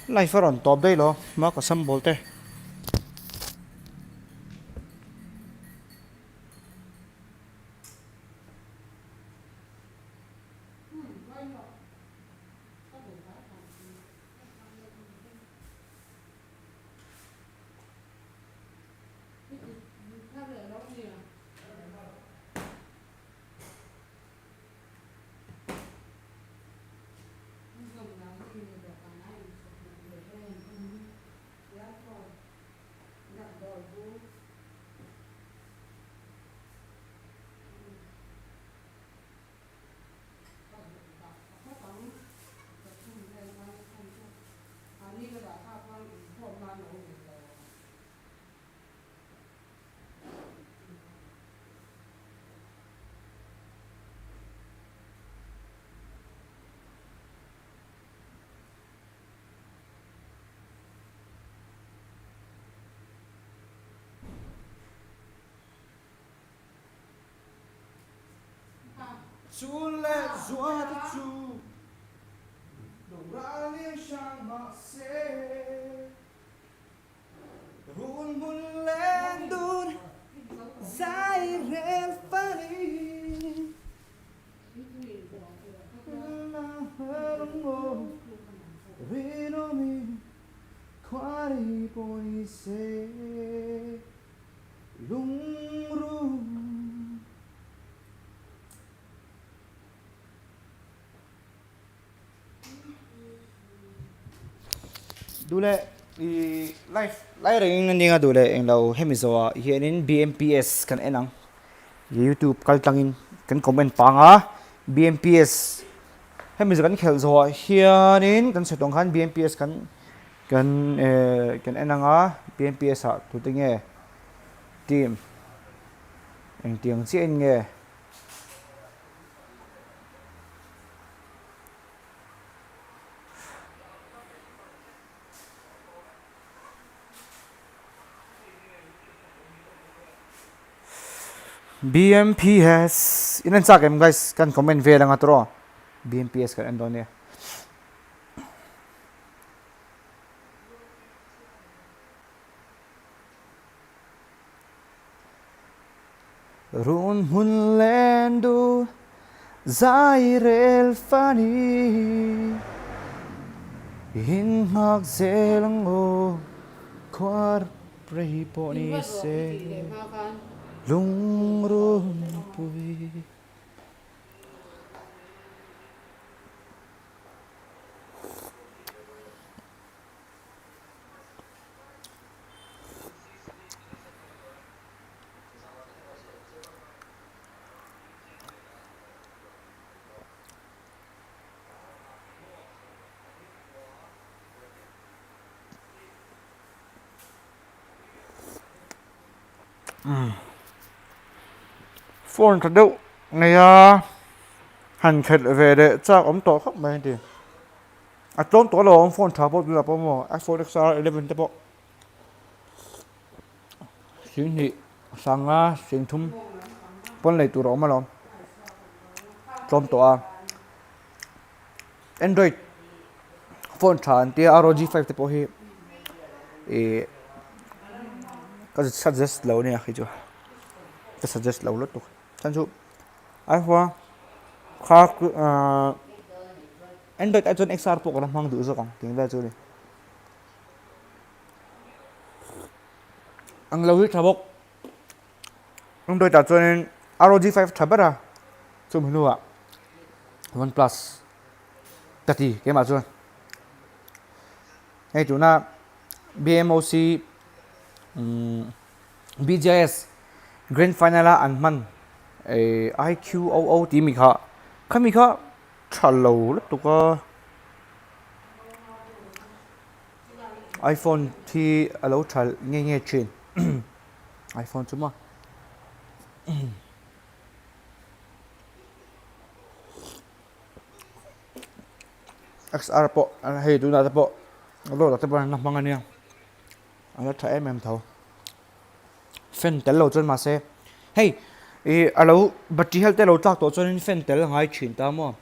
life on top đây lo mà có xăm bol te chú lệ dọa tất chú đồng ra liên sang mà xe hôn hôn lên đun dài rèn phá đi na hương ngô rino mi qua đi bôi xe lung rung dule life ring nan dinga dule eng lo hemizoa hianin BMPS kan enang YouTube kal tangin kan comment panga BMPS hemizo kan khel zo hianin kan setong khan BMPS kan enanga BMPS ha tu tinge team eng tiang chi en nge BMPS inan sa kem guys kan comment ve lang atro BMPS kan ando ne run hun lendo zairel fani in mag zelango kwar prehiponi se lung run pui phone thật đâu này hành khệt về để chắc ống tổ khóc mày thì trốn tổ là ông phone tháo bớt là bao mò iPhone XR 11 tập bộ xuyên nhị sang xuyên thum phone này tụi đó mà lòng trốn tổ Android phone thằng tia ROG 5 tập bộ hi có suggest lâu nè khi chưa có suggest lâu lắm rồi chẳng chú iPhone khác Android iPhone XR bộ làm mang đủ rồi còn tiếng về chưa đi ang lâu hết bốc Android iPhone ROG 5 thấp ra chú mình luôn ạ OnePlus tất gì cái mà chưa hay chú na BMOC BGS Grand Final an man IQOO tí mình khá khá trả lâu lắm tụi có iPhone thì lâu trả nghe chuyện iPhone chứ mà XR po hay tụi nào po lâu là tập đoàn nằm bằng anh em anh thấy em thầu fan tel lo chon ma se hey alo battery health lo tak to chon fan tel ngai chin ta mo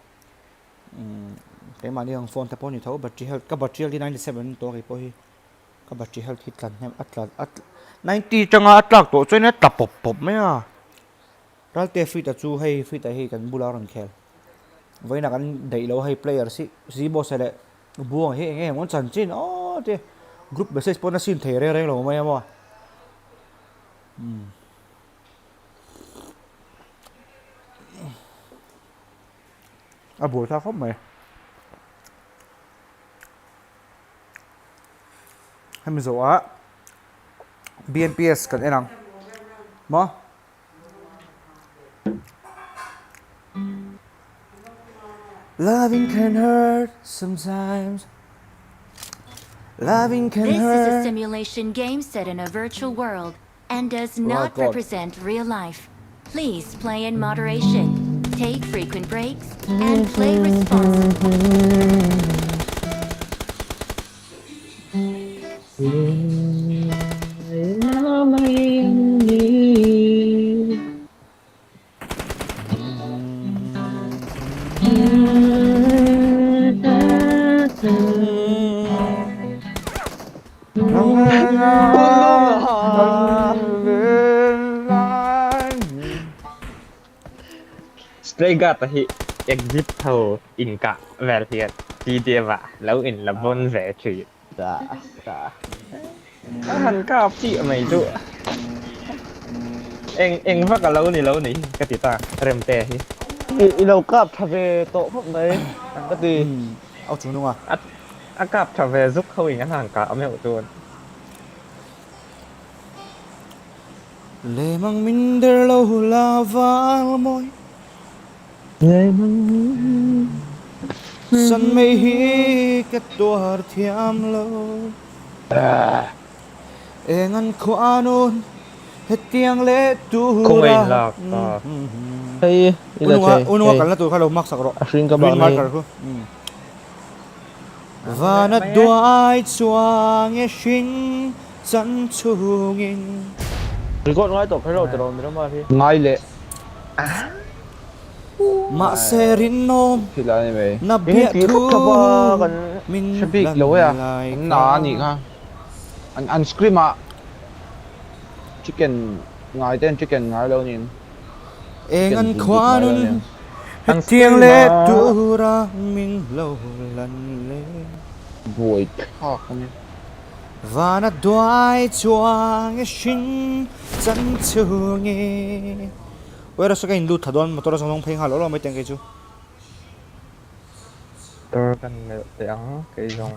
cái mà đi hàng phone tập như thấu battery health các battery health đi 97 ตัวcái poi các battery health hit lần em at 90 chẳng at lạc tổ cho nên tập bộp mấy à ra tiền free tập chu hay free tập hay cần bula răng khéo vậy là cần đẩy lâu hay player si boss sẽ lại buông hay nghe muốn chẳng chín thế group message pon xin thể ra rồi mấy em à buổi sao không mày hay mình dỗ á BNPS cần em nào mà loving can hurt sometimes loving can This hurt is a simulation game set in a virtual world and does not God. represent real life. Please play in moderation, take frequent breaks, and play responsibly. Stregat hi exit thầu in cả về thiệt chi tiêu vả lâu in là vốn về chuyện dạ hắn cao chị mày trụ em phát cả lâu này cái gì ta rem tè hi lâu cáp thà về tổ pháp đấy cái gì áo chúng đúng không à cáp trở về giúp khâu in hàng cả mẹ của tôi lệ mang mình để lâu là vào môi sân mây hi cái tua thiam lâu em ăn khoa nôn hết tiếng lệ tu không in là hey unua kan la tu khalo mak sakro Ashin ka ba green marker ko và nó đuôi chuang e shin chân chungin record ngay tổ FelaRalte từ đầu đến mà thì ngay lệ mà sẽ rin nom thì là như vậy na biết thu mình speak lỗi à nà nhỉ ha anh scream à chicken ngay tên chicken ngay lâu nhìn em ăn khoa nun hết tiếng lệ tu ra mình lâu lần lệ buổi thọ không nhỉ và nó đuôi chuang e shin chân chungin vậy là số cái lút thadon mà tôi đã xong phim hà lỗ rồi mấy tiếng cái chú tôi cần tiếng cái dòng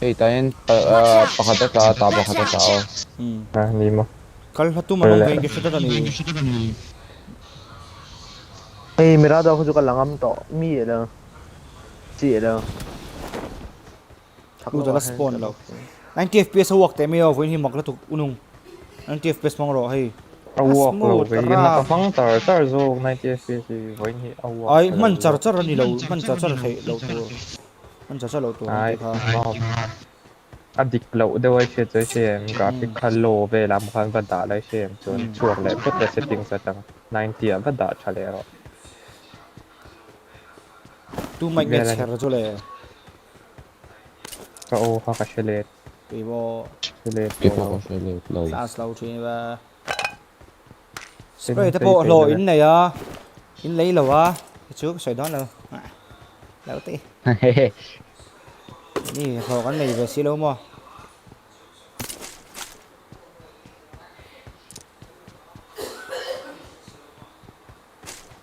hey tayin pakata ta pakata ta đi mà kal hatu mà long phim cái số đó này hey mera da khu ka langam to mi la chi la lu da spawn lo 90 fps work te me over hi mak la tu unung 90 fps mong ro hay awok lo cái nó phăng tar zo 90 fps với hi awok ai man char ni lo man char hay lo tu man char lo tu ai addict lo de wai che che xem graphic color về làm khan vật đã lại xem chọn chuột lại put the settings at 90 vật đã chale rồi tu mic net share cho leก็โอ้เขาก็เฉลย cái bo เฉลย cái phao sẽ lâu lâu last lâu chuyện và spray ta bộ lo in này à in lấy lâu à trước sợi đó là lâu tíนี่พอกันเลยvề xí lâu mà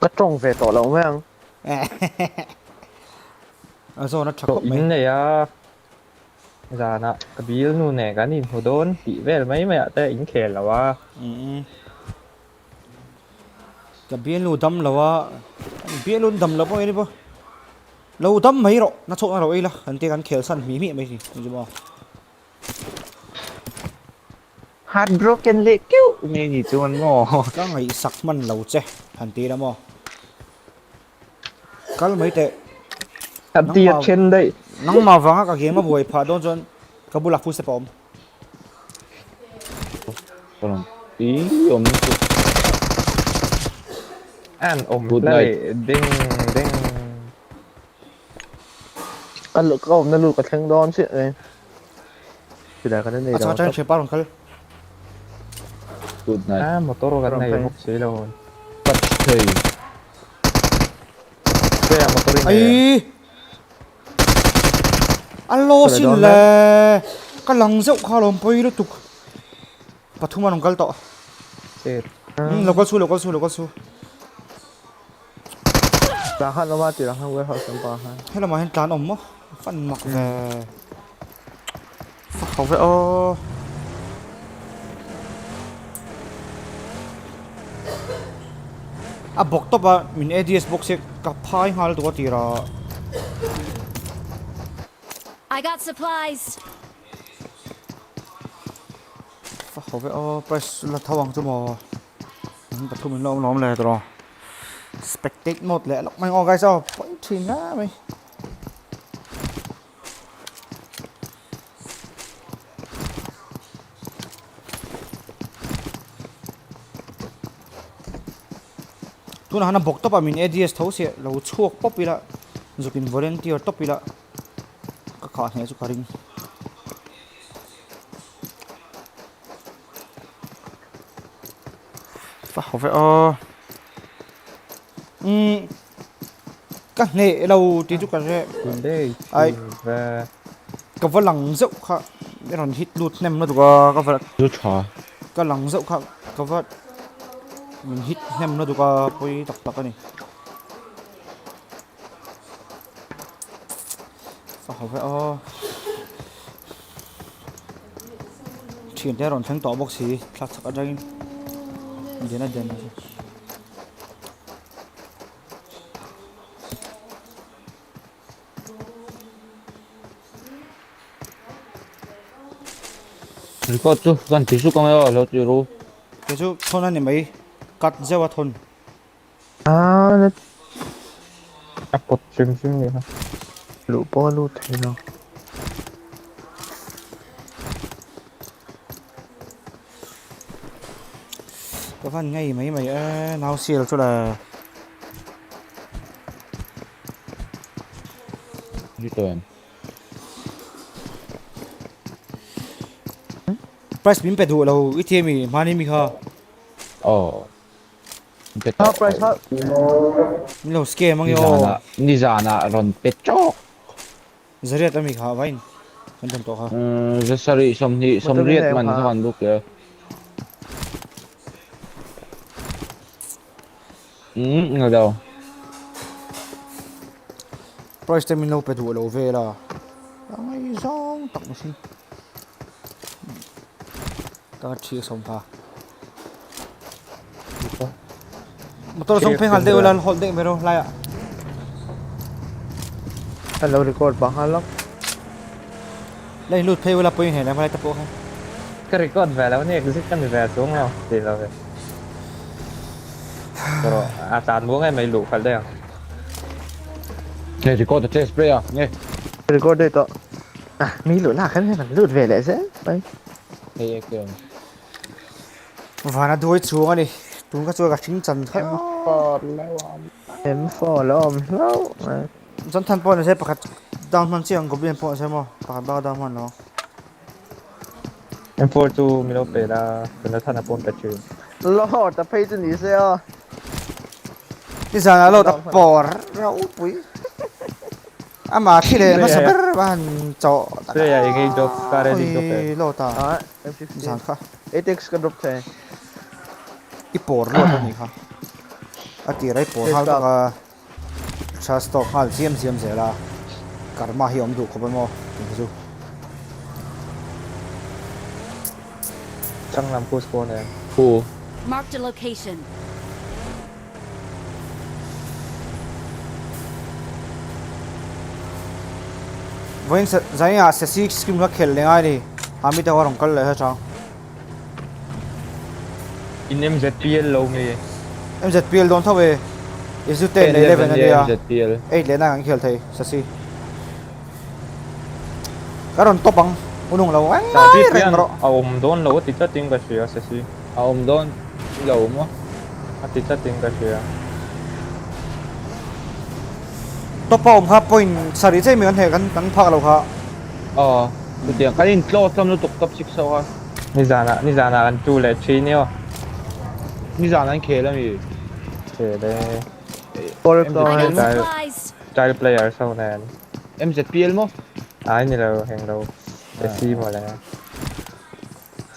có trông về tổ lâu mấy anh ở rồi nó chọc ก็อินเลยอ่ะจานะกระบี่นู่นแหนกันนี่หัวโดนปีเวลไม่อะแต่อินเขตแล้วว่า cái biển lù đâm là wa biển lù đâm là bao nhiêu bao lù đâm mấy rồi nó trộn nó rồi là anh tiên ăn khéo săn mí mị mấy gì như bao heartbroken lệ kêu nghe gì chứ anh mò các ngày sặc man lẩu che anh tiên đó mò cái mấy tệอันเตียเช่นได้ nắng mà vắng các game mà buổi phá đón chọn các bù lạc phu sẽ bom còn tí ôm อ่านอมเลยเด้งเด้ง Kan lu kau na lu ka theng don si eh. Tidak kan ni à sao đâu. chơi chơi bao lần Good night. motor kan na yung buksi lang. Touch play. Kaya motorin na yan. ấy alo xin là cái lăng dậu khá lắm bây đó tục bắt thu mà nó gal tọ Shit. local su Sa han lo ma ti lang han warehouse ang pa han. hay là mà hiện trán ổng á phân mặc về phật vậy ô à bọc top à mình ADS box sẽ cặp hai hal tụi tì ra I got supplies. phật vậy ô price là thao bằng cho mà bắt thu mình lom lẹ rồi spectate mode lẹ lắm mày ngồi cái sao point chín á mày tu na hana bok top amin ADS thau se lo chuak pop ila zukin volunteer top ila ka kha he chu karing fa ho ve o ka ne lo ti chu ka re Hindi. Ay. Và ka valang zau kha ron hit loot nem na tu ka va Lu cha. ka lang zau kha ka va mình hit nem na tu ka poi tak tak ani fa ho ve o chuyện thế rồi thằng tỏ bốc xí thật sắc ở đây đến là đến Record tu kan tisu kang yo lo ti ru. cái chú thôn anh mấy cắt gieo thôn Ah, apot sim niya. lu po lu thei lo. có phần ngay mấy mày nào xìa cho là Return. price bím bẹt đủ lâu ít thêm mi mà mi ha Oh. Ha price ha. mi lâu scale mang yo Ni zana ron pechok. zaria ta mi ha vain kan tam to ha Zasari som riet man kan buk ya. Ngờ đâu. price ta mi lâu bẹt đủ lâu về là ai zong tắc một xí ta chia xong ha motor song pheng hal de ulan hold de mero la Hello record ba halak. lai lut phe wala poi he na mai ta po ha Cái record vềแล้วเนี่ยคือกันvề xuốngแล้วthì là về. Rồiอาจารย์muốn em mày lụ phải đây à? Nghe record the spray à, nghe. Record đây to. À, mi lụt là khán là lụt về lại dễ. Đấy. Hey kìa. và nó đuôi xuống anh đi chúng ta chơi cả chính chân thôi Em phò lom lâu. chân thân po này sẽ bắt down man chiang có biên po sẽ mà bắt ba down man nó Em for tu mình đâu về là nó thành là bốn cái chuyện. Lo ta pay cho你 xe. cái giờ là lâu tập bỏ rau quý à mà khi này nó sẽ biết bạn cho Thế là cái job cái đấy job về. lâu ta À, em giờ khá ATX ka drop thế. ít bỏ luôn này khá à thì đấy bỏ hao cái cha stock hal xiêm dễ là cả mà hiểu ông đủ không bao cái gì Chẳng làm post của này. Cool. Marked a location. vậy giải à sẽ xí skim nó khel lên ai đi hàm ít tao rong call lại hết trăng In MZPL lâu mày. em giật PL đón thâu về is it 10 11 anh đi à ZPL. 8 lên anh khel thấy sẽ xí cái đòn top bằng unung lâu anh Sabi ai ko yan, reng ro doon lo, titating ka siya sa si. Don lâu mo. At titating ka siya. top pa kha point sari chei mi kan he kan phak lo kha tụi tiền cái in close trong nó tục top 6 sau ha ni zana kan chu le chi ni o như giờ anh kể là gì che de Correct I rồi got Dahil- supplies. child player so nan MZPL mo ai ni lo heng lo se si mo la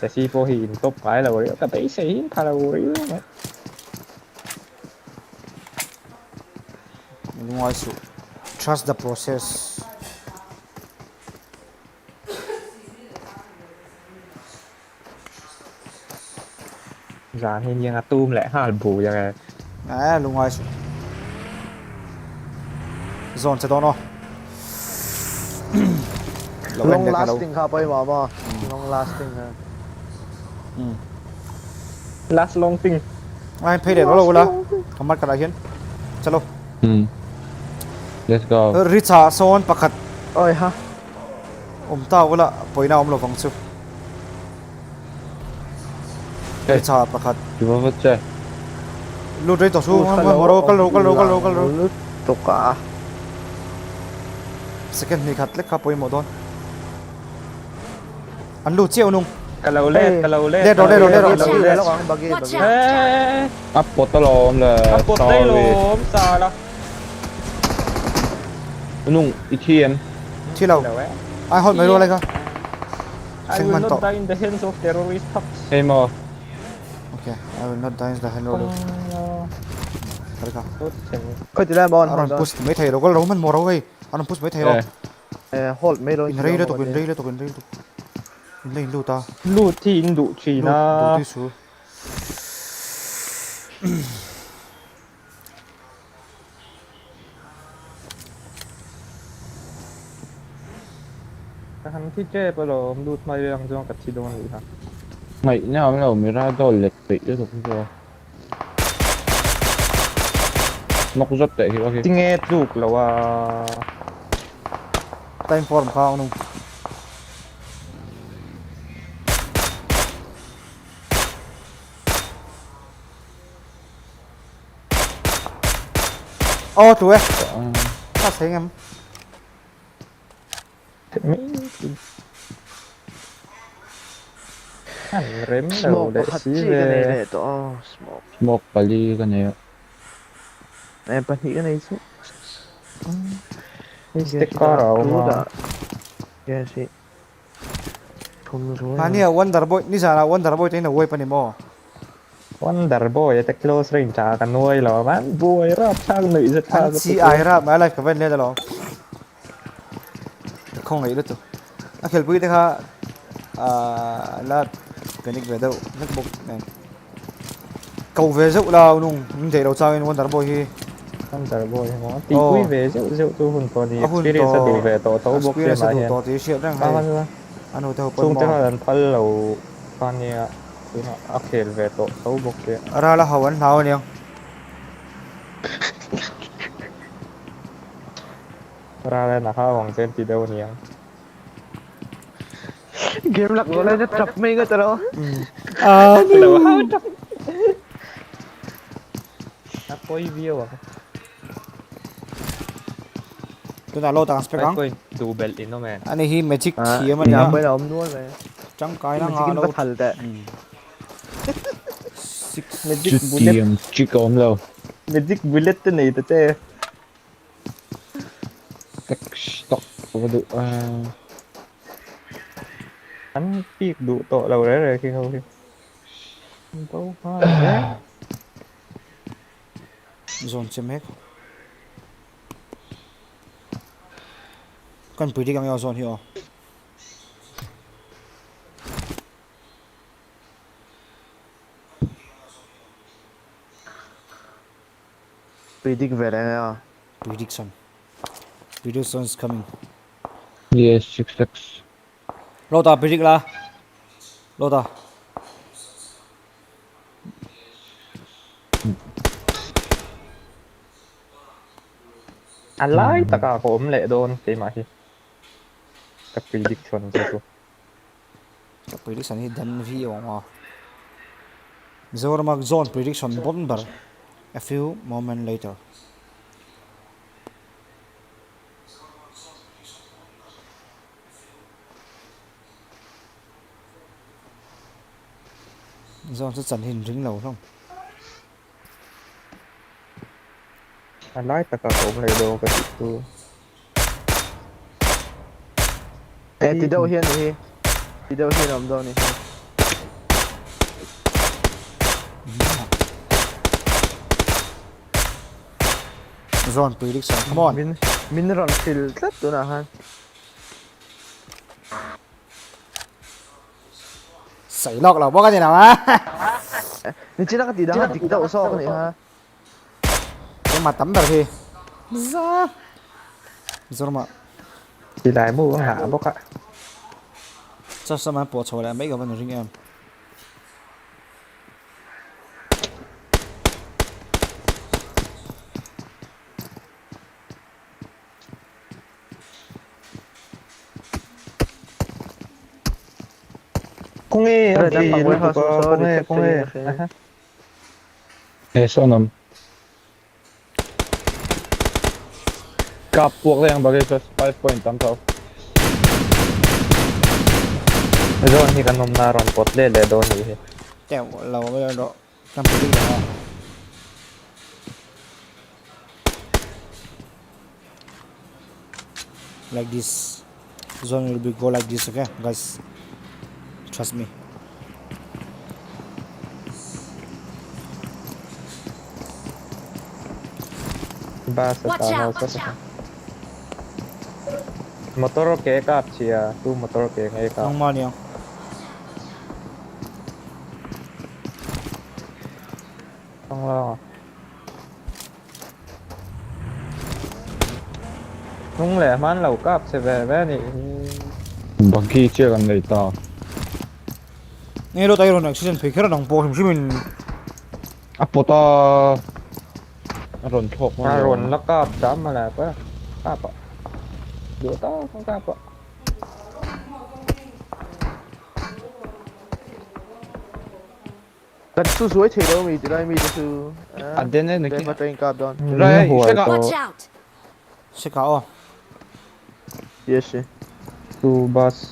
se si po hin top ai lo ri ka bai se hin pa lo ri lungoi su trust the process zan hin yang atum le ha bu ya ga lungoi su zone se dono long lasting khá bay mà long lasting ha last long thing ai phê để nó lâu la không mất cả đại hiến chalo let's go richa son pakhat ôi ha tao wala poina lo vang chu richa pakhat chú vợ chơi lu rei to su moro kal ro tục cả second ni khat lek ka poi mo don an lu chiao nung kalau le le ro bagi le lo ang bagi Watch bagi out. áp bột tao lồm là bột đây lồm sao đó nung ít thiên chi lo ai hot mai ro lai ka I Sing will man not to. die in the hands of terrorist thugs. Hey mo. okay I will not dance the hand roll kar ka coi từ đây bon aron push mai thai ro kal ro man mo ro gai aron push mai thai ro hold mấy đôi in rei le to in rei in lein lu ta Lu thi in đủ chỉ lu na. ti su Hắn thi chơi bao giờ lu mai đang trong cái chi đồ này ha. Mày nào mà mới ra đồ lệch bị được không rồi. Nó cũng rất tệ thì ok. Thì nghe dục là wa. time form kha nung tu ta thấy em Hắn rem đầu smoke để hạt xí chi cái này về. để to smoke Smoke bali cái này. em bắt nghĩ cái này chứ Sticker rồi mà. yes chị không rồi Hania Wonder Boy ni sana Wonder Boy na way pa ni mo. Wonder boy at close range cha kan nuôi lo man boy rap sang nữ rất An si ai ra my life ka ven le da lo. Không ngai được. A khel pui de kha la panic về đâu nước bục này. Cầu về dậu lao nung nhưng thể đầu sao Wonder Boy hi. Wonder boy nó tí quý về dịu tu hồn còn đi experience đủ về tổ tấu bốc lên mà hiện. To ti shit rang hai. An ho tao Chung pon te mo. han phal lo con nha. Thì nó akhel về tổ tấu bốc lên. Ra la hawan naw ni. Ra lên là ha hoàng trên tí đâu nhỉ. game lạc rồi nó chập mình cái đó Đâu ha chập. Nó coi view à. Tu na lo ta spec ang. Coi đủ bel in nó man. Ani hi magic thi man nhà ya. bây giờ ông nuôi về Chang kai na mình nga chỉ lo. bắt thật tệ Magic Chút bullet. tiền chỉ có ông đâu. Magic bullet thế này thế. Cách stop có độ Hắn pick đủ tổ đầu đấy rồi khi không khi. Đâu ha. Zone chemek. Kan predict ang zone hi o. predict về đây à Prediction. Prediction is coming. yes 6x. Lota predict la. Lota. Alay taka ko lệ doon kay Mahi. Ka prediction ko to. Prediction hi dan vi o ma. Zor mag zone prediction bomber. A few moment later. do rất dần hình rinh lầu không anh lái tất cả cũng lấy đồ cái thứ Thì đâu hiền thì thì đâu hiền làm đâu này zone prediction come on min run kill rất tu na han xảy lọc là bó cái gì nào á ni chỉ là cái gì đó địch đâu so cái này ha cái mặt tắm rồi thì ra rồi mà thì lại mua hạ bốc ạ cho sao mà bỏ chỗ lại mấy cái vấn đề riêng em không nghe Rồi, gì đang bằng nó quay có không nghe detect không nghe cái- Eh, sonam. Kappuak lang bagay sa 5 point ang tao. rồi thì cần nôm na ron pot lên để đồ này แต่เราไม่ได้เราทำไปได้แล้ว like this zone will be go like this okay guys trust me ba sa Watch tao out! sa motor ke kap chia tu motor ke ngai ka không mal nhau không lo không lẽ man lẩu cáp sẽ về về này Bagi siya kan na ito. nghe đâu tay rồi này season phải khá là đồng bộ thì mình Apo ta. Aron chok mo. à rồn nó cáp dám mà là quá cáp ạ đứa tao không cáp ạ Kan su suối thì đâu mi từ đây mi từ Anh đến đây đây mà train card down Right, Hùa check out. có Watch out! sẽ cáo yes tu bus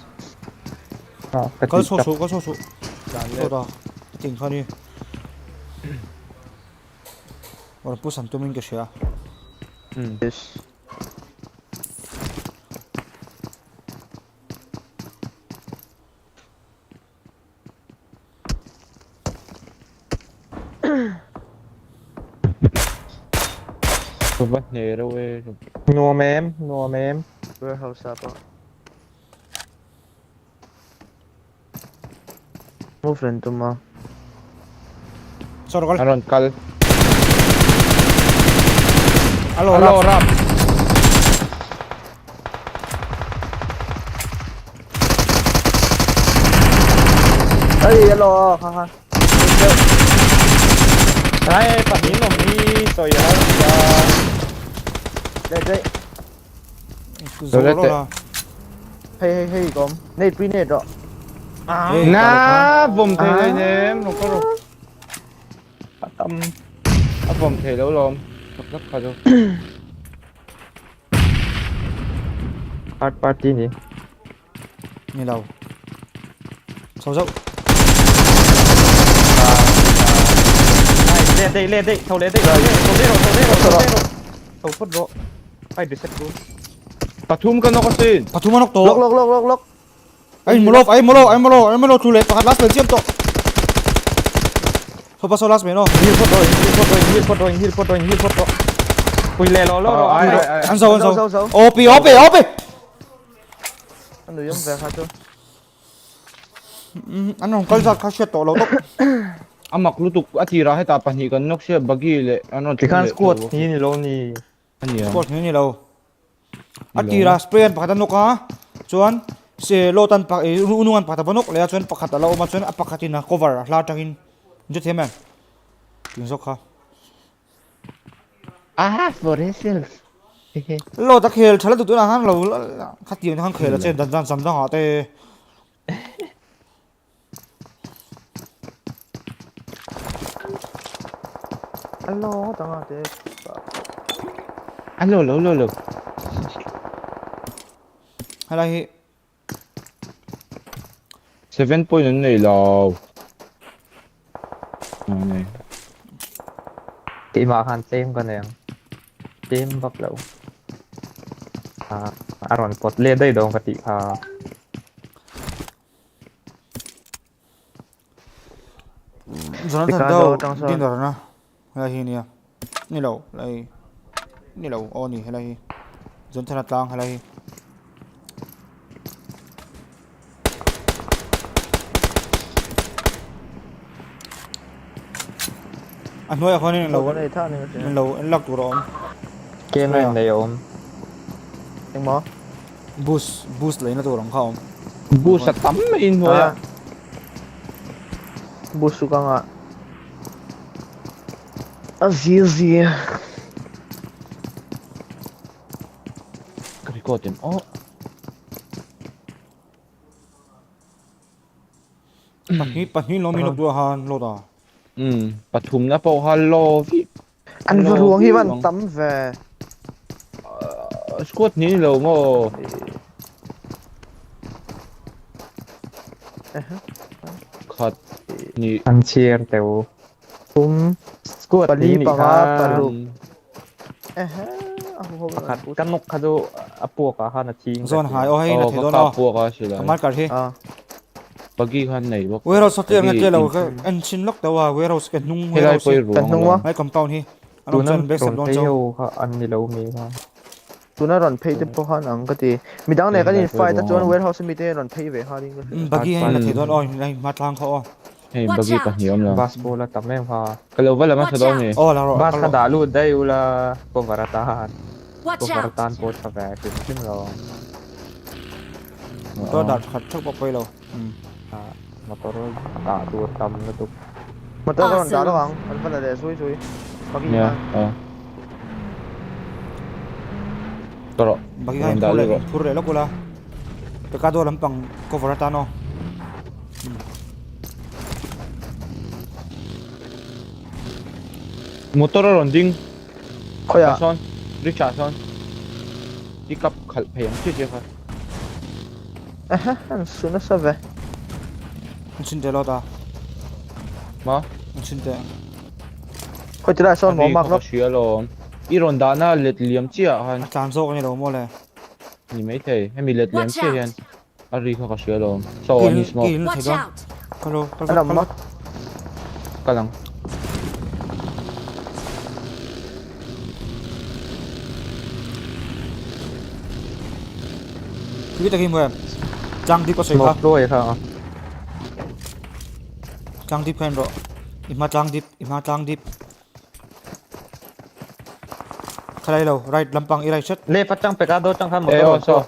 à cái có gì số ta số có số số số đó tỉnh khăn đi rồi bút sản tụi mình cái gì à yes So ba't nero eh. nua mem warehouse apa move friend tu ma sau đó có Aron kal. alo Hello, rap Rap. ấy alo ha ha ai phát hiện không đi tôi giờ đây đây rồi đó là hey hey kom nate pre nate đó Ê, Na, bom thay lên em. Nó có rồi. tâm Bom thay lâu lom. Rất khá rồi. party nhỉ như đầu sâu dốc lên đây thầu lên đây rồi thầu phút rồi phải reset luôn Patum ka na kasi. patuman ako to lock ay mo lo too late pakat last man siya to so pa so last man no heal phút rồi ui lẹ lo ăn sâu sâu. op anh đừng về hả chú anh không có ra khát to lâu tốc Amak lutuk atira hay tapan hi kan nok siya bagi le. Ano thì khăn squat nhìn lâu nhỉ Ano yan? sport như đâu akira spray pakat ano ka chuan se lotan pa unungan pakat banok le chuan pakat alo ma chuan apakatina cover la tangin ju themen ting sok kha for himself lo ta khel thala tu na han lo khati na han khel chen dan dan sam da ha te alo tao ngồi thế Ano lo. อะไร 7 point na ilaw. này thì mà han xem con này xem bắp lẩu aron pot lên đây dong kati Jonathan Ricardo đâu trong tin sân. rồi na hay hi nè ni lâu lại ni lâu ô ni hay là hi Jonathan tang hay là hi anh nói con này lâu lâu cái này thao này mình lâu anh lắc tụi đó game này này ôm anh mó boost lấy nó tụi đó không bu sa tắm in thôi à boost suka nga Azizi cái cô tìm ô bắt hi lo mi lộc tụi han lo ta bắt thùng nó bao hello vi anh vừa ruộng hi bạn tắm về squad ní lâu ngô khát ní anh chia tèo cũng squad Bali ní panga paru khát căn nóc khát do apu cả han là chiên zone hai ô hay là thế đó nó nó bùa cả xí kamar là kar hi bagi khăn này bốc warehouse sắp tới nghe lâu cái anh xin lock đâu à warehouse cái nung hay lại warehouse quay Cần nung á? hay compound hi anh tụi ông nó chân back sập trộn don thấy châu yêu anh đi lâu mi ha tu na ron pay te po han ang kati mi dang ne kan in fight ta chuan warehouse mi te ron pay ve ha ding bagi hay là thế đó oi này mặt lang khó hay bagi bắt nhiều lắm basketball là tắm em ha cái lâu vậy là mất đâu nhỉ ô là rồi bas ka dalu dai ula ko varatan Watch ko out! varatan po sa ve kim lo tôi đặt khát chắc bọc quay lâu motor ta tu tam na tu ma ta ron da lo ang an fa la de sui sui bagi nha toro bagi hay phur rồi lúc là cái cá đô làm bằng cover ta nó motor ronding khoya son Richardson đi cặp khẩn phải chưa chưa phải an suna sa ve anh xin lo ta mà anh xin thế khoi tira son mo mak nó lo xía rồi iron đã na lết liếm chia han anh làm dâu cái này đâu mua này ni mấy thầy hay mình lết liếm chia han ari khó xía rồi so kỳ anh small kỳ nó thấy Watch đó out! hello an am mak cái lăng cái cái gì trang đi có sợi no ha roi ha trang đi phen rồi ima trang đi khai lâu right lampang irai set le patang pekado chang han eh motor so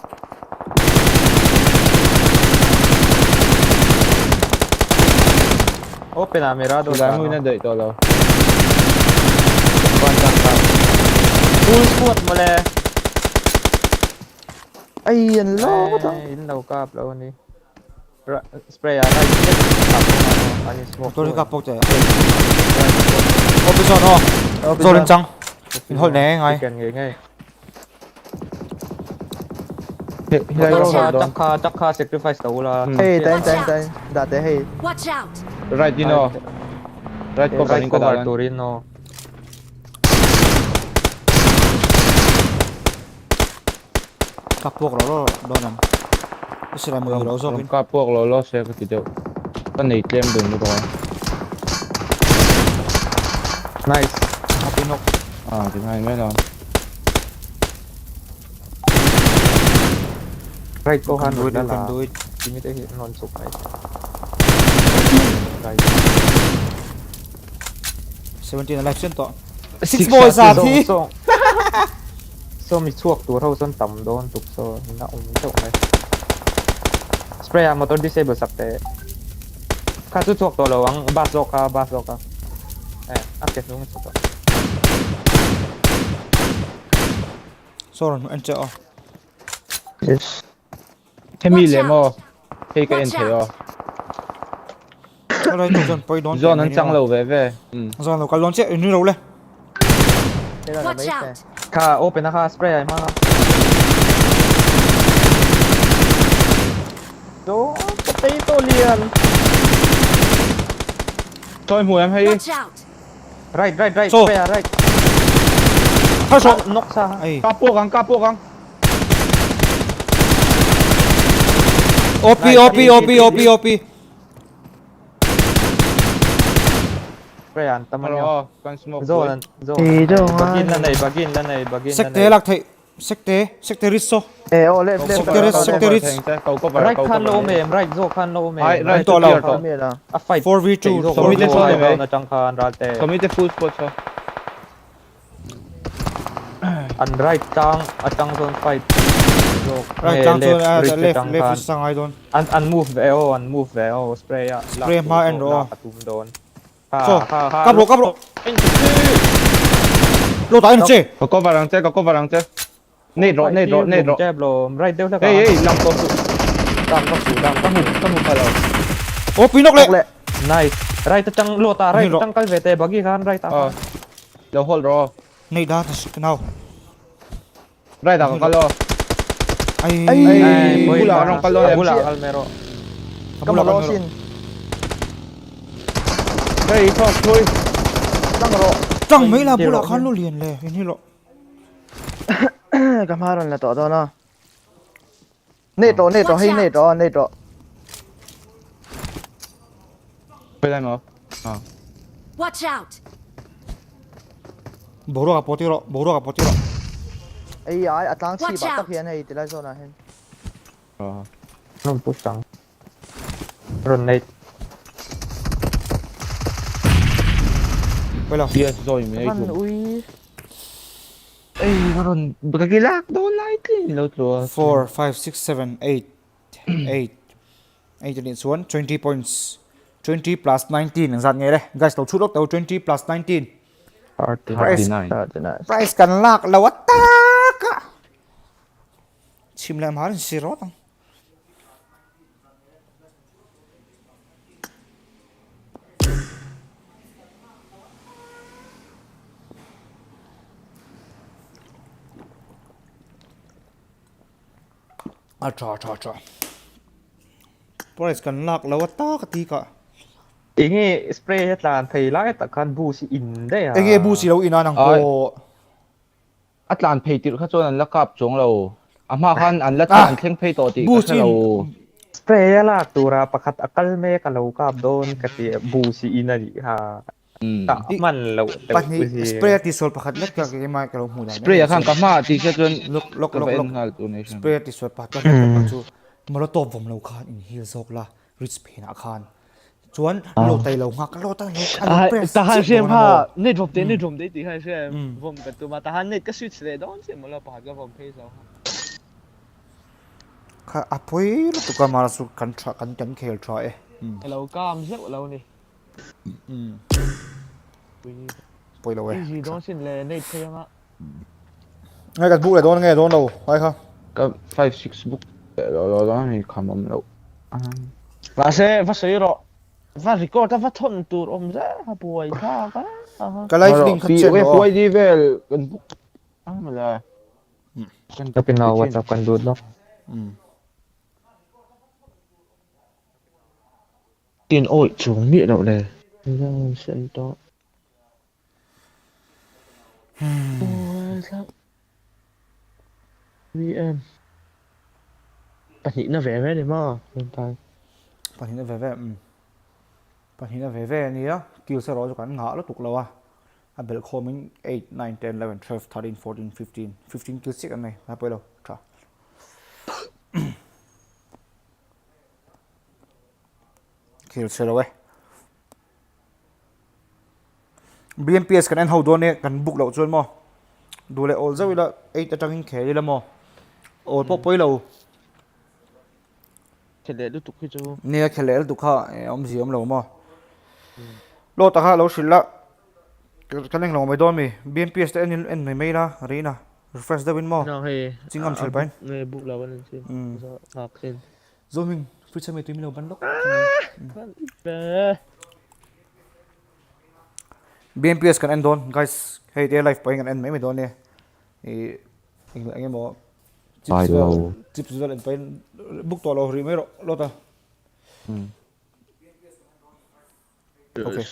open amirado sila mo na dito to lo full squad mo le ai an lo ta in đâu ka lo ni spray ara ani smoke tôi đi gặp bọc trẻ ô bây giờ nó rồi lên trăng hồi nè ngay cần nghề ngay hilay chắc kha sacrifice đâu là hey ten da te hey Watch out! right dino right ko right kanin ko cover dalan Torino gặp bọc rồi đó nằm cái sự làm người đó rồi ka pok lo lo se ko tito kan nei claim dun ni ko nice happy knock thì hai mấy lần right ko han do it là you can do it ini teh non suk right 17 alive sen to 6 boys à thi so mi chuak tur ho son tam don tuk so na chok mai spray motor disable sakte ka chu chuak to lo ang bazoka akes nung so sorry anh chờ yes Hemi le mo hey ka en theo cái này tôi dần quay đón do nó chăng lâu về rồi nó cái lon chết như đâu lên te la Watch mai te out! ka open na ka spray ai ma do potato lian Thôi mùi em hay Watch out! Right So. Freya right Hai số knock sa ai Kapok kang OP Freya taman yo Malo kan smoke zone Thì đâu bagin mà. lan này secte lạc thầy secte riso Left Sector Ritz. right khan lo mem right zo khan lo mem Right, right, to lao. to. a fight 4v2 zo Commit the zone, eh. na chang khan ralte Commit full spot so. an right chang a chang zone fight zo right down to left is sang I don't an move veo spray a Spray ma and ro. tum don so cắp lộ lô tải nó chê Có cover răng chứ. Nade ro. jab lo right deu la Hey, làm có sự. Đam có hụt phải đâu. OP nóc lệ nice right chang lo ta right Ni ro. chang kal vete bagi khan right ta Đâu hold ro. này đá cái nào Right ako kalo. ai Bula anong kalo em. bula kalmero Come on Rosin Hey, thôi. chẳng mấy là bula khăn lô liền lệ như lộ Kamaron là tỏ đó nó nade ro Pwede mo. Watch out! bố đồ gặp bố tiro ai atlang chi Watch ba ta out. hian hei tilai zona hen non push chang grenade bây giờ Yes, rồi mình man cũng. ui Ey, karon bagilak do lightly lo to. 4 5 6 7 8 8 xuống 20 points 20 plus 19 thằng giặt nghe đây guys tàu chút lúc tàu 20 plus 19 price cần lạc là what ta chim làm hả xì rót không Trời. Price cần lạc là what ta cái tí cả. ý nghe spray hết là thầy lại ta kan bu si in đấy à Anh nghe bu xì đâu ina năng cô. Atlan pay tir kha chon an lakap chong lo. Ama khan an lat an thleng pay to ti Bu ka sin. lo. spray la tura pakhat akal me kalau kap don kati bu si in ari ha ta man lo Bắt ni spray tí sol pakhat let cái mai cái lồng mù này. Spray khan kama ti kha chon Lok. ngal tu nation. Spray tí sol pakhat cái chu. Molotov vom lo khan in heal zok la. Rich pain a khan. Chuan lo tay lo ngak lo tay lo. Tahan xem ha nét drop đấy thì hay xem vòng cái tụi mà tahan nét cái switch đấy đó xem mà lo phải cái vòng phê sao Kha apoi lo tu ka mara su kan khel try e. lâu cam rất lâu này Poi lo e. cái gì đó xin là nét thêm á Ngay kan book le don nghe don đâu. Ai kha. Ka 5 6 book lo ni khamam lo. và sẽ rồi và record ta và thôn tụi ông ra ha bùi ha cái Ka live link kan chen we lo. poi di vel kan book. Ang mala. ta pinaw whatsapp kan dud no tiền ổi xuống miệng đâu này xem đó ôi sao VM bạn nghĩ nó vẻ đấy mà hiện tại Pan hin ve. Pan hin ve ni á. Kill sa ro kan nga lo tuk lo a. A bel coming 8 9 10 11 12 13 14 15 15 kill sik an này. Ha poi lo. Tra. Kill sa ro e. BMPS kan en how don e kan book lo chuan mo. Du le all zo ila 8 atangin kheli la mo. All poi lo. thì để lúc tục khi cho Nia khele du kha om zi om lo mo. Lo ta kha lo shilla. Kan eng lo mai don mi. BMPS te en mai la rina. Refresh the win mo. nào hay Chingam chel pain. người bục là bên trên học trên Zo min free time tu mi lo ban lok. BMPS kan en don guys. Hey they life point kan en mai don ne. E eng mo. Ai lo. Chips vel en pain book to lo ri mai lo ta. Okay.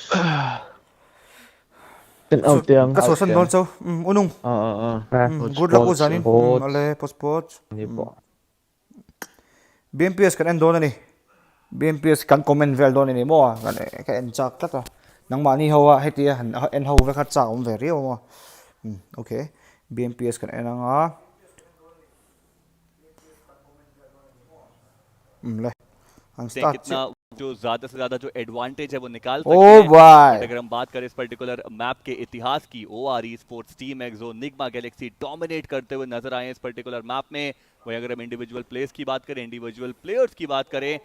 Tin out tiang. Ka so san don so. Unong. Good luck usanin. Coach. Ale post. Ni po. BMPS kan endon ani. BMPS kan comment vel don ani mo kan ka en chak ta. Nang mani hawa heti en ho ve khat cha om ve rio mo. Okay. BMPS kan enanga. ले हम start कितना जो ज्यादा से ज्यादा जो advantage है वो निकाल ओ सकते हैं। भाई अगर हम बात करें इस पर्टिकुलर मैप के इतिहास की, ओआरई स्पोर्ट्स, टीम एक्सो, निग्मा गैलेक्सी डोमिनेट करते हुए नजर आए इस पर्टिकुलर मैप में। वहीं अगर हम इंडिविजुअल प्लेयर्स की बात करें, इंडिविजुअल प्लेयर्स की बात करें,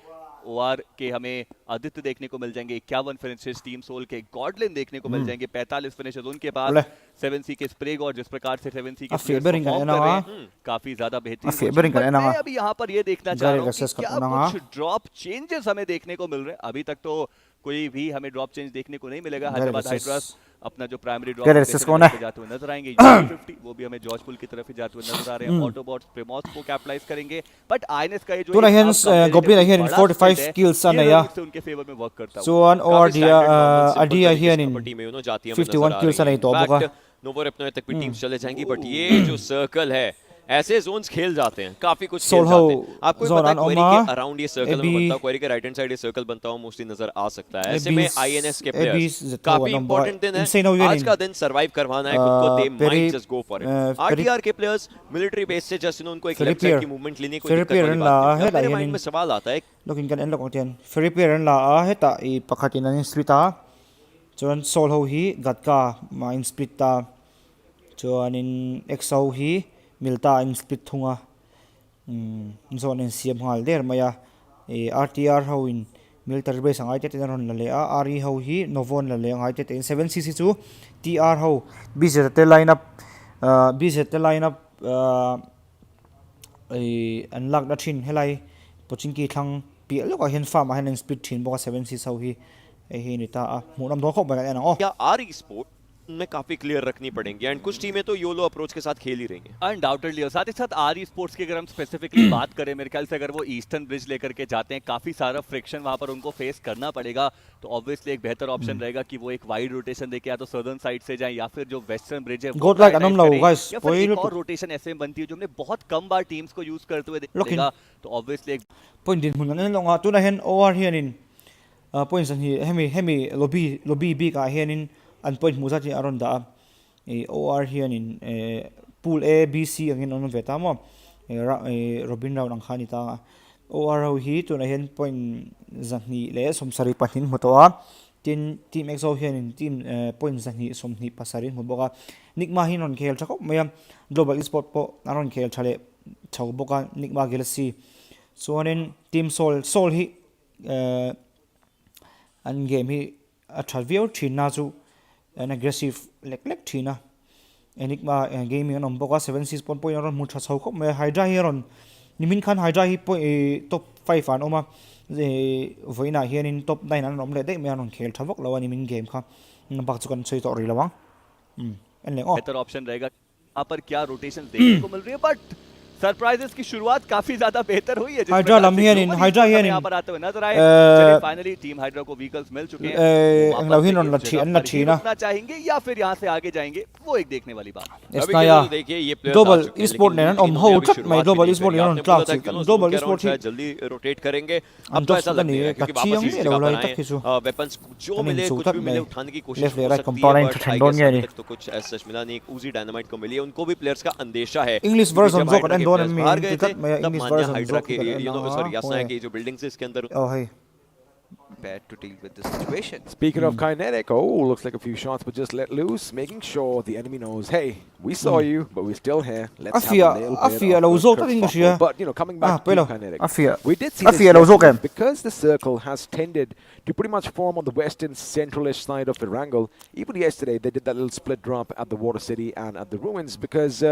ओआर के हमें आदित्य देखने को मिल जाएंगे, 51 फिनिशेस, टीम सोल के गॉडलिन देखने को मिल जाएंगे, 45 फिनिशेस उनके पास, 7C के स्प्रे गॉड, जिस प्रकार से 7C के फेवरिंग परफॉर्म कर रहे हैं, काफी ज्यादा बेहतरीन। फेवरिंग का मैं अभी यहाँ पर ये देखना चाह रहा हूँ कि क्या कुछ ड्रॉप चेंजेस हमें देखने को मिल रहे हैं। अभी तक तो कोई भी हमें ड्रॉप चेंज देखने को नहीं मिलेगा। हैदराबाद हाइड्रास अपना जो प्राइमरी ड्रॉप जाते हुए नजर आएंगे, 50 वो भी हमें जॉर्जपुल की तरफ ही जाते हुए नजर आ रहे हैं। ऑटोबॉट्स प्रेमोस को कैपिटलाइज करेंगे, बट आईएनएस का ये जो Goblin here in 45 kills on ya. उनके फेवर में वर्क करता है। So on or Adia here in 51 kills on तो बोगा नोवो अपने तक भी टीम्स चले जाएंगी, बट ये जो सर्कल है ऐसे जोन्स खेल जाते हैं, काफी कुछ खेल जाते हैं। आपको पता है क्वेरी के अराउंड ये सर्कल में बनता है, क्वेरी के राइट हैंड साइड ये सर्कल बनता है, मोस्टली नजर आ सकता है। ऐसे में आईएनएस के प्लेयर्स काफी इंपॉर्टेंट दिन है, आज का दिन सरवाइव करवाना है खुद को, they might just go for it. RTR के प्लेयर्स मिलिट्री बेस से जस्ट उनको एक लेफ्ट साइड की मूवमेंट लेने को दिक्कत वाली बात है। मेरे माइंड में सवाल आता है, looking kan en lok tian ferry pier la a heta I pakhatin an splita chuan sol ho hi gatka ma in splitta chuan in exo hi milta in split thunga zone in siam hal der maya e RTR ho in military base angai te ron la le a RE ho hi novon la le angai te in 7cc chu TR ho BZ te line up unlock na thin helai pochin ki thang pi lo ka hen farm hen speed thin boka 7c so hi hi ni ta mu nam do khop ba na या are sport में काफी clear रखनी पड़ेंगी, and कुछ टीमें तो YOLO approach के साथ खेल ही रही हैं अनडाउटेडली। और साथ ही साथ आर स्पोर्ट्स की अगर हम स्पेसिफिकली बात करें, मेरे ख्याल से अगर वो ईस्टर्न ब्रिज लेकर के जाते हैं, काफी सारा फ्रिक्शन वहां पर उनको फेस करना पड़ेगा, तो ऑब्वियसली एक बेहतर ऑप्शन रहेगा कि वो एक वाइड रोटेशन देके या तो सदर्न साइड से जाएं, या फिर जो वेस्टर्न ब्रिज है गोट लाइक अनम लो गाइस कोई एक और रोटेशन ऐसे में बनती है जो हमने बहुत कम बार टीम्स को यूज करते हुए देखा, तो ऑब्वियसली एक point din hun an longa tu na hen over here in points an hi hemi lobby b ka hen in an point mu za ti aron da OR here in pool A B C angin on veta mo Robin round ang khani ta OR ho hi tu na hen point zani le som sari pahin motoa team exo here in team point zani som ni pasarin mo boka nikma hin on khel thako mayam global esport po aron khel thale thau boka nikma galaxy so on team sol hi an game hi a thavio thina chu an aggressive lek thina enigma game on boka 7 point on mutha chau kho me hydra here on nimin khan hydra hi top 5 an oma voina here in top 9 an om le de me on khel thavok lawa nimin game kha bak chukan choi to ri lawang en le बेहतर option रहेगा। यहाँ पर क्या rotation देखने को मिल रही है, but surprises की शुरुआत काफी ज्यादा बेहतर हुई है। हाइड्रा लम्हियन इन हाइड्रा हियन यहाँ पर आते हुए नजर आए। चलिए फाइनली टीम हाइड्रा को व्हीकल्स मिल चुके हैं। लव्हिन ऑन लच्छी ना रुकना चाहेंगे या फिर यहाँ से आगे जाएंगे, वो एक देखने वाली बात। इसका या देखिए ये प्लेयर्स ग्लोबल eSport ने हम हो चट में ग्लोबल eSport ने हम क्लास ग्लोबल eSport ही जल्दी रोटेट करेंगे। हम अब तो ऐसा लग रहा है क्योंकि कच्ची वापस हम लोग तक खींचो वेपन्स जो मिले कुछ भी मिले उठाने की कोशिश लेफ्ट हो राइट सकती कंपाउंड है, ठंडोन ये बट तो कुछ ऐसा मिला नहीं। एक उजी डायनामाइट को मिली है, उनको भी प्लेयर्स का अंदेशा है। इंग्लिश वर्जन जो करने दोनों में बाहर गए थे मैं तब इंग्लिश मान्या वर्जन हाइड्रा के सॉरी यासना की जो बिल्डिंग्स है इसके अंदर ओ है prepared to deal with this situation. Speaking of kinetic, looks like a few shots were just let loose, making sure the enemy knows, hey, we saw you, but we're still here. Let's have a little bit of a kerfuffle. But, coming back to kinetic, we did see this yesterday, because the circle has tended to pretty much form on the western centralish side of Erangel. Even yesterday, they did that little split drop at the Water City and at the ruins, because,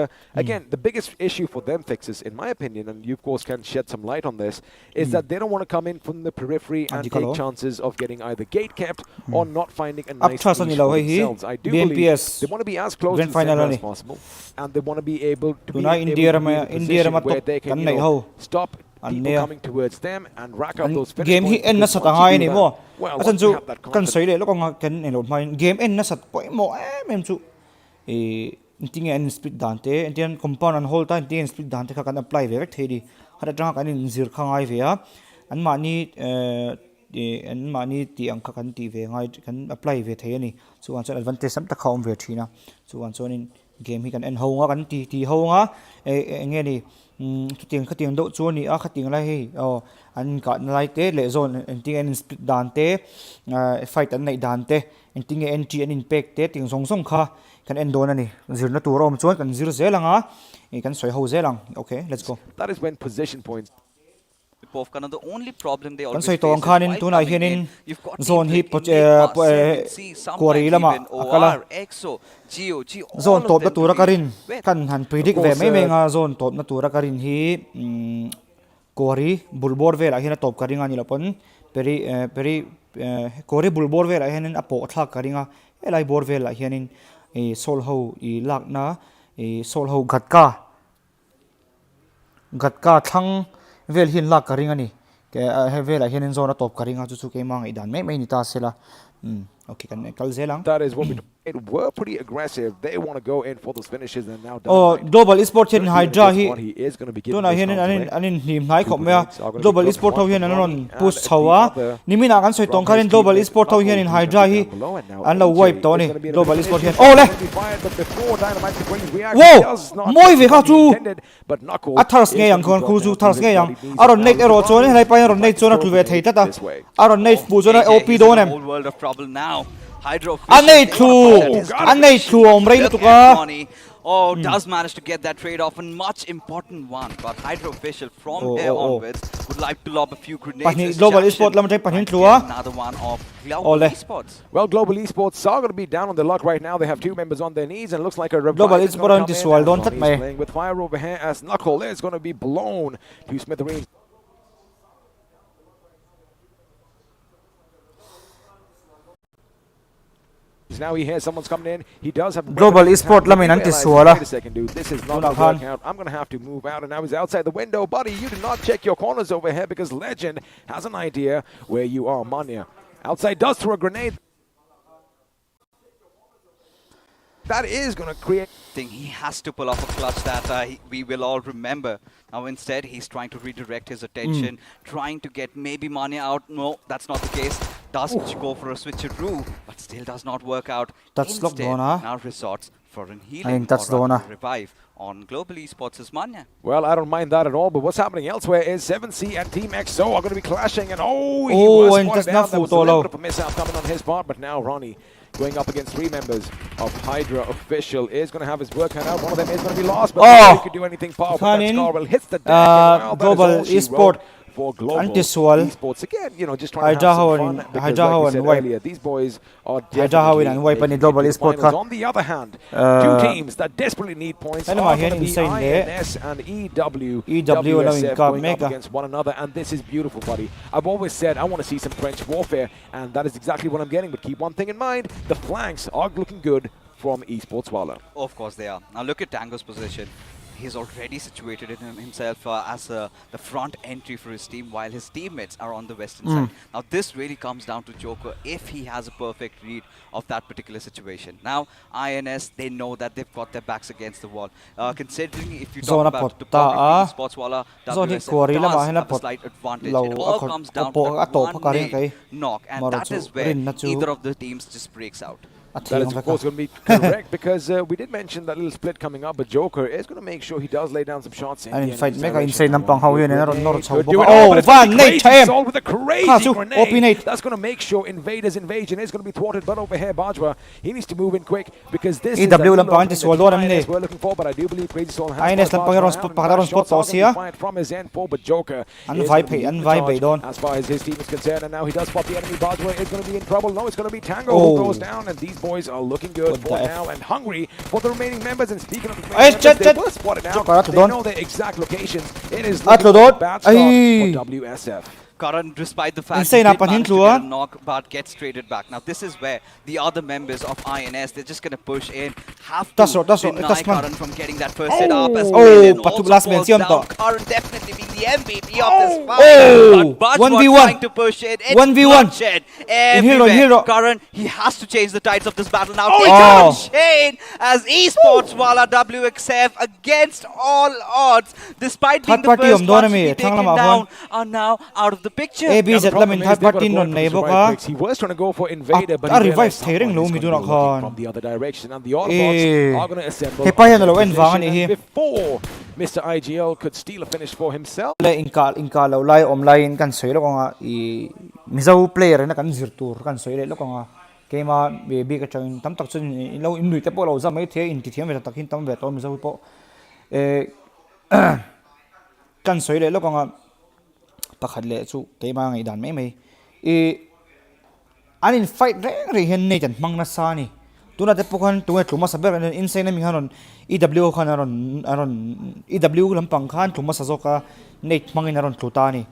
again, the biggest issue for them fixes, in my opinion, and you, of course, can shed some light on this, is that they don't want to come in from the periphery and take chances of getting either gate kept or not finding a nice niche for themselves. I do believe they want to be as close to the center as possible, and they want to be able to be able to be in a position where they can stop people coming towards them and rack up those finish game hi points. en na Because sat once angai you ni do mo that, well, atan once you chu have that kan confidence, sei le lo ko kan elo mai game en na sat poi mo em chu ting en split dante entian compound an whole time ting split dante kha kan apply ve thedi hada tang kan in zir khangai ve a an mani ti ang kha kan ti ve ngai kan apply ve thei ani chu an chan advantage sam ta khawm ve thina chu an chonin game hi kan en ho nga kan ti ho nga nge ni khating do chu ni a khating lai hi an ka lai te le zone ting en split dante fight an nei dante ting entry an impact te ting song kha kan end don ani zirna tur om chuan kan zir zelanga kan soi ho zelang okay let's go that is when position points. The only problem they kan always soi face to is ang khanin while tuna coming hianin in, you've got zone hi teams like Enigma, 7C, sometimes kori lama even akala OR, EXO, GOG, all zone of top them na tura to be karin wet. kan han predict ve mai nga zone top na tura karin hi kori bulbor vela hina top karinga ni lapon peri kori bulbor vela hianin apo thak karinga elai bor vela hianin sol ho I lakna sol ho gatka thang vel hin lak karinga ni ke vela hianin zone top karinga chu ke mang idan mai ni ta sela okay kan kal zelang That is what we were pretty aggressive. They want to go in for those finishes and now global esports in hydra hi he is going to be given tuna hianin anin him nai khop mea global esports ho hian anon push chawa nimina kan soi tong kharin global esports ho hian in hydra hi an lo wipe to ni global esports hian le wow moi ve kha chu athars nge yang kon khu chu thars nge yang aron nei ero chone lai pa aron nei chona tu ve thei ta aron nei pu chona op don em Whole world of trouble now. Hydro anei thu om rei tu ka does manage to get that trade off, and much important one. But Hydro Official from here onwards would like to lob a few grenades. Pani global esports lam tai panin thua Another one of Global Esports. Well, Global Esports are going to be down on their luck right now. They have two members on their knees, and looks like a revive Global is Esports gonna on come this in, wall, and don't touch Ronnie's me. playing with fire over here as Knuckle is going to be blown to smithereens. Now he hears someone's coming in. He does have global esports lamin anti suala Wait a second, dude. This is not going to work out. I'm going to have to move out, and now he's outside the window. Buddy, you did not check your corners over here because Legend has an idea where you are. Manya outside does throw a grenade. That is going to create... He has to pull off a clutch that we will all remember. Now instead, he's trying to redirect his attention, trying to get maybe Manya out. No, that's not the case. Does go for a switcheroo, but still does not work out. That's instead, now resorts for an healing or a revive on Global Esports' Manya. Well, I don't mind that at all, but what's happening elsewhere is 7C and Team XO are going to be clashing, and he was spotted down. There was a little bit of a mishap coming on his part, but now Ronnie going up against three members of Hydra Official is going to have his work cut out. One of them is going to be lost, but he could do anything powerful. That Scarwell hits the deck. Global Esports for Global Anti-Swal. Esports again, just trying to have some fun because like we said earlier, these boys are definitely making Global it to Esports finals. On the other hand, two teams that desperately need points are going to be INS and EWSF going up against one another, and this is beautiful, buddy. I've always said I want to see some trench warfare, and that is exactly what I'm getting, but keep one thing in mind, the flanks are looking good from eSports Wala. Of course they are. Now look at Tango's position. He's already situated in himself as the front entry for his team, while his teammates are on the western side. Now this really comes down to Joker if he has a perfect read of that particular situation. Now INS, they know that they've got their backs against the wall. Considering if you talk about topography, Sports Walla, WSF does have a slight advantage. It all comes down to one knock, and that is where either of the teams just breaks out. That is, of course, going to be correct because we did mention that little split coming up, but Joker is going to make sure he does lay down some shots. And in fact, mega inside ng panghaw yun. Van Nate time! With a crazy grenade. That's going to make sure Invaders invasion is going to be thwarted, but over here, Bajwa, he needs to move in quick because this is EW lang pang anti-swal we're looking for, but I do believe Crazy Soul has INS lang pang spot to siya. From his end for, but Joker doon. As far as his team is concerned, and now he does spot the enemy. Bajwa is going to be in trouble. No, it's going to be Tango who goes down, and these boys are looking good for now and hungry for the remaining members. And speaking of the remaining members, they were spotted out. They know their exact locations. It is looking bad start for WSF. Karan, despite the fact Insane he did up on manage to him, get a knock, but gets traded back. Now this is where the other members of INS, they're just gonna push in, have to deny Karan from getting that first hit up as well. And also falls down. Karan definitely being the MVP of this fight. But Baj was trying to push it. It's 1v1 everywhere. Karan, he has to change the tides of this battle now. Take down Shane as eSports Wala WXF against all odds. Despite being the first ones to be taken down, are now out of the picture. AB Z lamin third party non nei boka. He was trying to go for Invader, but he revive thering lo mi duna khan from the other direction, and the Autobots are going to assemble before Mr. IGL could steal a finish for himself. Inka lo lai online kan soi lo nga I mizau player na kan zirtur kan soi lo nga kema baby ka chang tam tak chun lo in lui te po lo za mai the in ti thiam ve tak hin tam ve to mizau po kan soi lo nga pakhat le chu kema ngai dan mai mai anin fight re hen nei chan mang na sa ni tuna te pokhan tunga tluma saber an insane mi hanon EW khan aron EW lampang khan tluma sazoka nei mangin aron tluta ni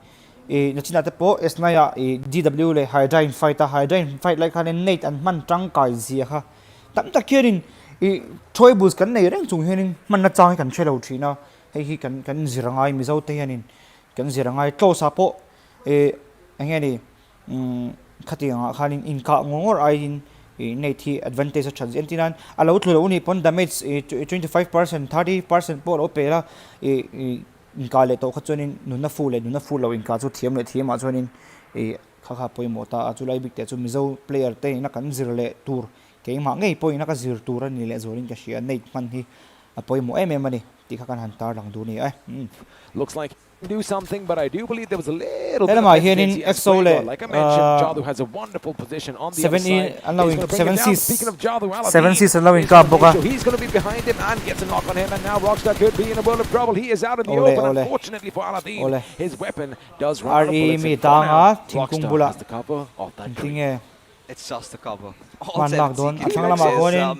nachina te po esna ya DW le hydra fight like khan nei an man tang kai zia kha tam ta kirin toy bus kan nei reng chung henin man na chang kan chelo thina hei kan zirangai mi zo te hanin kan zirangai to sa po angeni khatinga khanin inka ngor ai Nate advantage of Argentina. Allow to only pon damage 25%, 30% por opera in Kaleto Hutsonin, Nuna full in Kazu Tiam, Azonin, a Kaka Poimota, Azulai Big Mizo player, Tay Nakan Zirle tour, came on a point Nakazir tour and Nilezorin Kashia, Nate Manhi, a poemo money, Tikakan Hantar Langduni. Looks like do something, but I do believe there was a little bit of hesitancy as well. Like I mentioned, Jadu has a wonderful position on the other side. Allowing 7 Cs. Speaking of Jadu, 7 Cs allowing Kaboka. So he's going to be behind him and gets a knock on him, and now Rockstar could be in a world of trouble. He is out in the open. Unfortunately for Aladdin, his weapon does run out of bullets. Rockstar has the cover of that tree. It's just the cover. All 7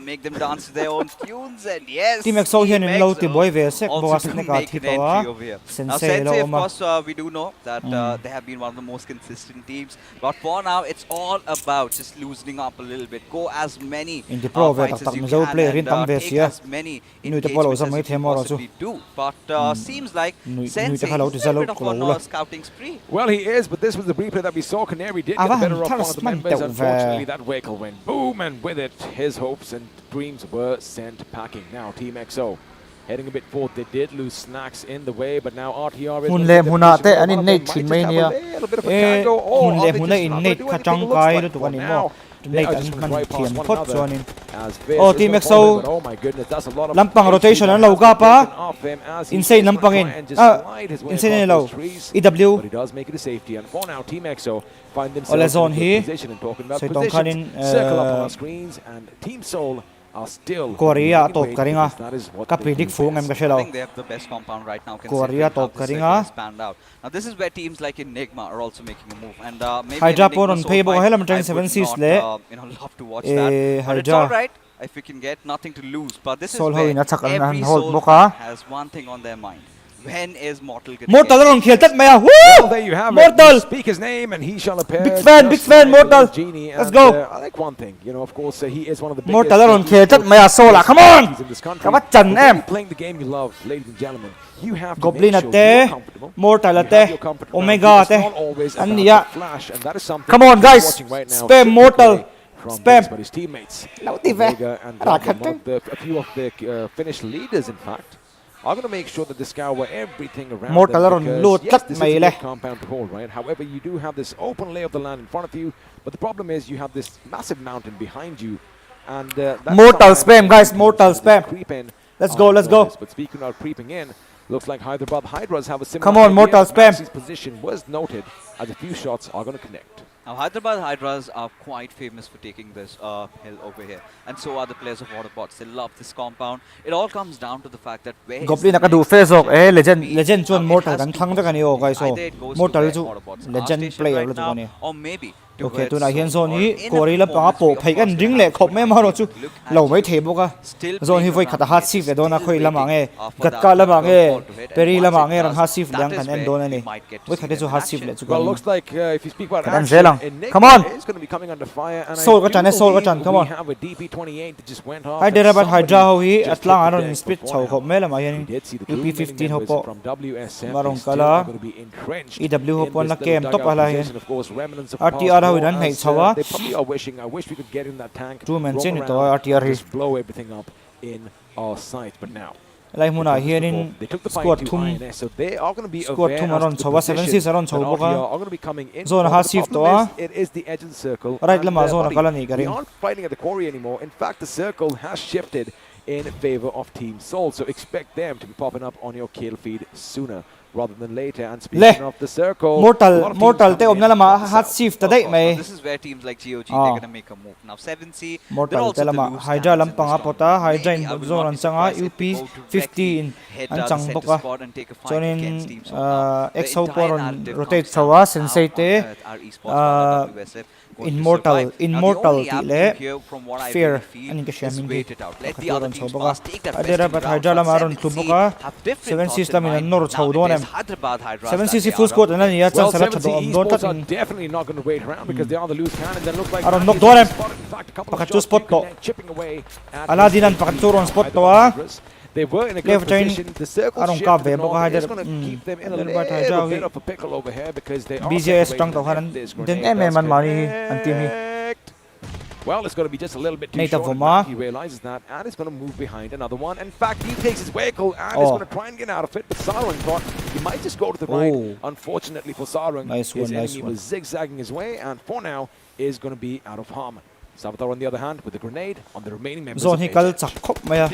make them dance to their own tunes, and yes, Team Exo here in low to boy also to make an entry over here. Now Sensei, of course, we do know that they have been one of the most consistent teams, but for now, it's all about just loosening up a little bit. Go as many fights as you can and take as many engagements as you can possibly do. But seems like Sensei is a bit of on a scouting spree. Well, he is, but this was the replay that we saw. Canary did get the better of one of the members. Unfortunately, that vehicle went boom, and with it, his hopes and dreams were sent packing. Now, Team XO heading a bit forward. They did lose snacks in the way, but now RTR is Hunle Munate and innate mania. Hunle Huna innate Kachang Kai to one more. Oh, Team XO Lampang rotation and low gapa. Insane Lampangin. Insane low. EW. But he does make it a safety, and for now, Team XO find themselves in a position and talking about positions. Circle up on our screens, and Team Seoul are still Korea top karinga kapidik fung em kashelo. I think they have the best compound right now. Korea top karinga expand out. Now this is where teams like Enigma are also making a move, and maybe Hydra por on payable helam trying 7 Cs le love to watch that, but it's all right if we can get nothing to lose. But this is where every Soul has one thing on their mind. When is Mortal gonna on Kheltat Maya. Woo! Well, there you have Mortal! It. Speak his name and he shall appear. Big fan, Mortal. Let's go. I like one thing, you know, of course, he is one of the biggest. Mortal on Kheltat Maya Sola. Come on! Playing the game you love, ladies and gentlemen. You have to Goblin make sure you're comfortable. Mortal ate. Omega ate. And yeah. Flash, and that is something come on, guys. Right now, spam Mortal. Spam. But his teammates. Omega and a few of the finished leaders, in fact, are going to make sure that they scour everything around them, because yes, this is a good compound to hold, right? However, you do have this open lay of the land in front of you, but the problem is you have this massive mountain behind you, and Mortal spam, guys, Mortal spam. Let's go. But speaking of creeping in, looks like Hyderabad Hydras have a similar come on, Mortal spam. His position was noted as a few shots are going to connect. Now, Hyderabad Hydras are quite famous for taking this hill over here, and so are the players of Autobots. They love this compound. It all comes down to the fact that where Goblin nakadu face of legend chon Mortal kan thang da kani o guys so Mortal legend player right now, or maybe to Okay, it. tu na hian So zone far, hi in Korea a la panga performance, po we of phai course kan can ring le have khop me ma ro chu look at lo mai GOG the boka still zone hi playing voi around khata the hat edges, sif le dona still khoi la waiting, mange for gat that ka la curveball mange to hit. And peri la once it mange ran does, ha sif that liang is kan en where dona we ni might get to voi see khate them chu in ha sif action. le chu Well, kan looks like if you speak about Kadan action, zelang. Enigma Come on. is going to be coming under fire, and Soul I ka chan, do soul ka chan, believe come we on. have a DP28 that just went off. Hai and dera bat somebody hydra ho hi just atlang hit the aron deck split before chau now. khop me la ma We hian did see the crew, many UP15 ho members po from WSF. Marong They still kala. are going to be entrenched EW ho in po this na little kem top dugout ala hian position. Of course, remnants of RTR past ho war idan mei as, chawa they probably are wishing, I wish we could get in that tank, Two men roam chin to around, RTR and hi. just blow everything up in our sight. But now, lai hmuna hian in they took the fight squad to thum INS, so they are going to be squad aware thum as aron to the chawa 7 position 6 aron that chau RTR boka are going to be coming in. Zone for. ha The shift problem to is, it is the edge of the circle. Right and, lama zone buddy, kala ni we karing. aren't fighting at the quarry anymore. In fact, the circle has shifted in favor of Team Soul, so expect them to be popping up on your kill feed sooner rather than later. And speaking of the circle, a lot of teams mortal te coming omna in lama from the hat south. shift Of dai course, mai now this is where teams like GOG they're going to make a move. Now 7C, they're mortal also te the lama loose hydra cannons in lampanga this pota tournament. hydra Maybe in I will zone not an be changa surprised if they go UP15 hit an the chang center boka spot and take a fight chonin against Team Soul. Now, the exo entire poron narrative rotate comes down chawa to sensei how te on earth are eSports rather WSF going to survive. Now, the immortal only ti avenue le here, from what I fear really feel, anin ka is shamin wait it out. Let the other teams pass, take that adera best bat round. hydra lama aron 7C tubuka have different 7 thoughts 6 in lama mind. nor Now chau it donem is Hyderabad Hydras 7 that 6 they full are squad up na ni ya Well, chan sara chado 7C om don eSports ta are definitely not going to wait around because they are the loose cannons and look like Aron Nani nok donem. is spotted. In fact, a couple of Pakat shots spot do to. connect, chipping away at Aladinan his pakat team turon now spot by to, the ah. Hydras. They were in a good Left chain. position. The circle Aron shift ka to the ve boka north is Hydra. going to keep them in a Adera bat Hydra little hi. bit of a pickle over here because they are BJS separated strong to and hanan if this den grenade does man mani connect, an team hi. well, it's going to be just a little bit too Nate short. Avoma. And he realizes that, and is going to move behind another one. In fact, he takes his vehicle and is going to try and get out of it. But Sarang thought he might just go to the right. Unfortunately for Sarang, his enemy was zigzagging his way, and for now is going to be out of harm. Salvatore, on the other hand, with a grenade on the remaining members Zone of hi AJ. kal chak khop maya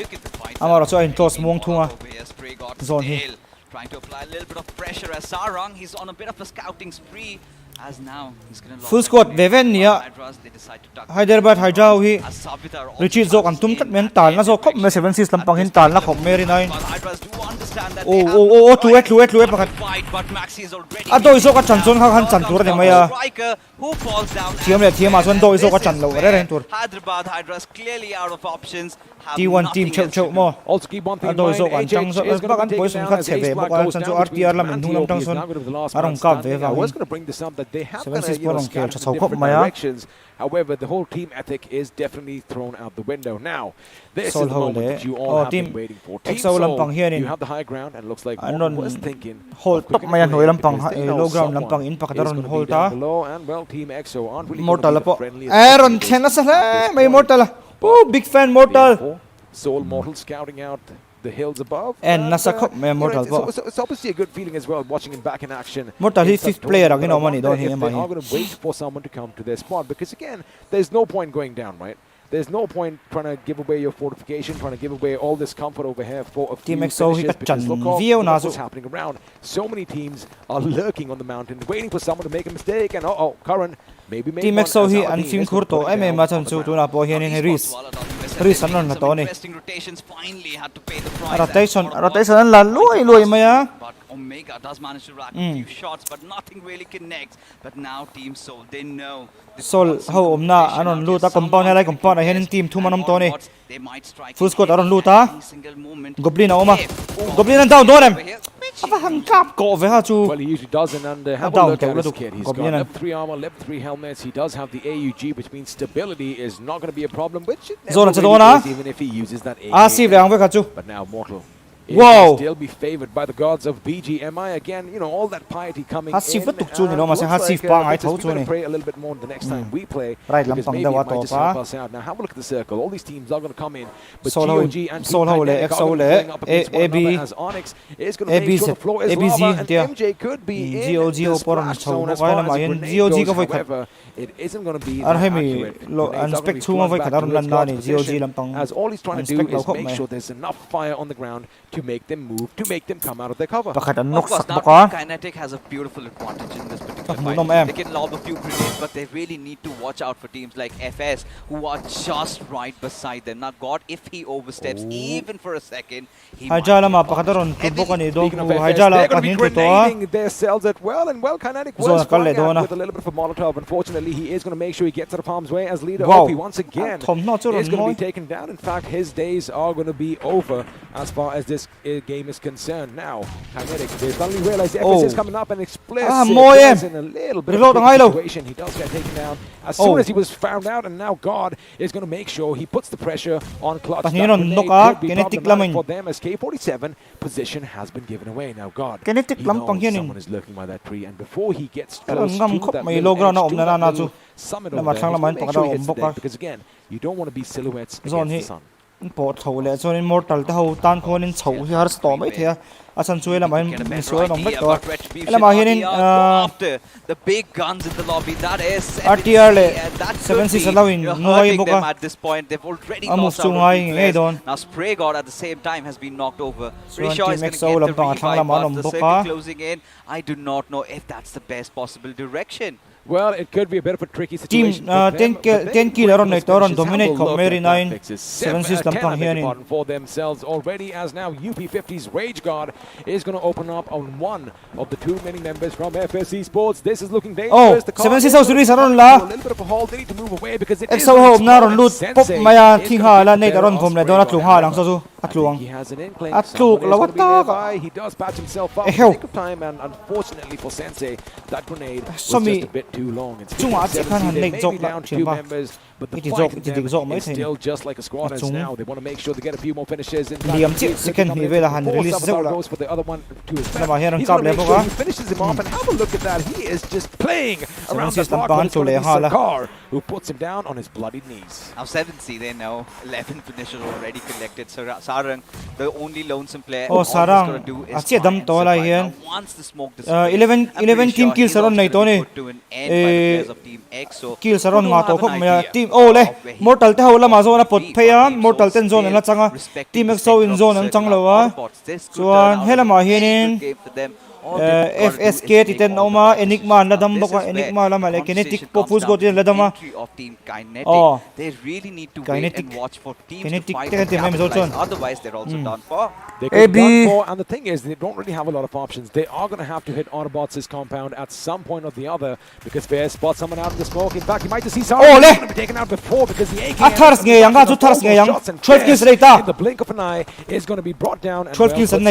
amaro cho in close mong thunga zone hi trying to apply a little bit of pressure as Sarang, he's on a bit of a scouting spree as now he's going to full squad veven nia Hyderabad Hydra hi Richie zok an tum tat men tal na zo khop me 7 6 lampang hin tal na khop meri nai luet pakat adoi zok a chan chon han chan tur de maya thiam a chon doi zok a chan lo re ren tur Hyderabad Hydras clearly out of options. T1 team chau mo Also keep one thing in adoi mind, zok an chang HH zo is going bakan to be poison taken khat down as cheve Ace bo Black kan goes chan down, zo which RTR means la min Manti hunam OP tang is son now going to be the last aron man ka standing. ve I va was going to bring this up that they have 7 kind of, 6 porong scattered kel in chau khop different maya directions. However, the whole team ethic is definitely thrown out the window. Now, this Soul is the moment Hole, that you all have team been waiting for. Team Exo Soul, lampang hian you in have the high ground and looks like Anon Mortal was thinking hold of top quick maya and noi clear lampang because they know low ground someone lampang in is pakadaron going to be hold down ta below, and well, Team Exo aren't really mortal going to be po the friendliest Aaron competitors chena sa at this may point. mortal oh big fan mortal Therefore, Soul Mortal scouting out the hills above. And nasa khop may you know, mortal po it's obviously a good feeling as well watching him back in action. mortal in he such fifth player tournament, again but I money don't wonder he if they are going to wait for someone to come to their spot, because again, there's no point going down, right? There's no point trying to give away your fortification, trying to give away all this comfort over here for a few Team Exo finishes, because look what's happening around. So many teams are lurking on the mountain, waiting for someone to make a mistake, and Curran maybe made Team one Exo as hi our an team film is gonna khurto put it eme down ma on chan the chu ground. tu na po hian in Riz an na to ni Investing rotations finally had to pay the price. rotation an la loi maya But Omega does manage to rack a few shots, but nothing really connects. But now Team Soul, they know. Sol ho omna anon luta compound lai compound hian in team thumanam to ni full squad aron luta goblin oma goblin an down dorem apa han kap ko ve ha chu Well, he usually doesn't, and have a down look at his to kit. He's Goblin got and- level 3 armor, level 3 helmets. He does have the AUG, which means stability is not going to be a problem, which it never Zona really Chadona. is, even if he uses that AK. asif le ang ve kha chu But now Mortal is Wow. gonna still be favored by the gods of BGMI. Again, you know, all that piety coming Hasif in. tuk chu ni no, ma se looks hasif like, pa ngai Vitus, thau we chu better ni. pray a little bit more the next time we play. Right, because lampang maybe dawa it might to just pa. help us out. Now have a look at the circle. All these teams are going to come in. But Soul GOG and Soul Team Hole, Dynamic are Exo gonna be Hole, playing up against one AB another, as Onyx is going to make sure the floor is ABZ, lava, and dia. MJ could be in GOG the ho poron splash chau zone mo as kai far na as ma the yan grenade GOG goes. ka voi khat However, it isn't going to be ar that hemi accurate. lo Grenades are gonna unspec be chu ma flowing voi back khat aron towards lan na God's ni GOG position, lampang as all he's trying to do unspec is lo khop make mai sure there's enough fire on the ground to make them move, to make them come out of their cover. Of course, now Kinetic has a beautiful advantage in this particular fight. They can lob a few grenades, but they really need to watch out for teams like FS, who are just right beside them. Now, God, if he oversteps even for a second, he might Speaking of FS, they're going to be grenading themselves as well, and well, Kinetic was flying out with a little bit of a Molotov. Unfortunately, he is going to make sure he gets out of harm's way as leader. OP once again is going to be taken down. In fact, his days are going to be over as far as this game is concerned. Now, Kinetic, they suddenly realize FS is coming up and Explicit is in a little bit of a situation. He does get taken down as soon as he was found out, and now God is going to make sure he puts the pressure on Clutch. That grenade could be problematic for them as K47 position has been given away. Now God, he knows someone is lurking by that tree, and before he gets close to that little summit over there, make sure he hits it, because again, you don't want to be silhouettes against the sun. Pot thầu lệ cho nên mortal ta hầu tan khôn nên chầu thì har storm ấy thế à sân suy là mà mình suy nó mất rồi là mà hiện the big guns in the lobby, that is RTR lệ 7-6 lâu in ngồi boka at this point. They've already lost out on players. Now Spray God at the same time has been knocked over. Pretty sure he's going to get the revive, but the circle closing in, I do not know if that's the best possible direction. Well, it could be a bit of a tricky situation. Team 10 kill around night around dominate com Mary 9 7-6 lampang here for themselves already, as now UP50's Rage Guard is going to open up on one of the two many members from FS eSports. This is looking dangerous. Oh, 7-6 out series around la. A little bit of a hold. They need to move away because it is so home na ron loot pop maya thing ha la night around vom le donat lung ha lang so atluang atluk lawata he does patch himself up in the nick of time, and unfortunately for Sensei, that grenade was just a bit too long. It's maybe down 2 members, but the fight is still just like a squad as now. They want to make sure they get a few more finishes. Second he will hand release goes for the other one to his back. He's going to make sure he finishes him off, and have a look at that. He is just playing around the block, but it's going to be Sarkar who puts him down on his bloodied knees. Now 7C, they know 11 finishes already collected. Sarang, the only lonesome player, Sarang achhe dam to la here. Once the smoke 11 team kills around night on kills around ma to khop ma team le mortal te hola ma zona pot phaya mortal ten zone na changa team exo in zone an chang lo wa chuan hela ma hianin FSK titen oma enigma na dam baka enigma la male kinetic popus go tin la dama they really need to wait and watch for teams to fight, otherwise they're also done for. They could be done for, and the thing is, they don't really have a lot of options. They are going to have to hit Autobots' compound at some point or the other, because Bear spots someone out in the smoke. In fact, he might just see someone going to be taken out before, because the AK shots and 12 kills later. In the blink of an eye is going to be brought down. 12 kills and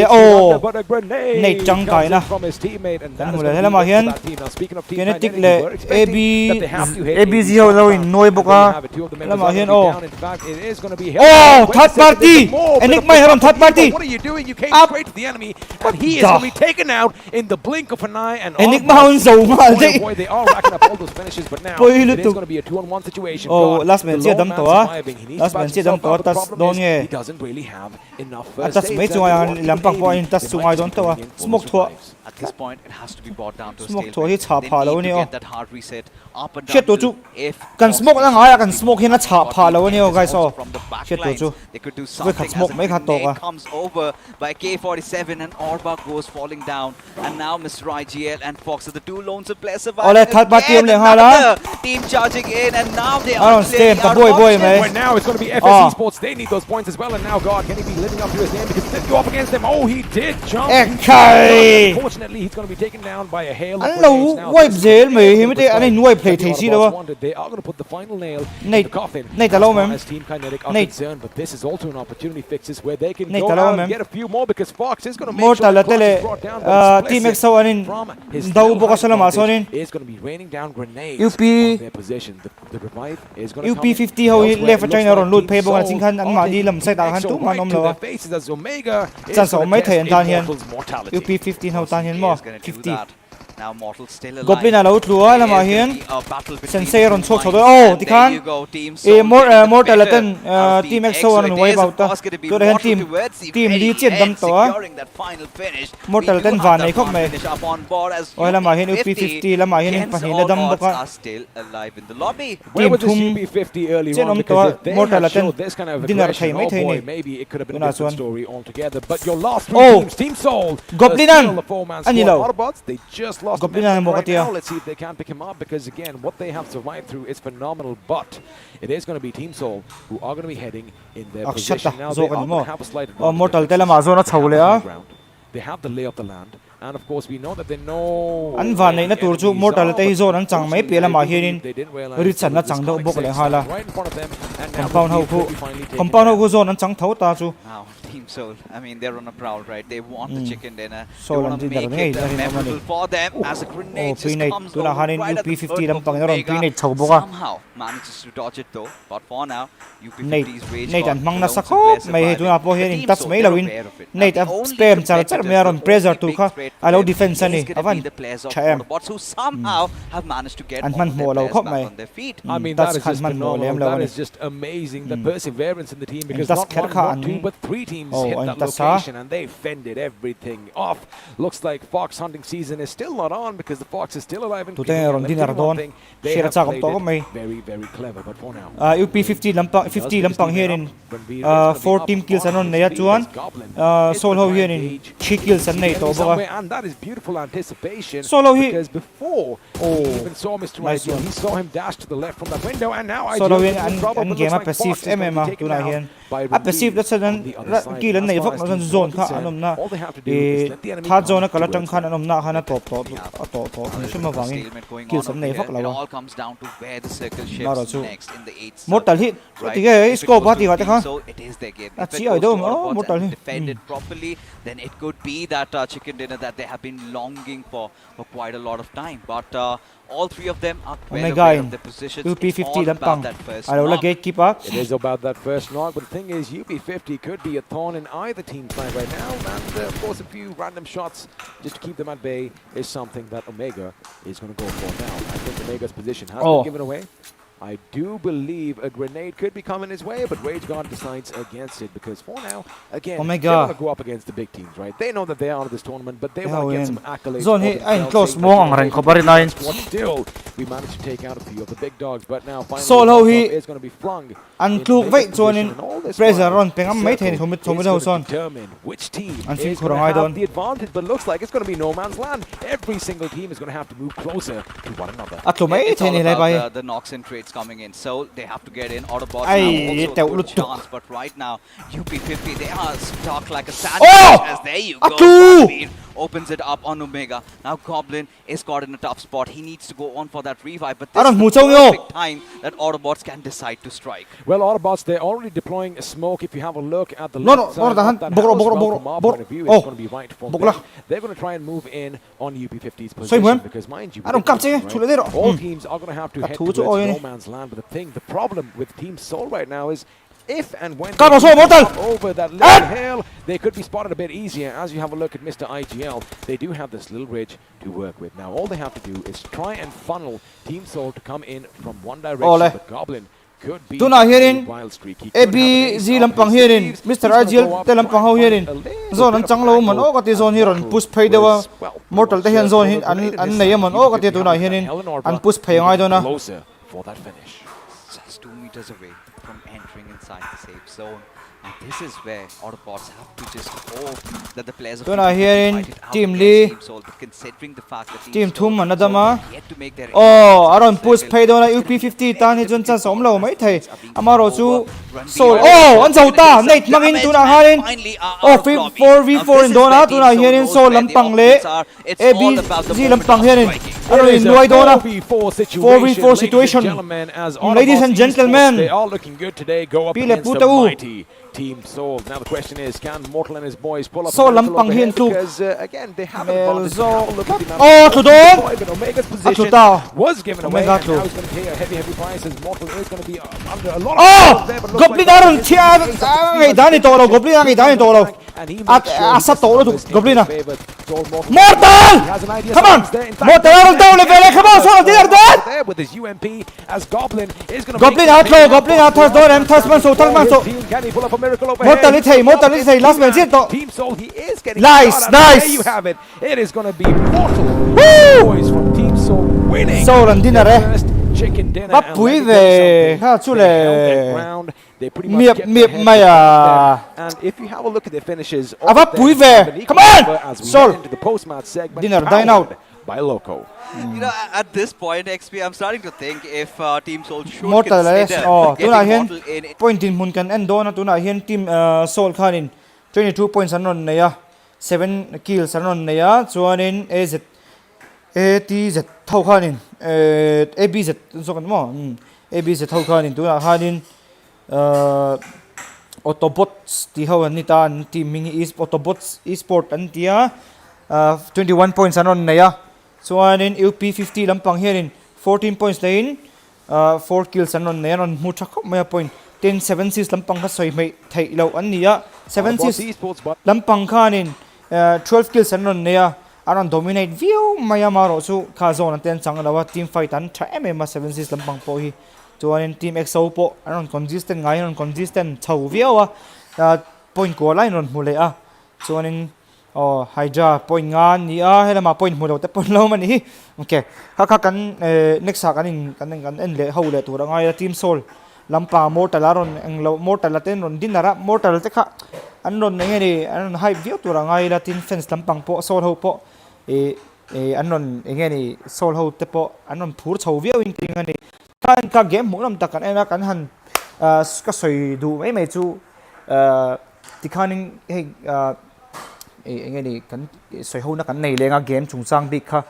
but a grenade comes from his teammate, and that is that team. Now, speaking of team kinetic dynamic, AB 0 low in noi boka in fact, it is going to be third party enigma here on third party. What are you doing? You came straight to the enemy, and he is going to be taken out in the blink of an eye. And enigma on so boy, they are racking up all those finishes, but now it is going to be a 2-on-1 situation. Last man see dam to last man see dam to tas don he doesn't really have enough tas me chunga lampang point tas chunga don to smoke thua. At this point, it has to be brought down to a smoke stalemate. They need to get that hard reset up and down to if can smoke na nga can smoke hina chha pha lo ni guys from the back lines, they could do something as a grenade comes over by K47 and Orba goes falling down, and now Mr. IGL and Fox are the two lonesome players surviving. Third party another team charging in, and now they are clearing out of options. Right now it's going to be FS eSports. They need those points as well, and now God, can he be living up to his name, because he did go up against them. Oh, he did jump. Unfortunately, he's going to be taken down by a hail of grenades now. They are going to put the final nail in the coffin as Team Kinetic are concerned, but this is also an opportunity fixes where they can go out and get a few more, because Fox is going to make sure the clock is brought down by Team Exo from his is going to be raining down grenades on their position. The revive is going to come UP50 how left China on loot pay bong sing khan an ma di lam sai da han tu man om lo faces as Omega chan so mai thai an tan hian UP15 how tan hian mo 50 Now Mortal still alive. Goblin alo tlua lama hian sensei ron chho chho oh tikhan mortal ten team exo an wave out ta to the team li chen dam to mortal ten van nei khop mai oi lama hian up50 lama hian pahin la dam boka still alive in the lobby. team thum UP50 early chen on om because to if they mortal had shown ten this kind of dinner aggression, thai mai oh thai boy, ni maybe it could have been a Tuna different suan. story altogether. But your last three Oh! teams, Team Soul, Goblin still an! a four-man Ani squad. lo. Autobots, they just lost a Goblin member an mo right katia. now. Let's see if they can pick him up because again, what they have survived through is phenomenal. But it is going to be Team Soul who are going to be heading in their position now. They are going to have a slight advantage. mortal te lama zona chhole a They have the lay of the land. And of course, we know that they know. an van nei na tur chu mortal te hi zone an chang mai pela ma hianin richan na chang do bok le hala Right in front of them. And now compound with ho khu UP50 finally taking compound ho it khu zone an chang thau ta chu Now, Team Soul, I mean, they're on a prowl, right? They want the chicken dinner. They Soul want and to dinner make ngay it na rin naman memorable for them as a grenade just pinate comes tuna over hanin right at the UP50 foot lam of pang ron Omega. pinate chho boka Somehow manages to dodge it though, but for now, Nate UP50's rage Nate got an mang na loads of sakop players mai he surviving. tuna po The hianin Team touch Soul, mai they're lawin aware of it. Nate And a the only spam char char competitors, mai ron the pressure only tu big kha threat to alo them defense ani is gonna avan be the players of chaem Autobots who somehow have managed to get An all man of mo their lo players khop back mai on their feet. I mean, that's that is just man mo lem phenomenal. That lawan is just amazing. The perseverance in the team because that's not one, Kerka not two, and- but three teams Oh, hit and that that's location and they fended everything off. Looks like Fox hunting season is still not on because the Fox is still alive and Tu kicking. te And ron let me dinner tell you one don. thing, they Shira have chakap played to ko it may. very, very clever. But for now, UP50 lampang 50 lampang hianin 4 team kills anon neya chuan solo hianin 3 kills an nei to boka and that is beautiful anticipation. Solo he- because before Oh, he even saw Mr. nice Ideal, one. he saw him dash to the left from that window, and now solo Ideal hian is in trouble, an but game looks a like passive Fox is going to MMA be taken tuna out hian by a passive Ranveer. that's an On the other side, kill an nei as vak far as na Team zone Soul kha is anom concerned, na all they have to do is let the enemy tha come zone kala towards tang khan them. anom na khana top shima There's a wangin stalemate going kills on an over nei here. vak It lawa all comes down to where the circle Maro shifts chu. next in the 8th Mortal circle, hit. right? Tige, If it scope goes hati to hati Team kha. Soul, it is their game. Ah, If it chi goes ai do to mo, Autobots Mortal and hit. defended properly, then it could be that chicken dinner that they have been longing for quite a lot of time. But all three of them are well Omega aware in. of their positions. UP50 It's all lampang. about that first Alo la knock. gatekeeper. It is about that first knock, but the thing is, UP50 could be a thorn in either team's side right now, and of course, a few random shots just to keep them at bay is something that Omega is going to go for now. I think Omega's position has been given away. I do believe a grenade could be coming his way, but Rage God decides against it because for now, again, Omega. they want to go up against the big teams, right? They know that they are out of this tournament, but they want to get win. some accolades. Zone for hit, themselves, I'm close saying mo that, ang you know, rank ko hey, pa rin we nine. squad still, we managed to take out a few of the big dogs, but now finally Solo the he- Molotov is going to be flung. An in kluk Omega's vai chuan position, in and all this pressure while, ron pengam the mai circle thein thomit is thomit gonna ho son. determine which team An is fin going to kurang ai have don. the advantage, but looks like it's going to be no man's land. Every single team is going to have to move closer to one another. Atlo mai It's all thein lai bai. about the knocks and trades coming in, so they have to get in. Autobots Ay, now teu also a good lutuk. chance, but right now UP50 they are stuck like a Oh! sandwich. As there you go, Atu! Ranveer opens it up on Omega. Now Goblin is caught in a tough spot. He needs to go on for that revive, but this Aram, is the muchau yo. perfect time that Autobots can decide to strike. Well, Autobots, they're already deploying a smoke. If you have a look at the No, left no, side no, of that bogro, house, bogro, well, bogro, from our bogro. point of view, Oh. it's going to be right for Bogla. them. They're going to try and move in on UP50's Soy position buen. because, mind you, Aram, kapse, right, chuladero. all teams are going to have to head Atu, towards oy, no ni. man's land. But the problem with Team Soul right now is if and when Carlos, they oh, Mortal! come over that little hill, they could be spotted a bit easier. As you have a look at Mr. IGL, they do have this little ridge to work with. Now, all they have to do is try and funnel Team Soul to come in from one direction, Ole. but Goblin could be Tuna herein, a wild streak. He could have an ace ABZ up lampang his herein. sleeves. Mr. He's gonna Agil go up, te lampang try ho and herein. find a little Zone bit an of chang an lo man angle. o kati zone hiron Mortal push pay dewa. was, well, Mortal te hian zone hin an nei man o kati tuna herein. An push pay ngai dona. Closer for that finish. Just 2 meters away from entering inside the safe zone. And this is where Autobots have to just hope that the players of Tuna UP50 herein, fight it out Team against Lee. Team Soul, but considering the fact that Team Soul Thum have anadama. yet to make their Oh, entrance aron into the push circle, pay dona it's gonna be UP50 tan hi chun cha som lo mai thai. are being Amaro over. chu Ranveer Soul. is Oh, an gonna zau ta get some Nate mangin damage tuna and harin. finally are Oh, out of lobby. 4v4 Now, in this is dona where tuna Team Soul herein knows Soul where the lampang le. opponents are. It's all about the Z moment lampang of herein. striking. Ano It is in a luai dona. 4v4 situation. 4v4 ladies situation. and gentlemen, as Ladies and Autobots gentlemen. eSports, they are looking good today. Go up Pile against puta the u. mighty Team Seoul. Now the question is, can Mortal and his boys pull up Seoul a miracle lampang overhead? hin tu. Because again, they have an advantage. Melzo. Have a look at the amount Oh, of tudon. deploy, but Omega's position was given away, and now he's going to pay a heavy price as Mortal is going to be under a lot of pressure there, but looks Goblin like aron chia ngai dani tolo Goblin ngai dani tolo. and he makes sure he Asa gets tolo numbers in Goblin. his favor. Seoul Mortal. Mortal! He has an idea Come on! sometimes there. In fact, Mortal aron down level. Come on, Seoul there there with his UMP as Goblin is going to Goblin outlaw, Goblin outlaw door and Tasman so Tasman so. Can he pull up a miracle overhead? Mortality, last man to. Team Soul, he is getting Nice, shot at. nice. There you have it. It is going to be Mortal. Woo! Boys from Team Soul winning. Soul and dinner, their eh? first chicken dinner. Bắp and quý let me về tell you ha something, chú they held their lệ ground. They pretty much miệp kept miệp their head mày down. à. And if you have a look at their finishes, all À, bắp of them quý have về. an equal Come on! number as we Soul. head into the post-match segment. Dinner, dine out. powered by Loco. You know, at this point, XP, I'm starting to think if Team Soul should Mortal consider oh tu na getting hian Mortal in. point in mun kan endo na tu na hian team Soul khanin 22 points anon ne ya 7 kills anon ne ya chuanin ATZ thau khanin ABZ so kan mo ABZ thau khanin tu na khanin Autobots ti ho an ta team ming Autobots eSports an tia 21 points anon ne ya chuanin UP 50 lampang hianin 14 points lain 4 kills anon ne anon mu thak mai point 10 7-6 lampang ka soi mai thai lo an nia 7-6 lampang khanin 12 kills anon ne ya anon dominate view maya maro su kha zone ten chang lawa team fight an tha em 7-6 lampang po hi chuanin team XO po anon consistent ngai anon consistent chau viawa point ko line ron mule a chuanin Hydra point nga ni a hela ma point mulo te pon lo man hi okay kha kan next ha kan en le ho le tu ra ngai team Soul lampa Mortal aron ang lo Mortal aten ron dinara Mortal te kha an ron nge ni an hype view tu ra ngai la team fence lampang po Soul ho po an ron nge ni Soul ho te po an ron phur chho view in ting ani kan ka game mu lam takan ena kan han ka soi du mai chu tikhaning hey nghe đi cắn xoay hôn nó cắn này lên game trùng sang đi kha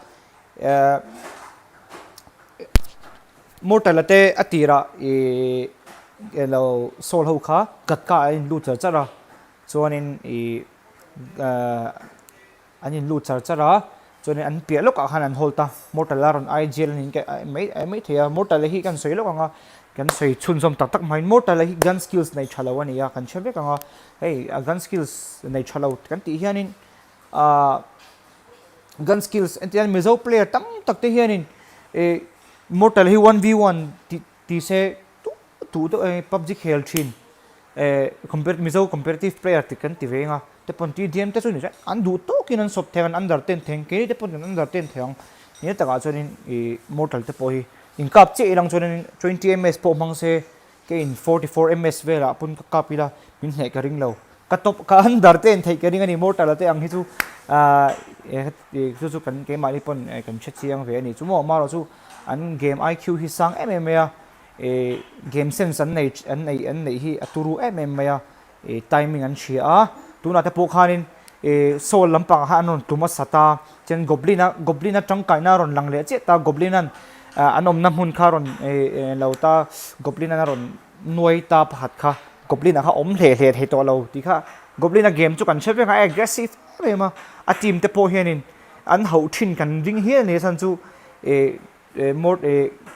Mortal là te atira lo Soul ho kha gat ka in loot chara cho nên anh in loot chara cho nên anh pia lúc han an holta Mortal là ron IGL nin cái mấy thì Mortal là hi kan xoay lúc anga kan xoay chun som tak tak main Mortal là hi gun skills này chalaw ani ya kan cheve anga hey gun skills này chalaw kan ti hianin gun skills entian mezo player tam tak te hianin Mortal hi 1v1 ti se tu to PUBG khel thin mezo competitive player ti kan ti venga te pon ti DM te chu ni an du to kin an sop theng under 10 theng ke te pon under 10 theng ni ta ga chonin Mortal te po hi in kap che ilang chonin 20 ms po mang se ke in 44 ms vela pun ka kapila min he ka ring lo ka top ka under 10 thei ke ring ani Mortal te ang hi chu chu kan ke mali pon kan chat chiang ve ani chu mo ma ro chu an game IQ hi sang MMA game sense an nei hi aturu MMA ya timing an chia tuna te po khanin Soul lampang ha anon tuma sata chen goblina tangkai na ron langle che ta goblinan anom nam hun kharon lauta goblina ron nuai ta phat kha goblina kha om hle he to lo ti kha goblina game chu kan cheve kha aggressive ma a team te po hianin an ho thin kan ring hian ne san chu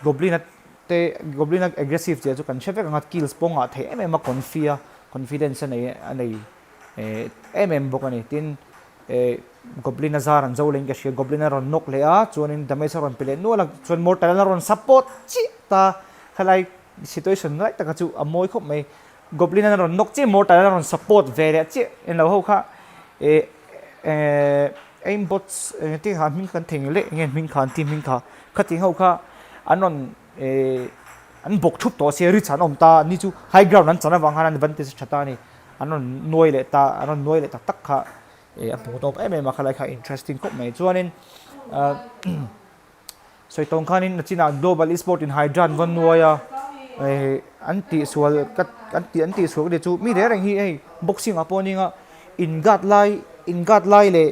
goblina aggressive che chu kan cheve ka kills ponga the ma confidence nei bokani tin goblina zaran zoling ka she goblina ron nok le a chuanin damage ron pile no la chuan Mortal ron support chi ta khalai situation right ta chu amoi khop mai goblina ron nok chi Mortal ron support ve chi en lo ho kha aimbots ti han min kan theng le ngen min khan team min kha khati ho kha anon an bok thup to se ri chan om ta ni chu high ground an chana wang han advantage chata ni anon noi le ta tak kha a pu top ma khalai kha interesting khop mai chuanin soi tong khanin china global eSports in hydran van noya anti sual kat anti sual de chu mi re rang hi boxing aponinga in gat lai le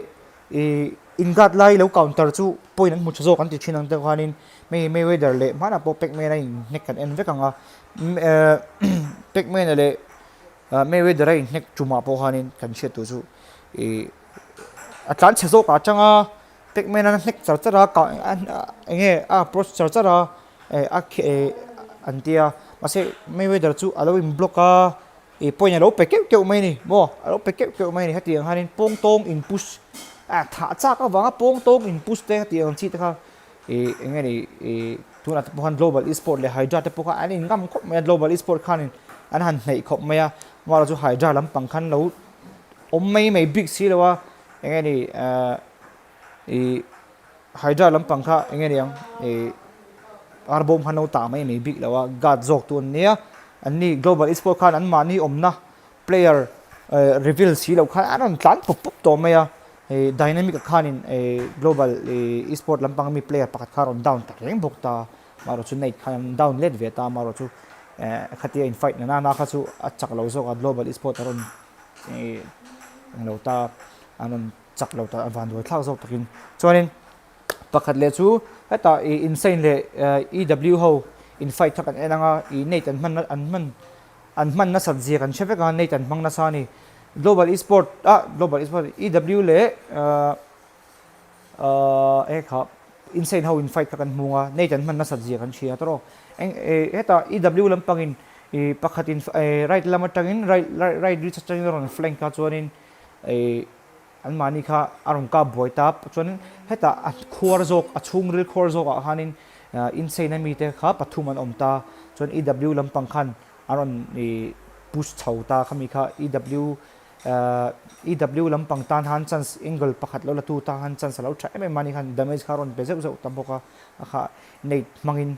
in gat lai lo counter chu point an mu chazo kan ti chinang te khanin me weather le mana po pek me na in nek kan en vekanga pek me na le Mayweather ai nek chuma po hanin kan che tu chu atlan chezo ka changa tekmen an nek charchara ka enge approach charchara antia mase Mayweather chu alo in blocka point alo pekeu keu mai ni mo alo pekeu keu mai ni hati ang hanin pong tong in push tha cha ka wanga pong tong in push te hati ang chi ta kha enge ni tuna te pohan global esport le hydra te poka ani ngam khop me global esport khanin an han nei khop maya mara chu hydra lam pang khan lo mai big si lawa enge ni hydra lam pang kha enge ni ang arbom hano ta mai big lawa god jok tu nia ani global esport khan an mani omna player reveal si lo khan an tlan pop to maya dynamic khanin global esport lampang mi player pakat kharon down ta reng bokta maro chu nei khan down let ve ta maro chu khatia in fight na kha chu achak lo zo ka global esport aron lo ta anon chak lo ta van do thak zo takin chuanin pakhat le chu heta insane le ew ho in fight thakan enanga nei tan man na sabji kan cheve ka nei tan mang na sa ni global esport ew le kha insane how in fight kan munga nei tan man na sabji kan chia tro heta ew lampangin pakhatin right lama tangin right reach tangin ron flank ka chuanin an mani kha arong ka boita chuanin heta khor jok achung ril khor jok a hanin insane mi te kha pathuman omta chuan ew lampang khan aron push chhauta khami kha ew lampang tan han chance angle pakhat lo la tu ta han chance lo tha em mani khan damage kharon bezeu zeu tamboka kha nei mangin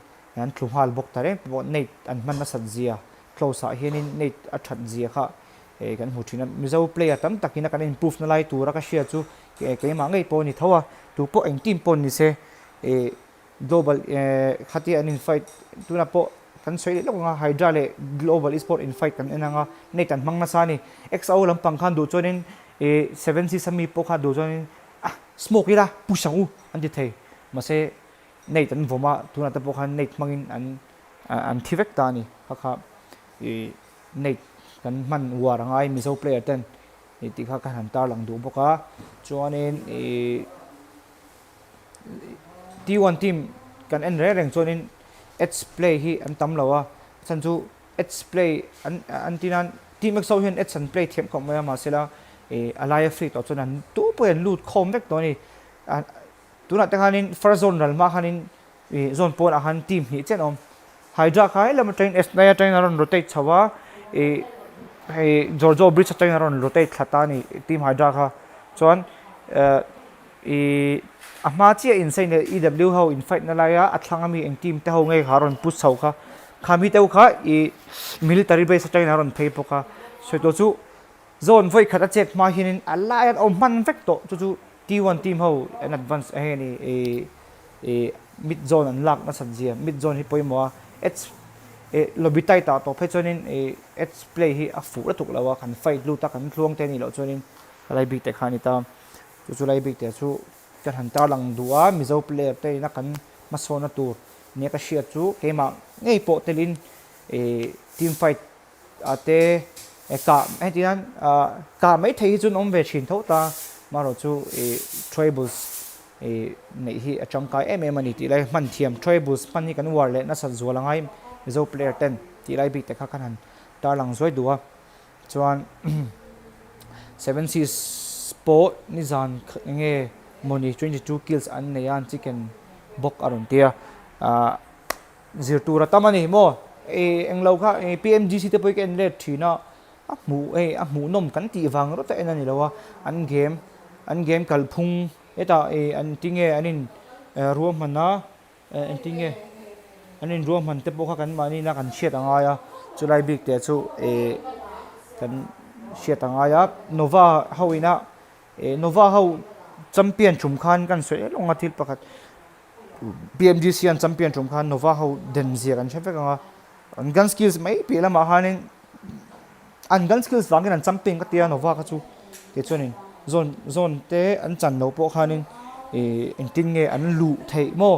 an thluhal bok tare bo nei an man na sanjia close a hianin nei a that zia kha kan hu thina mizo player tam takina kan improve na lai tura ka share chu ke ma ngai po ni thawa tu po eng team pon ni se global khati an in fight tuna po kan soi lo nga hydra le global esport in fight kan enanga nei tan mang na sa ni xo lampang khan du chonin 7c sami po kha du chonin smoke ira pusang u an ti thei mase nei tan voma tuna ta po khan nei mangin an thivek ta ni kha nei kan man warangai mizo player ten ti kha kan han tar lang du boka chuanin T1 team kan en reng chonin H play hi an tam lawa chanchu H play an tinan team xo hian H an play them khom ma sela alaya free to chuan tu poin loot khom vek to ni tuna ta khanin first zone ral ma khanin zone pon a han team hi chen om hydra khai lam train S na train aron rotate chawa Georgia bridge train aron rotate thata ni team hydra kha chuan amachi insane ew ho in fight na laya athlangami eng team te ho ngai haron push chau kha khami teu kha military base train haron phei poka so to chu zone voi khata check ma hinin alaya om man vek to chu T1 team ho an advance aheni mid zone an lak na sanjia mid zone hi poimo it's lobitai ta to phei chonin it's play hi a fu la tuk lawa kan fight lu ta kan thlong te ni lo chonin lai big te khani ta chu lai big te chu kan han ta lang duwa mizo player te na kan masona tur ne ka shia chu kema ngei po telin team fight ate ka etian ka mai thei chun om ve thin tho ta maro chu tribals nei hi achangkai ani ti lai man thiam tribals pani kan war le na sa zualangai mizo player 10 ti lai big te kha kan han ta lang zoi duwa chuan 7c sport ni zan nge money 22 kills an neyan chicken bok aron tia zirtura tamani mo englo kha PMGC te poi ken let thina a mu nom kan ti wang ro ta enani lawa an game kalphung eta an tinge anin ruam mana an tinge anin ruam man te pokha kan mani na kan shet anga ya chulai big te chu kan shet anga ya nova hawina nova how champion chum khan kan soi longa thil pakhat BMGC an champion chum khan nova how den zia kan cheve ka an gun skills mai pela ma hanin an gun skills wangin an champion ka tia nova ka chu te chuanin zone te an chan lo po khanin en tin nge an lu thei mo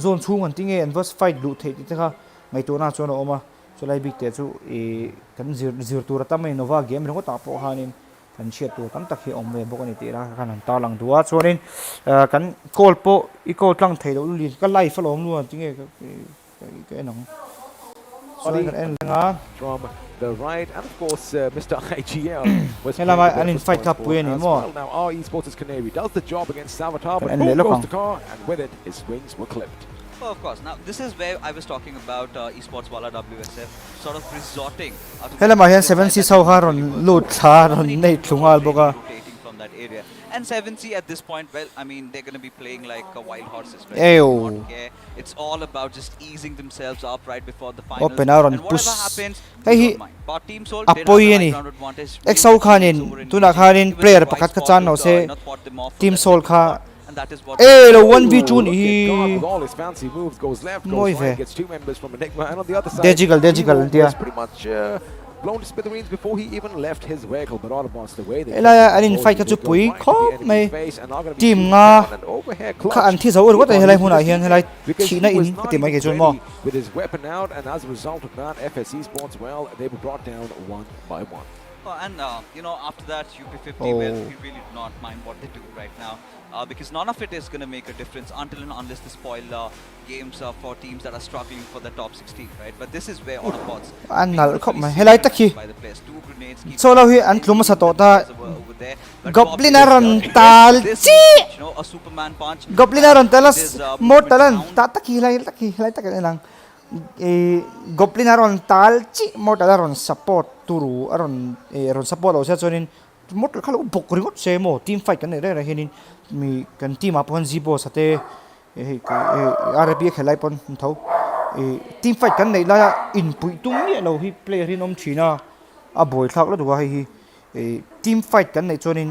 zone chung an tinge an verse fight lu thei ti kha ngai to na chuan oma chu lai big te chu kan zir tur tamai nova game ro ta po hanin kan share tu tam tak hi om ve bok ani ti ra kan an ta lang duwa chuanin kan call po I call tlang thei lo li ka live follow luôn tinge cái nong sorry kan en nga from the right, and of course, Mr. IGL was Hela mai anin fight cup pu ani mo now our eSports Canary does the job against Salvatore, but And boom look goes on. the car, and with it, his wings were clipped. Oh, of course. Now, this is where I was talking about eSports Wala WSF sort of resorting. Hela mai hian 7C sau ha ron lut tha ron nei thungal boka Rotating from that area. And 7C at this point, well, I mean, they're going to be playing like wild horses, right? Ew. They do not care. It's all about just easing themselves up right before the finals. Open out on and whatever push. happens, Hey, they he don't mind. But Team Soul did have apoi the ani high ground advantage. exau khanin tuna khanin player pakat ka chan no se Not fought them off from team that Soul kha and that is what lo 1v2 God, ni with all his fancy moves, goes left, Moi goes ve. right, gets 2 members from Enigma, and on the other side, Dejigal Evo ntia was pretty much blown to smithereens before he even left his vehicle, but Autobots, the way they Ela kept anin control, fight ka they chu did go pui right to kho the enemy's mai face, and are gonna be team shooting nga down an overhead kha clutch. an thi zo ro ta helai huna hian helai Because thina he was in not ti mai even ke chon mo ready with his weapon out, and as a result of that, FS Esports, well, they were brought down one by one. And you know, after that, UP50, well, we really do not mind what they do right now, because none of it is going to make a difference until and unless they spoil games for teams that are struggling for the top 16, right? But this is where Autobots an nal khop mai helai takhi by the players. 2 grenades keep so lo hi an tluma sa to ta over there. But Goblin Bob aron is, tal this chi is, you know, a Superman punch. Goblin aron talas It is, mortalan movement ta takhi helai tak lang Goblin aron tal chi mortal aron support turu aron aron support o sa chonin mortal khalo bok ringot se mo team fight kan re henin mi kan team apon zibo sate RP khelai pon thau team fight kan nei la in pui tum ni lo hi player hin om thina a boy thak la duwa hi team fight kan nei chonin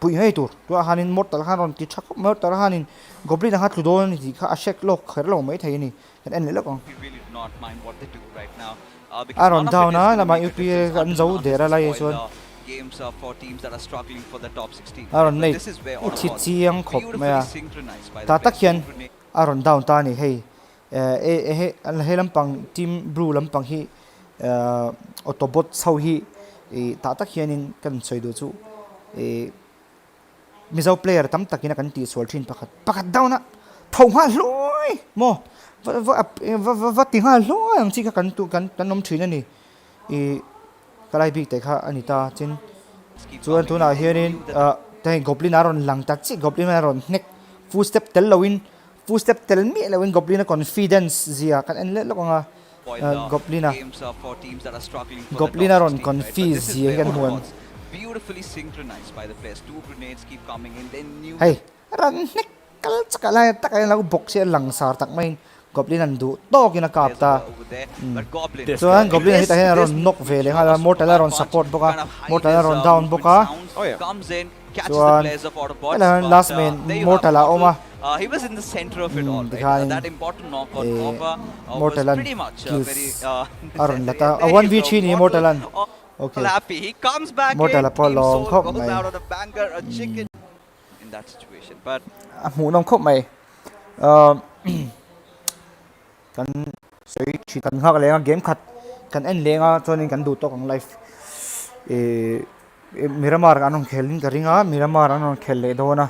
pui hei tur to hanin mortal hanon ti thak mortal hanin goblin ha thudon ni kha ashek lok kher lo mai thai ni kan en le lo We really do not mind what they do right now. Aron down na lama UP kan zo dera lai chon games for teams that are struggling for the top 16. Aron nei This is where chi Autobots chi ang khop beautifully maya synchronized by ta the takhian players. aron down ta ni hei an helampang team blue lampang hi autobot sau hi ta takhianin kan soidu chu mizo player tam takina kan ti sol thin pakhat down na thau ha loi mo va ti ha loi ang chi ka kan tu kan nom thina ni kalai big te kha anita chin chuan tu na hianin tai goblin aron lang tak chi goblin aron nek full step tel lowin full step tel mi lowin goblin confidence zia kan en le lokanga goblin games for teams that are struggling for goblin the top aron 16, right? But confuse this is zia where kan huan Autobots beautifully synchronized by the players. 2 grenades keep coming in. They knew hey ran nek kal chakala takay lagu box ya lang sar tak main goblin an du to kina kapta over there. But Goblin. so an goblin hita hen aron knock vele hala mortal aron support boka mortal aron down boka Comes in, catches So, the players of Autobots. Hello, but, last man, there you Mortal have Oma. He was in the center of it all, right? behind, That important knockout over was Mortalan pretty much kills very... aron lata there you 1v3 go, ni mortalan okay Happy. He comes back Mortal in. Apollo, Team Soul khop goes mai. out on a banger, a chicken in that situation. But mu nong khop mai kan soi chi kan hak lenga game khat kan en lenga chonin kan du to kang life Miramar anong khelin karinga Miramar anong khelle dona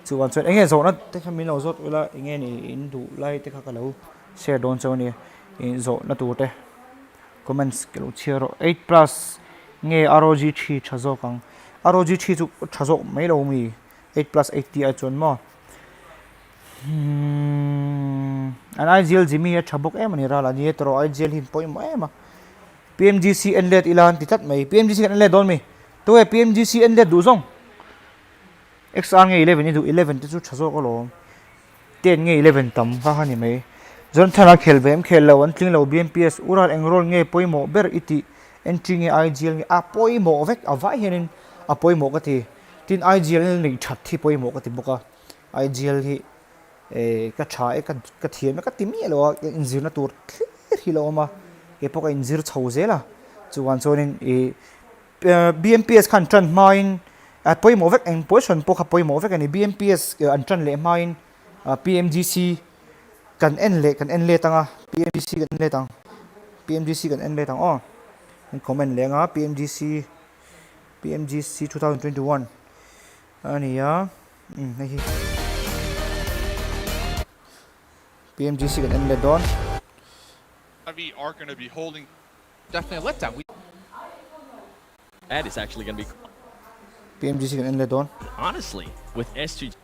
chuan chon enge zona te khamin lo zot ula enge ni in du lai te kha kalo share don choni in zo na tu te comments kelo chero 8 plus nge ROG 3 chazo kang ROG 3 chu chazo mai lo mi 8 plus 80 a chon mo an IGL Jimmy ya chabok em ni rala ni tro IGL hin poi mo ema PMGC enlet ilan titat mai PMGC enlet don mi to e PMGC enlet du zong XR nge 11 ni du 11 te chu chazo ko lo 10 nge 11 tam kha ha ni mai zon thana khel bem khel lo an tling lo BMPS ural engrol nge poi mo ber iti entry nge IGL nge a poi mo vek avai henin a poi mo ka ti tin IGL ni that thi poi mo ka ti boka IGL hi ka tha ka thiam ka timi lo inzir na tur hi lo ma e poka inzir chho zela chuan chonin BMPS kan tran main at poi mo vek en position poka poi mo vek ani BMPS an tran le main PMGC kan en le tanga PMGC kan le tang PMGC kan en le tang o in comment lenga PMGC 2021 ani ya hi PMGC kan en le don We are going to be holding definitely a letdown. That is actually going to be PMGC kan en le don honestly with SG.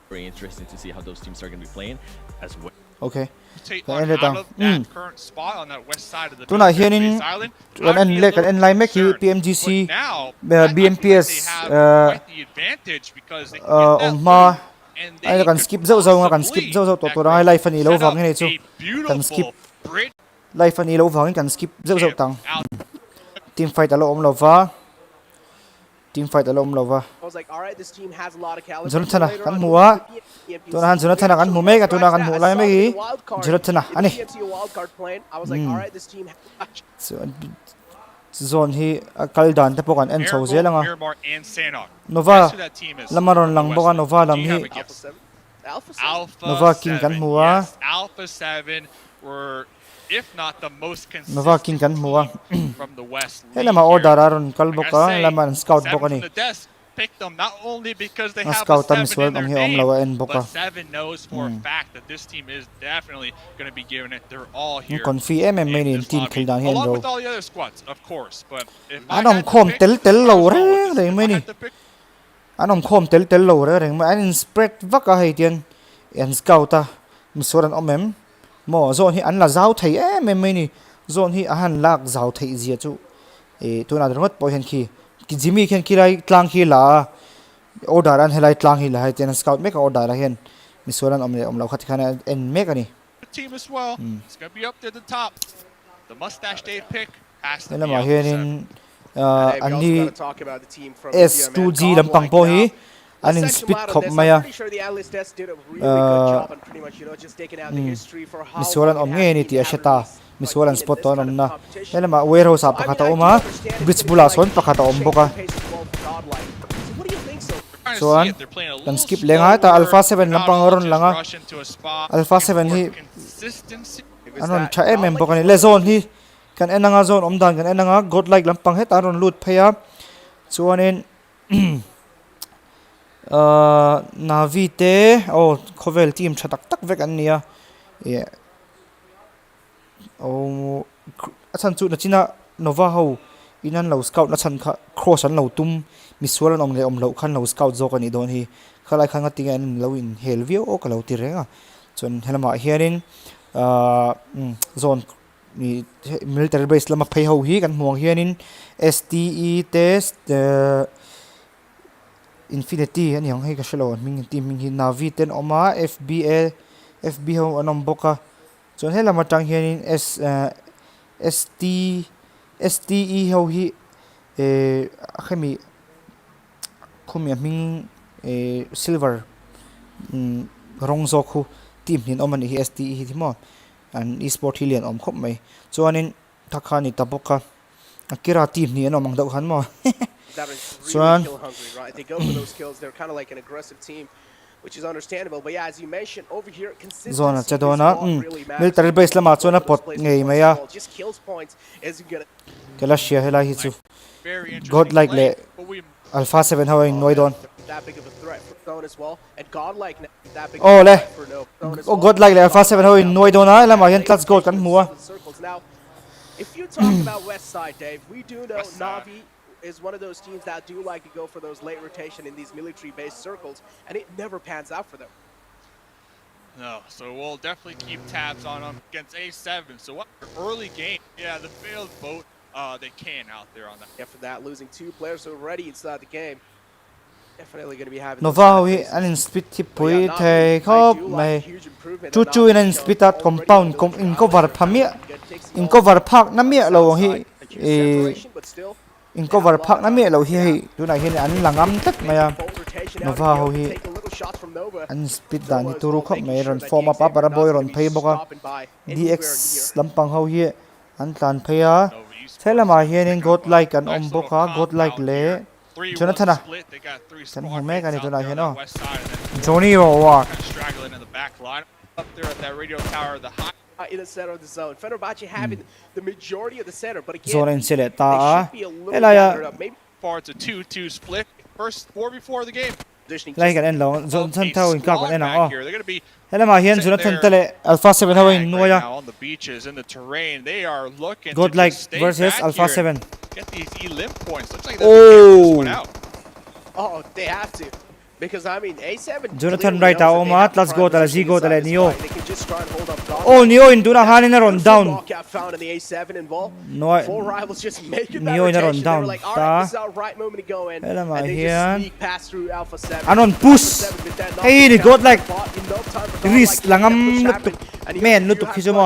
Very interesting to see how those teams are going to be playing as well. okay Take kan on en le out tang of that current spot on that west side of the tuna North hianin Face Island. kan en le kan en lai mek hi PMGC But now, I feel BMPS like they have quite the advantage because they can get that ma lead, and ai they kan could skip zau zau nga kan possibly skip zau zau to that to rai could life ani lo set wang up ni chu a kan skip beautiful bridge life ani lo wang kan skip zau zau tang out. team fight alo om lova team fight alo om lova I was like, all right, this team has a lot of caliber. Jonathan Later kan on, muwa PMPC. to han Jonathan kan mu me ka to na kan mu lai me gi Jonathan ani PMC a wild card plane. I was like, all right, this team so zone hi kal dan te pokan en chho je langa Miramar and Sanok. Nova Guess who that team is? lamaron lang boka Nova lam Do you hi have a guess? Alpha Nova King kan 7, muwa yes, Alpha 7 were, if not the most consistent Nova King kan muwa team from the West League hela ma here. order aron kal Like I boka say, laman scout 7 boka from ni the desk picked them not only because they na have a scout tam 7 swel in their am hi om name, lawa en boka but 7 knows for a fact that this team is definitely going to be giving it their all ni here. kon fi em me ni team khil dan hen Along ro with all the other squads, of course, but if I anom had to khom pick, tel tel if I lo was re going with this, re if me I ni had to pick, anom khom tel tel lo re reng ma an spread vaka hai tian en scout ta misoran omem mo zone hi an la zau thei em me ni zone hi ahan lak zau thei zia chu e tu na drongot po hen khi ki jimmy khen ki rai tlang hi la order an helai tlang hi la hai tian scout me ka order la hen misoran om lo khat khana en me ka ni the team as well, it's going to be up there at the top. The mustache Dave pick has to hela be ma Alpha 7. hen we also ani got to talk about the team from S2G lampang po hi anin speed khop maya I'm pretty sure the analyst test did a really good job on pretty much, just taking out the history for how misoran long om it nge has ni been ti to ashata have a misoran team in spot this on kind of na competition. hela ma warehouse So, pakata I do oma understand it's bridge gonna be bula like son pakata om changing boka the pace of both godlike. So what do you think so? Trying to so see an it, they're playing a kan little skip lenga ta slower, alpha 7 not lampang all ron just langa rush into a spot, alpha looking 7 for hi consistency. anon cha em boka ni le zone hi kan enanga zone om dan kan enanga god like lampang het aron lut phaya chuanin navi te khovel team thatak tak vek an nia e achan chu na china nova ho inan lo scout na chan kha cross an lo tum misualan om le om lo khan lo scout zo kan i don hi khalai khanga tinga an lo in hel view o ka lo ti renga chon helama hianin zone ni military base lama phei ho hi kan muang hianin STE test infinity ani hong hei ka shalo ming team ming hi navi ten oma FB ho anom boka chon hela matang hianin STE ho hi khami khumi ming silver rong zo khu team hin omani hi STE hi thimo an eSport hilian om khop mai chuanin thakha ni taboka akira team ni anom ang dau khan mo That is really kill hungry, right? They go for those kills. They're kind of like an aggressive team, which is understandable. But yeah, as you mentioned over here, consistency zona is chadona what really matters. military base lama chona pot ngei maya Just kills points isn't gonna. kala shia hela hi chu Very interesting god like le play, but we alpha 7 how in noidon That big of a threat for zone as well, and godlike that big. oh le For no zone as oh well. god like le alpha 7 how in noidon la ma hian touch goal kan muwa Circles. Now, if you talk about West Side, Dave, we do know Navi is one of those teams that do like to go for those late rotation in these military-based circles, and it never pans out for them. No, so we'll definitely keep tabs on them against A7. So what early game? Yeah, the failed vote. They can out there on that. Yeah, for that, losing 2 players already inside the game. Definitely going to be having. nova wi an split tip pui the khop mai chu chu in an split at compound kom in cover phamia in cover phak na mi lo hi in cover phak na mi lo hi tu na hin an langam tak maya nova ho hi an split dan hi turu khop mai ron form up para boy ron phei boka DX lampang ho hi an tlan pheya thelama hian in god like an om boka god like le Jonathan kan hume kan itu na hian o Johnny wa Straggling in the back line up there at that radio tower. The high in the center of the zone. FelaRalte having the majority of the center, but again, zone in sele ta they a should be a little helaya gathered up. Maybe Far it's a 2-2 split. First 4v4 of the game. positioning lai kan en lo zone than thau in ka kan en a helama hian zona than tele alpha 7 hawa in noya Now on the beaches in the terrain, they are looking god to like just stay versus back alpha here 7 and get these limp points. Looks like they're gonna get this one out. Oh, they have to. Because I mean, A7 Jonathan clearly right knows that out they mat have the let's prime go tala position zigo tala inside this neo fight. They can just try and hold up God. oh neo in duna hanin na run down Lockout found in the A7 involved. no Four rivals just making that neo in a run rotation. They down were like, all ta right, this is our right moment to go in. helama And they hian just sneak past through Alpha 7. anon push hey ni god like risk langam men lutuk kisimo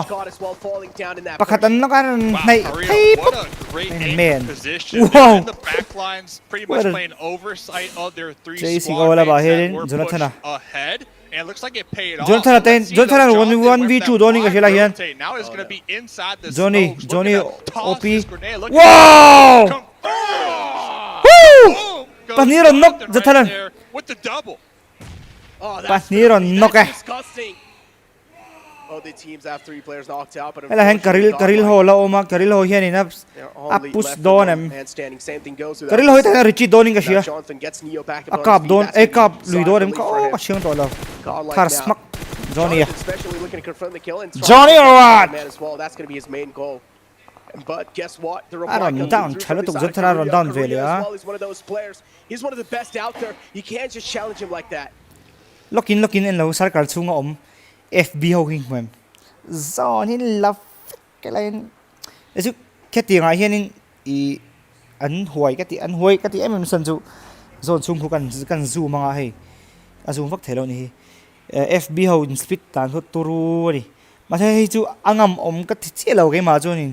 pakatan na kan nai hey What a great aim man position. wow They're in the back lines, pretty much What a- playing oversight of their three Chasing squad wala ba mates that hirin were Jonathan pushed ahead. And it looks like it paid off. Jonathan So atin let's see Jonathan though, one Jonathan v with that Doni ka wide sila yan rotate. Now it's going to be inside the Johnny smokes. Johnny Looking to toss OP this grenade. Look at wow that. woo Goes Paniron knock Jonathan Jonathan right there with the double. Oh, that's Paniron knock eh disgusting. Oh, the teams have 3 players knocked out, but Ela hen karil ho la oma karil ho hian in up push don em man standing. Same thing goes with karil ho ta Richie Doning ka siya Jonathan gets Neo back a kap don e kap lui don em ka oh ka siyang to la kar smak Johnny especially looking to confirm the kill and Johnny or what man as well. That's going to be his main goal. But guess what? The I run down chalo to Jonathan run down vele ah He's one of those players. He's one of the best out there. You can't just challenge him like that. lokin en lo sarkar chunga om FB ho king mem zone in love cái line esu kheti nga hian in I an huai ka ti em san chu zone chung khu kan zu manga hei azum vak thelo ni FB ho in split tan ho turu ni ma thei chu angam om ka ti chelo ke ma chu ni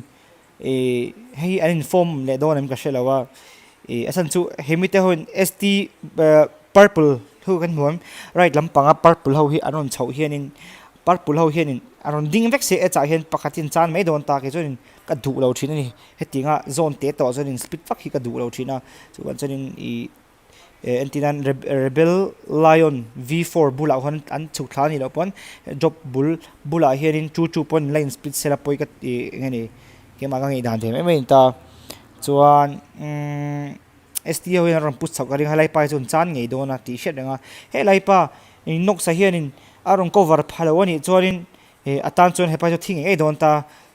hei an inform le don em ka shelawa asan chu hemite ho ST purple thu kan nuam right lampanga purple ho hi anon chho hian in purple ho hian in aron ding vek se cha hian pakhatin chan mai don ta ke chunin ka du lo thin ni hetinga zone te to chunin split vak hi ka du lo thina chuan chunin antinan rebel lion v4 bula hon an chu thla ni lo pon job bula hian in 2 pon line split sela poi ka ngani ke ma ngai dan the mai ta chuan STO in ram put chak ring halai pa chun chan ngei dona ti shet nga helai pa nok sa hian in arong cover phalawani chuanin atan chon hepa jo thing ei don ta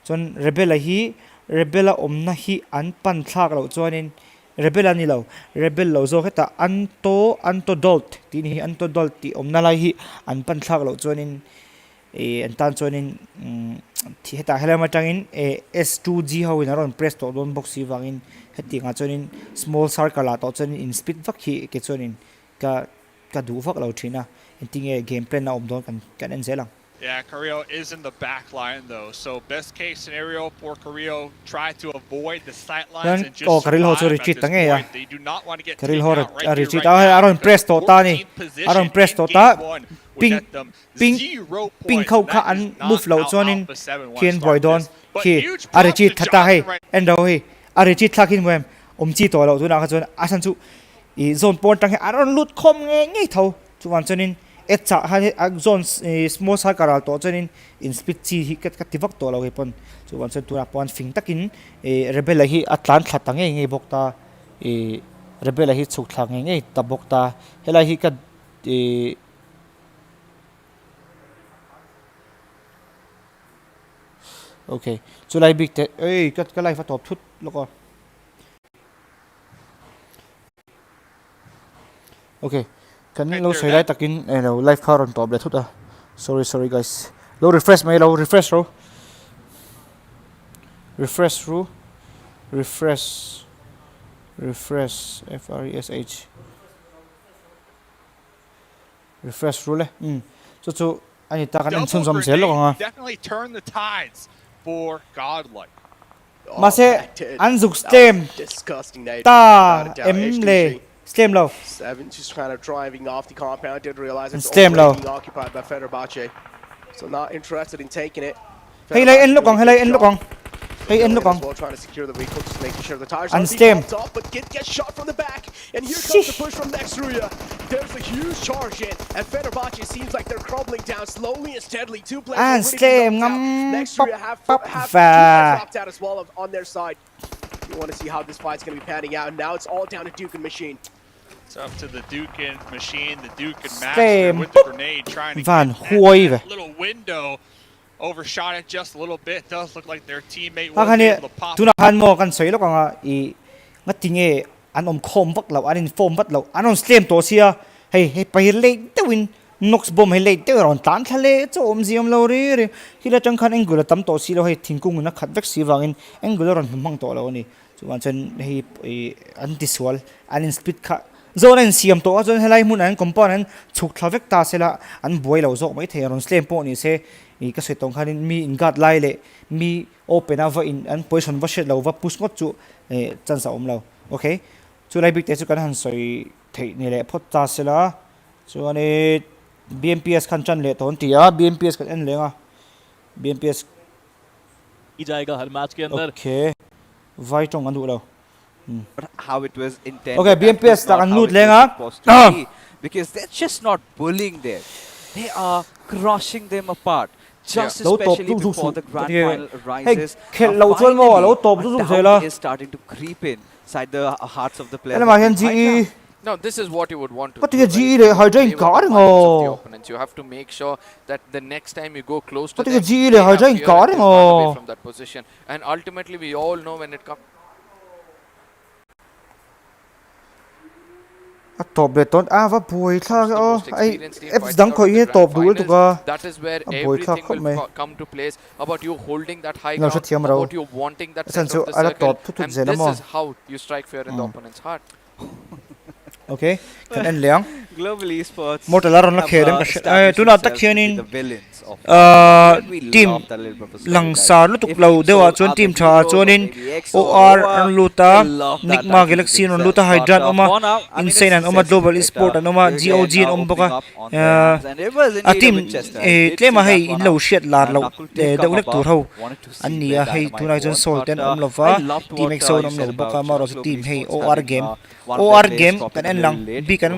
chon rebela omna hi an pan thlak lo chuanin rebela ni lo rebel lo zo heta anto dolt ti ni anto dolt ti omna lai hi an pan thlak lo chuanin an tan chuanin thi heta helama tangin S2G ho in aron press to don box hi wangin heti nga chuanin small circle la to chuanin in speed vak hi ke chuanin ka du vak lo thina inting game plan na omdon kan en zelang. Yeah, Carrillo is in the back line though, so best case scenario for Carrillo, try to avoid the sight lines and just Carrillo survive at this tange ya point. They do not want to get Carrillo taken out right here, Richie right now. aron press to ta ni 14th position aron press to in ta game one would ping net them ping 0 ping points, khau and kha that an is not move lo how chuanin Alpha 7 wants kien to boy start don this. But ki huge props Richie to thata hei Jonathan right endo hei Richie thlakin wem chi to lo tu na kha chuan asan chu I zone pon tang he aron lut khom nge tho chuan chuanin etcha ha zone small circle to chuanin in speed chi hi ka tivak to lo he pon chuan chuan tura pon fing takin rebel hi atlan thlatang nge bokta rebel hi chuk thlang nge ta bokta hela hi ka okay chulai big te ei kat ka life top thut loko okay kan lo sei lai takin no life car on top le thut sorry guys lo refresh mai lo refresh ro refresh fresh refresh ro le chu ani ta kan chun jom sel lo nga definitely turn the tides for Godlike. Mase anzuk stem disgusting ta emle stem low 7 just kind of driving off the compound, didn't realize it's stem low being occupied by FelaRalte, so not interested in taking it. Hey lai en lokong Hey, and look on. Well, trying to secure the vehicle, just making sure the tires And aren't stem. being popped off, but gets shot from the back. And here comes the push from Nextruya. There's a huge charge in, and FelaRalte seems like they're crumbling down slowly and steadily. Two players And already stem. knocked out. Nextruya have two players knocked out as well on their side. You want to see how this fight's going to be panning out. And now it's all down to Duke and Machine. It's up to the Duke and Machine, the Duke and Master with the grenade trying to Van get Hooy. that little window. Overshot it just a little bit. Does look like their teammate was able to pop. Tunahan mo kan soi lo ka I ngatinge anom khom vak lo anin form vat lo anon stem to sia hey pai le tewin nox bom he le te ron tan thale chom ziam lo ri ri hila chang khan engul tam to si lo he thingkung na khat vek si wangin engul ron mang to lo ni chuan chen he an diswal anin split kha zone an siam to zone helai mun an component chuk thavek ta sela an boy lo zo mai the ron stem po ni se I ka setong khanin mi ingat lai le mi open ava in an position va shet lo va push ngot chu chan sa lo okay chu lai big te chu kan han soi thei ni le phot ta sela chu ani BMPS khan chan le ton tia BMPS kan en lenga BMPS ही जाएगा हर match के अंदर okay vai tong an du lo But how it was intended. okay BMPS ta kan lut lenga because they're just not bullying there. They are crushing them apart. Just Low top especially du before the grand Yeah. final arises. Hey, low top mo, low top du doubt is starting to creep inside the hearts of the players. Ele ma hen GE No, this is what you would want to But do. you GE le hijack garing ho. Opponents. You have to make sure that the next time you go close to But them, you GE they le have hijack fear and garing they run away ho. from that position. And ultimately, we all know when it comes. A top le ton va boy tha o ai F dang khoi he top du tu ka That is where a boy tha everything will come to place about you holding that high No, ground, shat yam rao. about you wanting that Asan center of so the ala circle. top tu And zela this mo. is how you strike fear in the opponent's heart. Okay kan en leang Global eSports. Mortal ron la kheden ka tu na ta khianin the villains of team langsar lu tuk lo dewa chon team tha chonin OR an luta Nigma Galaxy an luta Hydran oma insane an oma global esport an oma GOG an omboka a team tlema hei in lo shet lar lo de ulek tur ho an nia hei tunai chon sol ten om lova team exo om lo boka maro team hei OR game kan en lang bi kan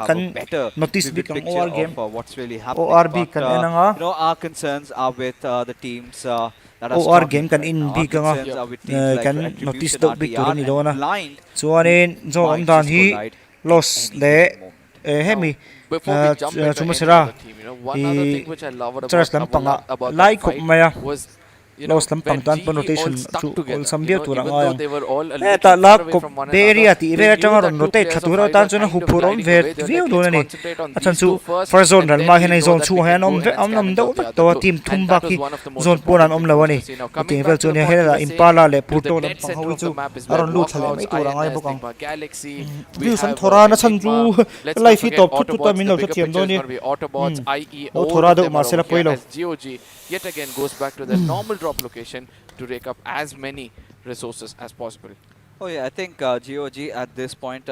notice bi kan OR game what's really happening. ORB kan en nga You know, our concerns are with the teams that are OR game kan in bi ka nga concerns are with teams like kan Retribution, notice dog big tur ni RTR, do na and Blind. chuanin zo om dan hi loss le hemi Before we jump into chuma any sera other team, you know, one other thing which I loved Charles about lampanga about lai that kop fight maya was, you know, loss lampang tan when pa GE notation all stuck chu together, ol you sambia know, turang even though ayang they were all a ta little la far away kop from one beria another, ti they ira knew changa that ron two rotate players of khatura either tan chona kind hu of puron gliding vet away. They were view like, do let's na ni concentrate on achan these chu two first, first zone and ran then ma we'll henai know zone that chu we can han go om and ve am nam scavenge do out the to other two. team And thum that ba was ki one of the most zone ponan om important lawani things to see. Now, coming team back vel to the chone point you hela were saying, impala le to the purto dead lam pang center hawi of chu the map is where aron lu thale walkouts, mai turang ai INS, bokang Nigma Galaxy, we view san have thora na chan chu Let's lai not fi forget top tu tu ta Autobots. min The lo bigger thiam picture do is ni going to be Autobots, IE, o all thora of do them ma are sela over here poilo as GOG yet again goes back to their normal drop location to rake up as many resources as possible. Oh yeah, I think GOG at this point,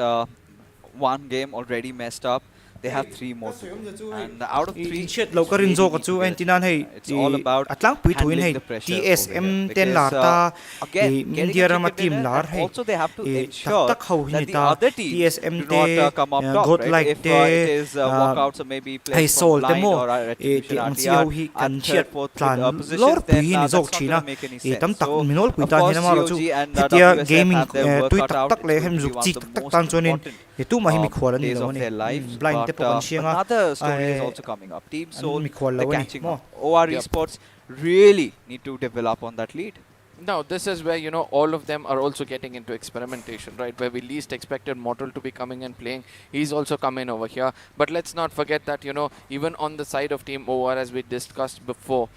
one game already messed up. They have 3 more to go. And out of 3, chat lo karin zo ka chu entinan hei it's all about atlang pui thuin handling hei the pressure TSM over here. ten lar Because, ta again, getting India a rama chicken team dinner, lar and hei also they have to ensure tak khau that hin the ta other teams TSM do te not come up top, god right? like If te it is walkouts or maybe hei players from sol te Blind mo or Retribution ti ang RTR siau hi at kan third, chat fourth plan positions, lor then pui hin that's zok not china gonna make any tam sense. tak So, minol pui of tan course, hina maro chu GOG and hetia WSF gaming have their work tui cut tak out. tak le It's hem going to be zuk one chi of the tak tak most tan chonin important he tu ma hi mi khwal ani days lo of ni their lives. blind te But, po kan sianga another story is also coming up. Team Soul, mi khwal they're lo ni catching mo up. OR eSports really need to develop on that lead. Now, this is where, you know, all of them are also getting into experimentation, right? Where we least expected Mortal to be coming and playing. He's also coming over here. But let's not forget that, you know, even on the side of Team OR, as we discussed before,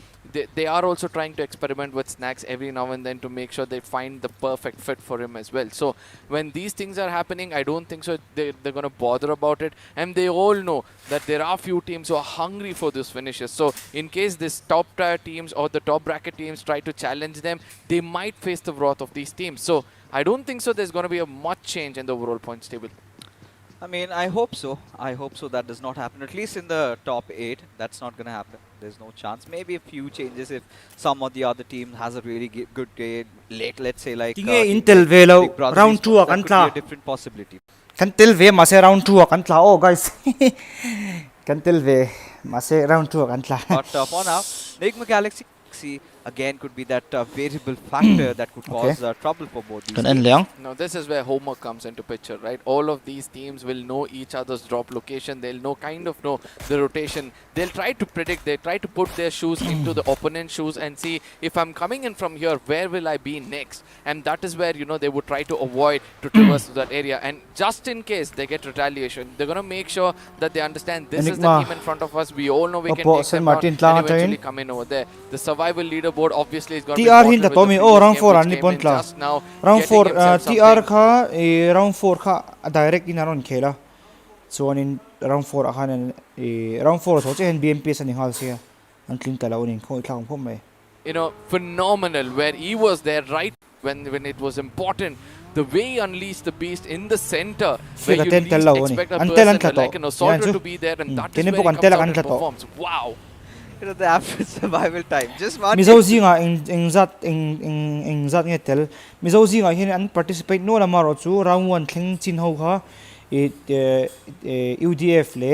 they are also trying to experiment with snacks every now and then to make sure they find the perfect fit for him as well. So when these things are happening, I don't think so they're going to bother about it. And they all know that there are few teams who are hungry for these finishes. So in case this top tier teams or the top bracket teams try to challenge them, they might face the wrath of these teams. So I don't think so there's going to be a much change in the overall points table. I mean, I hope so. I hope so that does not happen. At least in the top 8, that's not going to happen. There's no chance. Maybe a few changes if some of the other team has a really good day late. Let's say like Intel Velo round 2 that could be akantla. a different possibility. Kantil ve mase round 2 akantla. Oh guys. Kantil ve mase round 2 akantla. But for now, Enigma Galaxy again could be that variable factor that could cause trouble for both these teams. Now this is where homework comes into picture, right? All of these teams will know each other's drop location. They'll know the rotation. They'll try to predict. They try to put their shoes into the opponent's shoes and see if I'm coming in from here, where will I be next? And that is where they would try to avoid to traverse that area. And just in case they get retaliation, they're gonna make sure that they understand this is the team in front of us. We all know we can take them out and eventually come in over there. The survival leaderboard obviously is going to be TR hinta important with Tommy the oh round previous 4 game ani which came in pontla just now, round getting 4 himself TR something. kha round 4 kha direct in aron khela so in round 4 akhan round 4 so chen BMPS ani hal sia an tling tala unin khoi thlang phom mai Phenomenal where he was there right when it was important. The way he unleashed the beast in the center, where you least expect a person like an assaulter to be there, and that is where he comes out and performs. Wow! The average survival time. Just one. Mizo zinga in zat nge tel mizo zinga hin an participate no la maro chu round 1 thing chin ho kha UDF le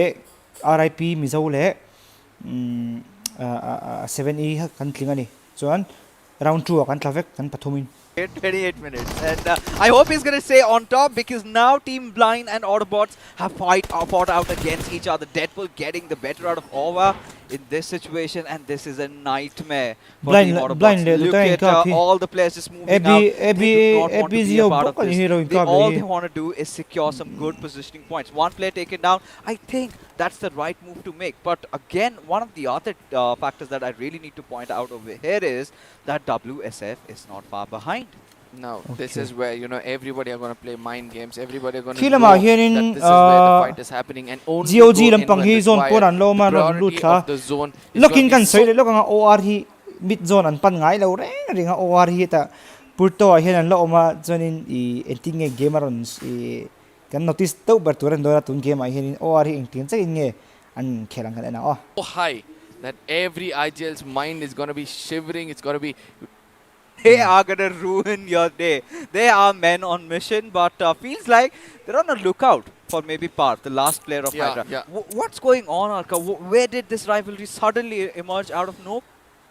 RIP mizo le 7E kan tling ani chuan round 2 kan tlavek kan pathumin 28 minutes, and I hope he's gonna stay on top because now Team Blind and Autobots have fought out against each other. Deadpool getting the better out of Ova in this situation, and this is a nightmare for Team Autobots. Look at all the players just moving out. They do not want to be a part of this. All they want to do is secure some good positioning points. One player taken down. I think that's the right move to make. But again, one of the other factors that I really need to point out over here is that WSF is not far behind. Now, this is where, everybody are going to play mind games. Everybody are going to Kila know ma that hianin this is where the fight is happening. And only GOG go in lampang when hi zone required. poran lo ma ron lut Priority kha of the zone is looking going kan to be soi lo nga OR hi mid zone an pan ngai lo ringa OR hi ta purto hian an lo ma zonin I ending e game ron kan notice to ber turan dora tun game a hianin OR hi engtin cha inge an khelang kan na so high that every IGL's mind is going to be shivering. It's going to be... They are going to ruin your day. They are men on mission, but feels like they're on a lookout for maybe Parth, the last player of Hydra. What's going on, Arka? Where did this rivalry suddenly emerge out of nowhere?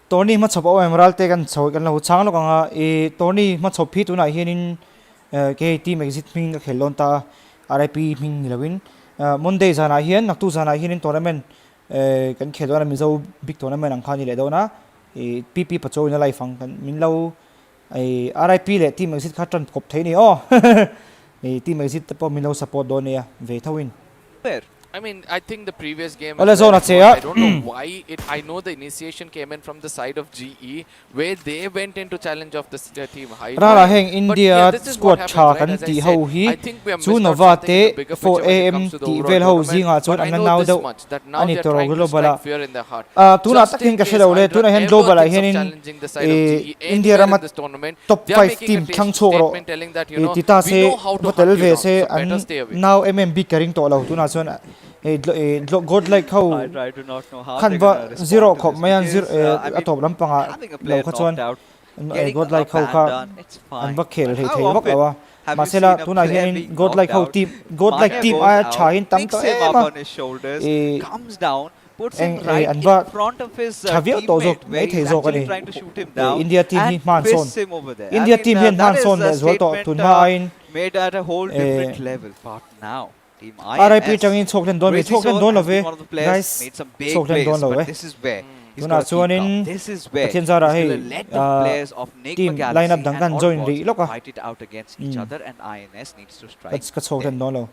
Tony ma chop FelaRalte kan chho kan lo chang lo ka Tony ma chop phi tu na hianin ke team exit ming ka khelon ta RIP ming lawin Monday zana hian naktu zana hianin tournament kan khedona mizo big tournament ang khani le dona PP pacho na lai fang kan min lo RIP le team exit kha tran kop thei ni team exit po min lo support don ya ve thawin I mean, I think the previous game... I don't know why I know the initiation came in from the side of GE, where they went into challenge of the team Hydra. Rala heng India squad cha kan ti ho hi chu novate 4am ti vel ho zinga chon an now do ani to global tuna takin ka shelo le tuna hen global hianin India ramat top 5 team thang choro ti ta se hotel ve se an now MMB carrying to lo tuna chon God like how I do not know how Kanva zero kop mayan zero atop lampanga lo kachon God like how ka an bakhel hei thei bak awa masela tuna hian God like how team God like team a chain tam to on his shoulders comes down puts him right in front of his teammate where he's actually trying to shoot him down India team hi man son him over there. India team hian man son as well to tunma ain made at a whole different level but now Team RIP changin choklen don love guys choklen don love this is where tuna chuanin this is where pathian zara hei let the players of team lineup dangan join ri loka fight it out against each other and INS needs to strike that's ka choklen don lo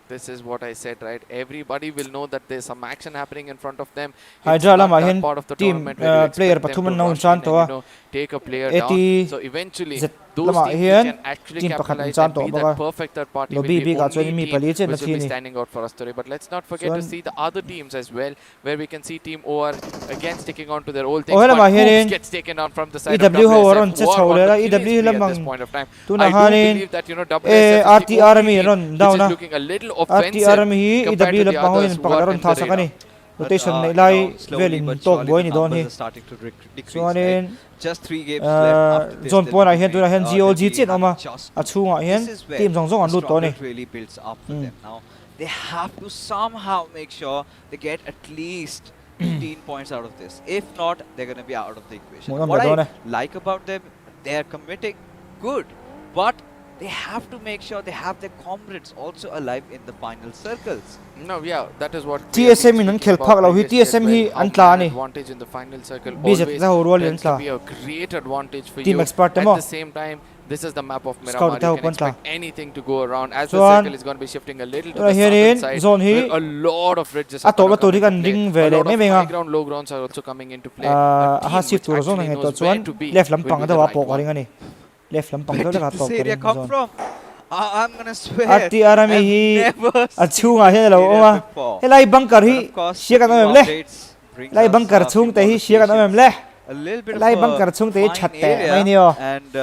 This is what I said, right? Everybody will know that there's some action happening in front of them. Hydra lama part of the team tournament player pathuman naun chan to take a player down. So eventually those lama teams hian which can actually team pakhat capitalize chan and to be baka that perfect third party will lobby be bi ka only chuan mi team pali chen which na will be thi ni standing out for us today. But let's not forget to Chuan- see the other teams as well, where we can see Team OR again sticking on to their old things. Oh, hello, But Mahirin. Hoops gets taken on from the side EW of ho WSF. ron che War chho want le to la kill EW his play at lamang this point of time. tu na I do hanin believe that, you know, WSF is RT the only Army team ron which down is na looking a little RT offensive Army hi compared EW to the la pangoy others in who are pakaron in tha the sakani radar. rotation you nei know, lai slowly velin but tok surely boy the ni don numbers hi are starting to decrease, chuanin right? Just 3 games left after this. zone they'll point a be hian tu na hian made, GOG they'll be chin oma having just a chunga hian this is where team zong zong an the lut to ni struggle really builds up for them. Now they have to somehow make sure they get at least 15 points out of this. If not, they're going to be out of the equation. Mo What nam I da like about them, they're committing good, but they have to make sure they have their comrades also alive in the final circles. No, yeah, that is what TSM in an khel phak lo hi TSM hi an tla ni advantage in the final circle BZ always la ho rol an tends to tla be a great advantage for Team you. expert At mo the same time, this is the map of Scout Miramar. ta You can hukun tla. expect anything to go around, as the Chuan, circle is going to be shifting a little to ra the hianin southern side. zone hi where a lot of ridges a are to gonna la to come ri into kan play. ding A ve le lot me of me nga high ground, low grounds are also coming into play. a ha team shift which tur zone actually ngai to knows where chuan to be left lam will pang be da the wa right po one. ka ring ani left lam pang Where da did ka this to ka area ring come zone from? I'm gonna swear. RT Army I've hi never a chunga hian lo seen it oma before. helai bunker hi But of course, sia ka new nam le updates brings lai us, bunker chung te hi sia ka nam le a little bit lai of bunker chung te fine chat te area, mai ni o and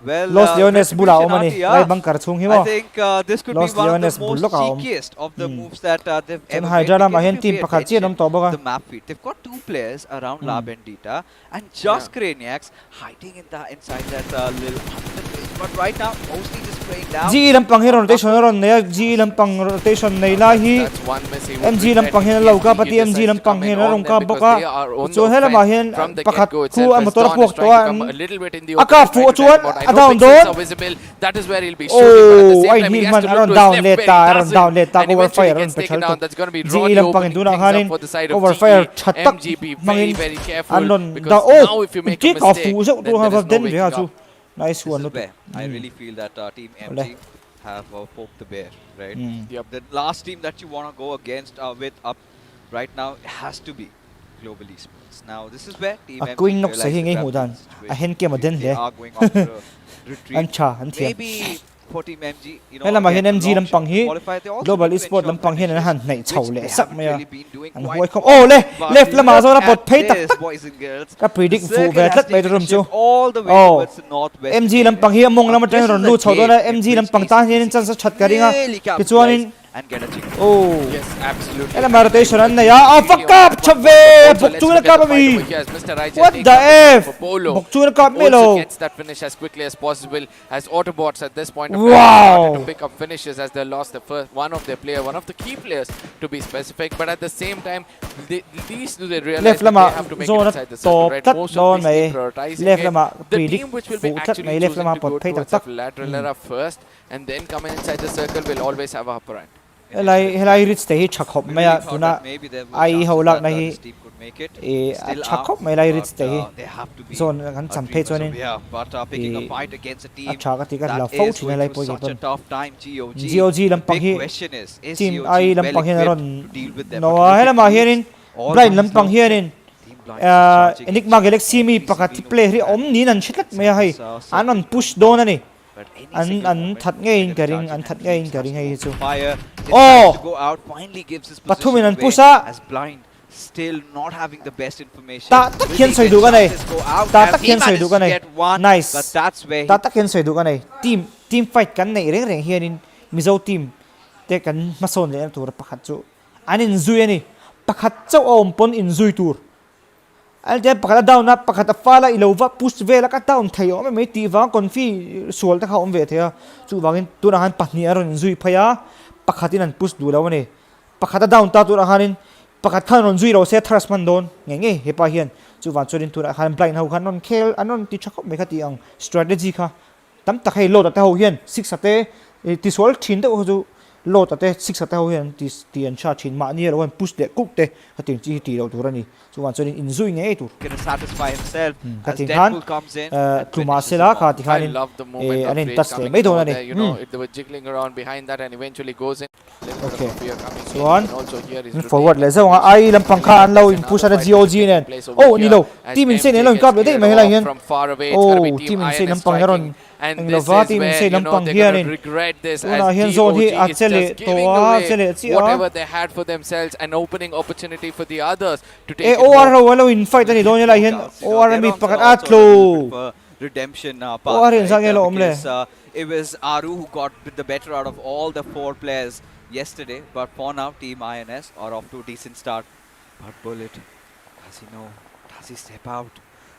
well, Los Leones bula retribution omani RT, lai bunker chung hi I mo think this could Los be one of Leones the most bullock om. cheekiest of the moves that they've Chen ever Hydra made. ma hian Because if team you pay pakhat chian om to attention boka to the map feed, they've got 2 players around La Bendita and just Craniacs hiding in the inside that little underbase. But right now, mostly just playing down. G lam pang hi rotation ron ne G lam pang rotation nei la hi That's one miss he would MG lam regret pang if hian he lo ka actually pati MG decides lam to pang come in hian on rong them ka because boka they are on the chu hela ma hian offense from the pakhat get-go ku itself, am as motor Dawn puak is to trying to come an a little bit in the aka open, fu trying to chuan teleport. I a know down pixels don are visible. That is where he'll be shooting, but at the oh same I time he need has man to look aron to his down left let where ta he aron doesn't, down let ta and cover eventually fire gets aron taken pechal down. to That's going to be G Ronnie lam pang opening tu na things up hanin for the side of cover GE. fire thatak MGB very, mangin very careful anon because da now oh if you make a ti ka mistake, fu zo then tu ha there is no den waking ha up. chu nice This one is to where I really feel that Team Ole. MG have poked the bear, right? Yep. The last team that you want to go against with up right now has to be Global Esports. Now this is where Team a MG queen nok realize sahi the ngai gravity hudan of the a situation. hen ke ma den They le are going after a retreat. an cha an thiam Maybe for Team MG, you know, hela ma again, hian a MG long lam pang shot hi to qualify. They also global need to esport ensure lam pang hian an han nei finishes, chho which le they sak haven't me ya really been doing an quite hoi khom well. oh le But left la ma zo na look pot at phei tak this, tak boys and girls. ka predict The fu circle ve has thlat mai taken a rum chu shift all the way oh towards the northwest. MG lam pang hi among lam tang ron lu chho do na MG lam pang ta hian chan sa chat ka ringa Really ti chuanin and get a chick. oh Yes, absolutely. hela ma rotation an na ya oh fuck up chave bok chu na ka ba mi what the f bok chu na ka me lo gets that finish as quickly as possible as Autobots at this point of Wow. time started to pick up finishes as they lost the first one of their player, one of the key players to be specific, but at the same time these do they realize left that lama they have to make it zone inside the circle, top right? tat Most don of these mai teams prioritizing left it. lama The predict team which will fu be tat actually mai left choosing lama to pot go phei tak towards tak the FelaRalte first and then come inside the circle will always have a upper hand. helai rich te hi chakhop mai ya tuna ai holak na hi e chakhop mai lai rich te hi zone kan cham phei chuanin But picking a fight against a team a tha ka ti ka la that fo is china going lai through poi such a pon tough time. GOG lam pang hi Big question is team GOG ai lam well pang hian ron equipped to deal with them? no But look hela at ma Hoops, hianin all blind those lam pang now hianin Blind is charging Enigma Galaxy mi pakhat play ri om ni nan chitlat mai hai anon push don ani an that nge in karing an that nge in karing hai chu Fire oh to go out finally gives his Pathumin position an away pusa as Blind still not having the best information. ta tak hian soi du ka nei ta tak hian soi du ka nei nice but that's where ta tak hian soi du ka nei team fight kan nei reng reng hianin mizo team te kan mason le tur pakhat chu anin zui ani pakhat chau om pon in zui tur al te pakhat down na pakhat Afela ilova push vela ka down thayo me ti wang konfi sual ta kha om ve thea chu wangin tu na han pahni aron zui phaya pakhatin an push du law ni pakhat down ta tu na hanin pakhat khan ron zui ro se thras man don nge nge he pa hian chu wan churin tu na han blind ho khan non khel anon ti chakop me kha ti ang strategy kha tam ta khai lo ta ho hian six ate ti sol thin de ho chu lo ta te six ate ho hian ti an cha thin ma ni ro han push de kuk te hatin chi ti ro tur ani chu wan churin in zui nge tur gonna satisfy himself as katin Deadpool comes in and tu ma finishes se la the kha bomb. ti I khanin love the moment of anin Rage tas le coming mai in don over ani there, you know, they were jiggling around behind that and eventually goes in. bit Okay. of a fear coming So in. on. And also here is Forward rotating. le zo ai lampang kha an lo in push at GOG nen. Oh ni lo. Team insane lo in kap le dei mai la hian. From far away, it's gonna be Oh, team insane INS lampang striking. ron. And Ang this lova is team where, insane you know, lampang they're hian gonna in. regret this Tuna as hian zone hi GOG is achele just giving to away achele whatever they had for themselves and opening opportunity for the others to take Eh it home. OR lo in fight ani don la hian OR mi pakat atlo. Redemption Oh, path, Aryan sang yellow omle. because it was Aru who got the better out of all the 4 players yesterday, but for now Team INS are off to a decent start. But Bullet, does he know? Does he step out?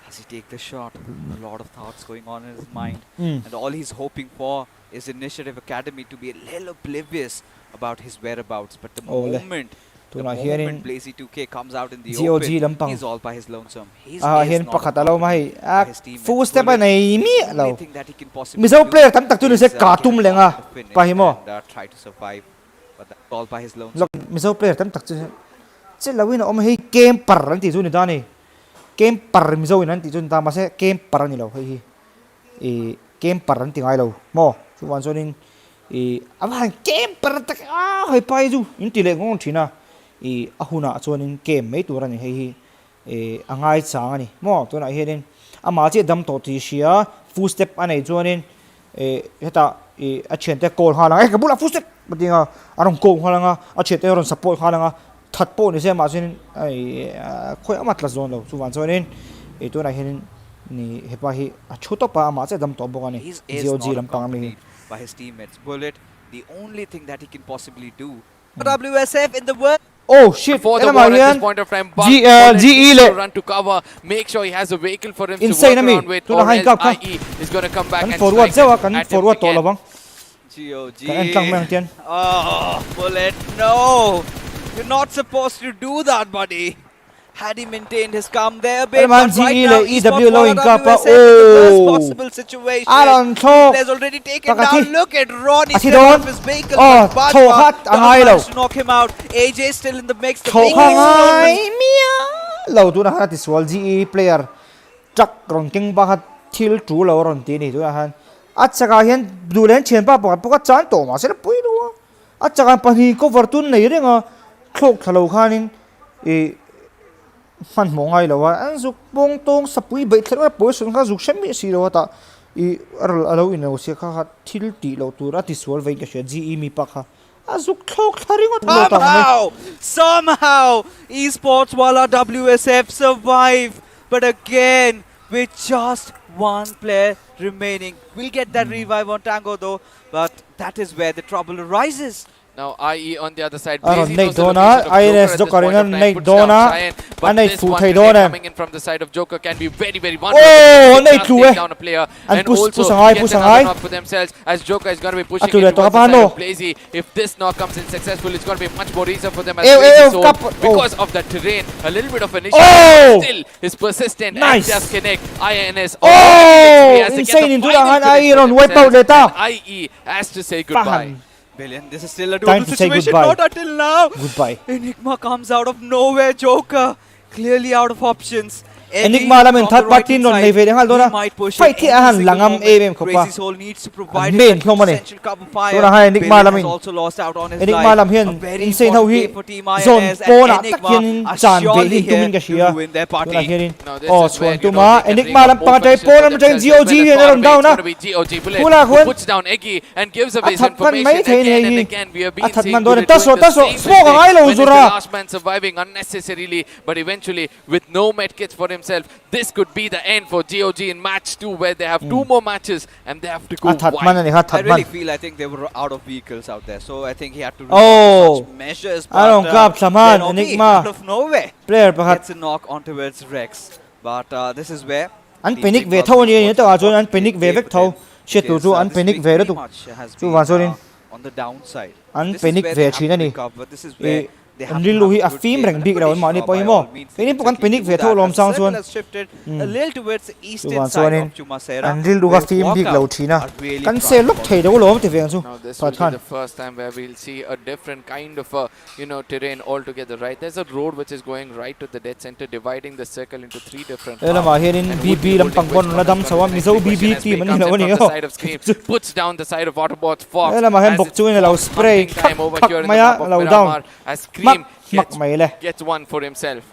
Does he take the shot? A lot of thoughts going on in his mind, and all he's hoping for is Initiative Academy to be a little oblivious about his whereabouts. But the moment Blazy 2K comes out in the open, he's all by his lonesome. He's hian not pakhat alo mai by his teammates. full step nei mi The lo only thing that he can possibly mizo do player tam tak tu ni se is, katum get lenga the finish pahimo and, try to survive, but that's all by his lonesome. lok mizo player tam tak che lawin om hei game par an ti chu ni dani game par mizo in an ti chu ta ma se game par ni lo hei e game par an ti ngai lo mo chu wan so nin e aban game par tak hei pai chu in ti le ngong thina e ahuna chuanin game mei tur ani hei e angai chang ani mo to na hianin ama che dam to ti sia full step anei chuanin e heta e a chen te kol hala e ka bula full step badinga arong ko hala a che te ron support hala that po ni se ma chuanin ai khoi amat la zone lo chu wan chuanin e to na hianin ni hepa hi a chuto pa ama che dam to bokani GOG lampang mi by his teammates. Bullet, the only thing that he can possibly do. WSF in the world. Oh shit! For the war at this point of time, GE le run to cover. Make sure he has a vehicle for him insane to work around with. Tuna Or hain else ka IE is going to come back and forward strike zewa him kan at him forward to again. labang GOG. kan entlang mang tian Oh, Bullet, no! You're not supposed to do that, buddy. Had he maintained his calm there a bit, Elman but right GE now, le eSports EW lo in for kapa WSF in the worst oh possible situation. Alan Tho There's already taken Pakati. down. Look at Ronnie Ati still out don. of his vehicle. Oh, but Tho Bajwa hat doesn't angai lo. manage to knock him out. AJ still in the mix. The Tho vehicle is hangai stolen. mia lo tu na han ti swal GE player trak ron king ba hat thil tu lo ron ti ni tu na han achaka hian dulen chen pa pa chan to ma se pui lo achaka pani cover tun nei renga thlok thalo khanin e man mo ngai lo wa an zuk bong tong sapui bai thera po sun kha zuk shemi si lo ta I alo in o se kha thil ti lo tu ra ti swal vai ka she GE mi pa kha azuk thlok tharingot Somehow, eSports wala WSF survive. But again, with just one player remaining. We'll get that revive on Tango though. But that is where the trouble arises. Now IE on the other side. Aron Blazy nei knows the dona location of Joker INS at do this point of karinan time, nei puts down dona Cyan, but anei this fu one thei grenade dona coming in from the side of Joker can be very vulnerable. Oh, nei Can't tlu take eh. down a player And and push also sangai, gets push another sangai. knock for themselves as Joker is going to be pushing Atule it to towards the side kapano. of Blazy. If this knock comes in successful, it's going to be much more easier for them as Ew, Blazy ew, sold kap- because of the terrain. A little bit of an issue. Oh! Still is persistent Nice. and just connect. INS. Oh! Insane into the hand Iron wipe out data. IE has to say goodbye. Billion, this is still a Time doable to say situation, goodbye. not until now. Goodbye. Enigma comes out of nowhere, Joker. Clearly out of options. Enigma alamin third party non nei ve hal dona fight ti ahan langam em ko pa Crazy's Hole needs to provide main his hlomani essential cover fire. tora ha Enigma Billion alamin has also lost out on his Enigma life. alam hian A very insane how important hi game for Team zone INS, pona and tak Enigma hian are chan ve surely hi tumin here ka to sia win their party. tora hian Now this oh is where, swan you know, tuma they can Enigma bring lam up pa tai positions pon for am tai themselves GOG as well hian as ron far down away. na It's going to be GOG Bullet Pula who khun puts down Eggy and gives away his Athat man information mai thein again and hi again. We have been Athat seeing man Bullet done doing the taso same smoke mistake ngai lo when it's the zura last man surviving unnecessarily, but eventually with no medkits for himself, this could be the end for GOG in match 2 where they have 2 more matches and they have to go Athat man wide. ani I really man feel I think they were out of vehicles out there, so I think he had to resort Oh. to such measures. Aron but, kap saman then Obi, Enigma out of nowhere player pakhat gets a knock on towards Rex. But this is where an the panic ve Enigma thau ni will ni watch to the ajon an ball panic play ve vek for thau them, she tu because, chu an this panic week ve ra pretty tu much has chu been, wan sorin on the downside. an This is panic where ve they have china to ni recover. This is where they An have ril to lu hi have a good film game reng and big rawn ma ni by poi all mo means, kenin they pukan can penik do ve that. tho lom The sang circle chuan has shifted a little towards the eastern chuan side chuanin of Chumasera, an ril lu where ga film big walkouts lo thina are really kan prime se lok for thei do lom ti veng chu Now this pat will be khan the first time where we'll see a different kind of terrain altogether, right? There's a road which is going right to the dead center, dividing the circle into 3 different ela ma hianin BB lam pangpon na dam sawa mizo BB team ani lo ni the side of Scream, puts down the side of Autobots Fox. ela ma hen bok chu in lo spray Time over here in the maya map of lo Miramar down as Scream mak mai le gets one for himself.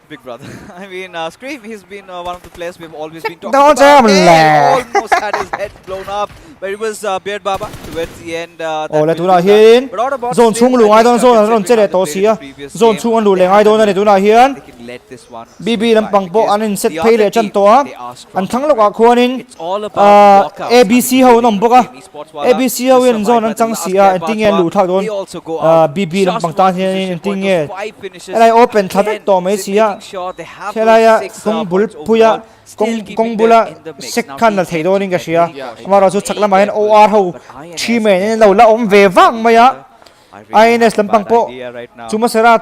Big brother. I mean, Scream, he's been one of the players we've always been talking Don't about. say Hey, almost had his head blown up, but it was Beard Baba towards the end. Oh, let tuna hian zone chung lu ngai don zone ron chere to sia zone chung an lu le ngai don ani tuna hian BB lam pang po anin set phei le chan to an thang lo ka khuanin ABC ho nom boka ABC ho in zone an chang sia an ting en lu thak don BB lam pang ta hian ting e elai open thabek to mai sia Kelaya kung bul puya kung bula sekhan na thei do ning ka sia amara chu chakla ma hen OR ho thi me ne lo la om ve wang maya INS lampang po chuma sera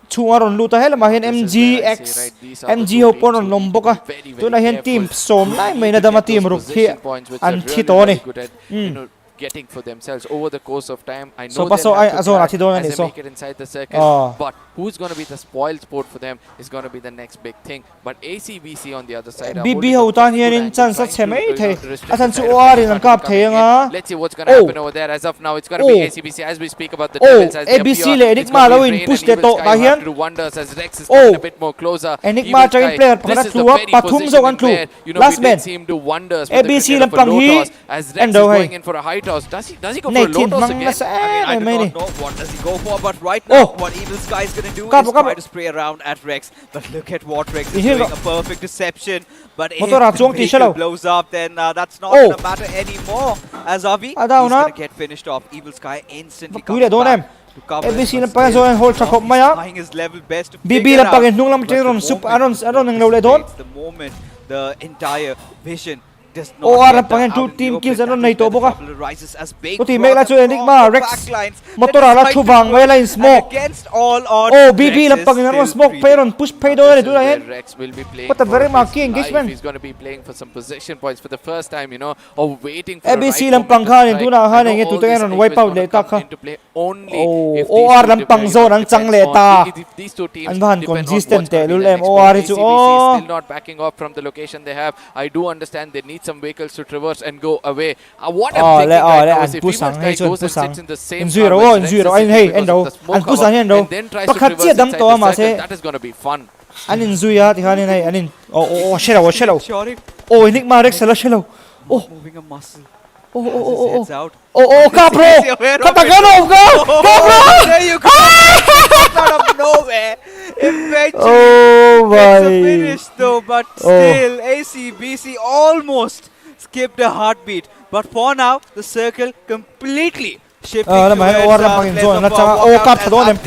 chunga ron lu ta hel ma hen MGX MG ho pon ron nom boka tu na hen team som nai me na dama team ru khi an thi to ni getting for themselves over the course of time. I know so paso ai azon athi don ani so make it inside the circle, but who's going to be the spoiled sport for them is going to be the next big thing. But ACBC on the other side, BB ho tan hian in chan sa chemei the athan chu OR in kap theinga let's see what's going to happen over there. As of now, it's going to be ACBC as we speak about the Devils as ABC le Enigma lo in push te to na hian do wonders as Rex is coming a bit more closer. Enigma train player pakhat thluwa pathum zo kan thlu last man him do wonders ABC lam pang hi as Rex is going in for a high toss. Does he go for a low toss again? I do not know what does he go for, but right now what Evil Sky is going to do is try to spray around at Rex. But look at what Rex is doing, a perfect deception. But if the vehicle blows up, then that's not going to matter anymore. As Avi, he's going to get finished off. Evil Sky instantly comes back to cover ABC lam pang zo en hold chakop maya trying his level best to BB lam pang nung lam tin ron sup aron nang lo le don the moment the entire vision does not OR pangen two team kills anon nei to boka rises as big Uti me la chu Enigma Rex motora la chubang mai la in smoke against all odds. BB lam pangen aron smoke pairon push pay do ni do hen Rex will be playing what a very marquee engagement. He's going to be playing for some possession points for the first time, you know, or waiting for ABC lam pang khan in tuna han nge tu tengen on wipe out le ta kha OR lam pang zone an chang le ta these two teams an ban consistent te lul em OR OR chu still not backing off from the location they have. I do understand they need some vehicles to traverse and go away. What I'm thinking right now is if Evil Sky goes and sits in the same car in zero and hey endo an pusang hen do and then tries to pakhat traverse chi dam inside to the ma circle, se that is going to be fun. anin zuya ti hanin hai anin shelo Enigma Rex la shelo Moving a muscle. Capro! Kataganov, Capro! There you go! Out of nowhere! Eventually, it's a finish though, but still, ACBC almost skipped a heartbeat. But for now, the circle completely shifting towards kap thadon em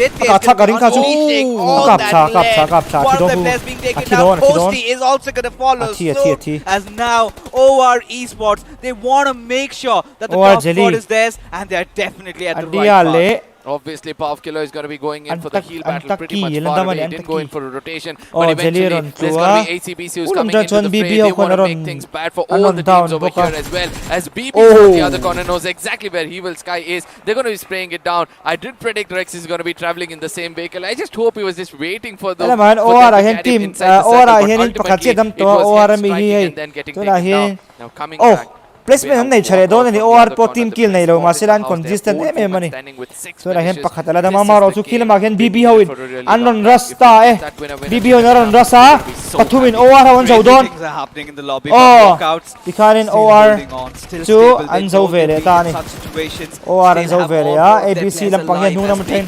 ka garing ka chu kap one of the players being taken down. Posty is also going to follow suit, as now OR eSports, they want to make sure that the top spot is theirs, and they're definitely at the right path. Obviously, Pav Killer is going to be going in for the heal battle pretty much far away. He didn't go in for a rotation, but eventually there's going to be ACBC who's coming into the fray. They want to make things bad for all the teams over here as well. As BB from the other corner knows exactly where Evil Sky is, they're going to be spraying it down. I did predict Rex is going to be traveling in the same vehicle. I just hope he was just waiting for the team inside the circle, but ultimately it was him striking and then getting taken down. Now coming back. Placement nei chare don ni OR po team kill nei lo masilan consistent em mani so la hen pakhatala da mama ro chu kill ma gen BB ho in anon rasta BB ho naron rasa pathumin OR ho on jodon dikhanin OR chu an zo vele ta ni OR an zo vele ya ABC lam pang hen nung nam train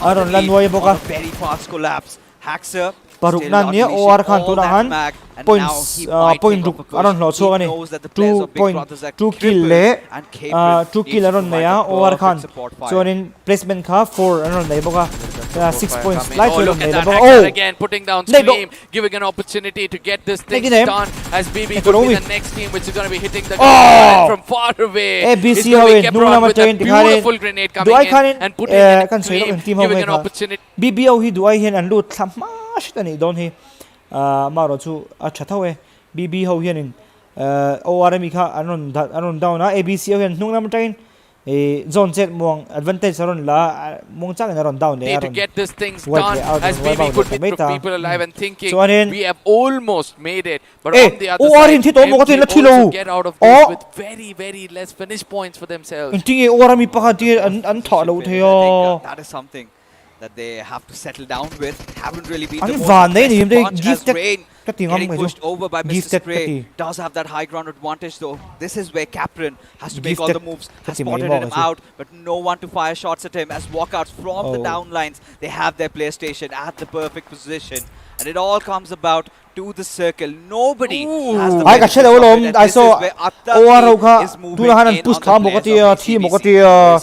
aron lan wai boka very fast collapse. Haxer paruk still nan nia unleashing OR khan all tu that han mag, and points now he might point take off a ruk aron push. lo He so ani knows that the players of Big Brothers are 2 kill crippled, le and Capron 2 needs kill to aron provide ya the OR perfect khan support fire. chuanin placement kha 4 aron nei boka 6 points Coming. life Oh, look at that boka Hector oh again, putting down Nei do- Scream, giving an opportunity to get this thing Nei done as BB Nei could be Kolomi. the next team which is going to be hitting the Oh! ground from far away. ABC It's going to hawin be nung Kepron naman with a 20 kharin beautiful grenade do coming I in kharin and putting in kan soi Scream, team giving hawin an kha opportunity. BBO hi do I hian an lut thamash tani don hi maro chu acha thawe BB ho hian in ORM kha anon down na ABC hian nung naman tain zone set muang advantage aron la mong chang aron down le To get this things Wipe done it out as and wipe BB out could the be meta. people alive and thinking So then- we have almost made it, but Eh, on the other OR side, in Tito, MG Mokotin na Tilo. also get out of this Oh. with very, very less finish points for themselves. inting ORM pa ti an tha lo I think theo that is something that they have to settle down with. Haven't really been Ani the most van nei ni aggressive bunch as gifted Rain katingam getting mai pushed over by Mr. gifted Spray. kati Does have that high ground advantage though. This is where Capron has to make all Gifted the moves. Has kati mai spotted mo him kasi. out, but no one to fire shots at him as walkouts from the Oh. down lines. They have their PlayStation at the perfect position. And it all comes about to the circle. Nobody has the ai ka benefits chela of it, ulom and I this saw is where Ataki OR kha is moving tu han in push on the tha mo players ti of thi mo ACBC. ti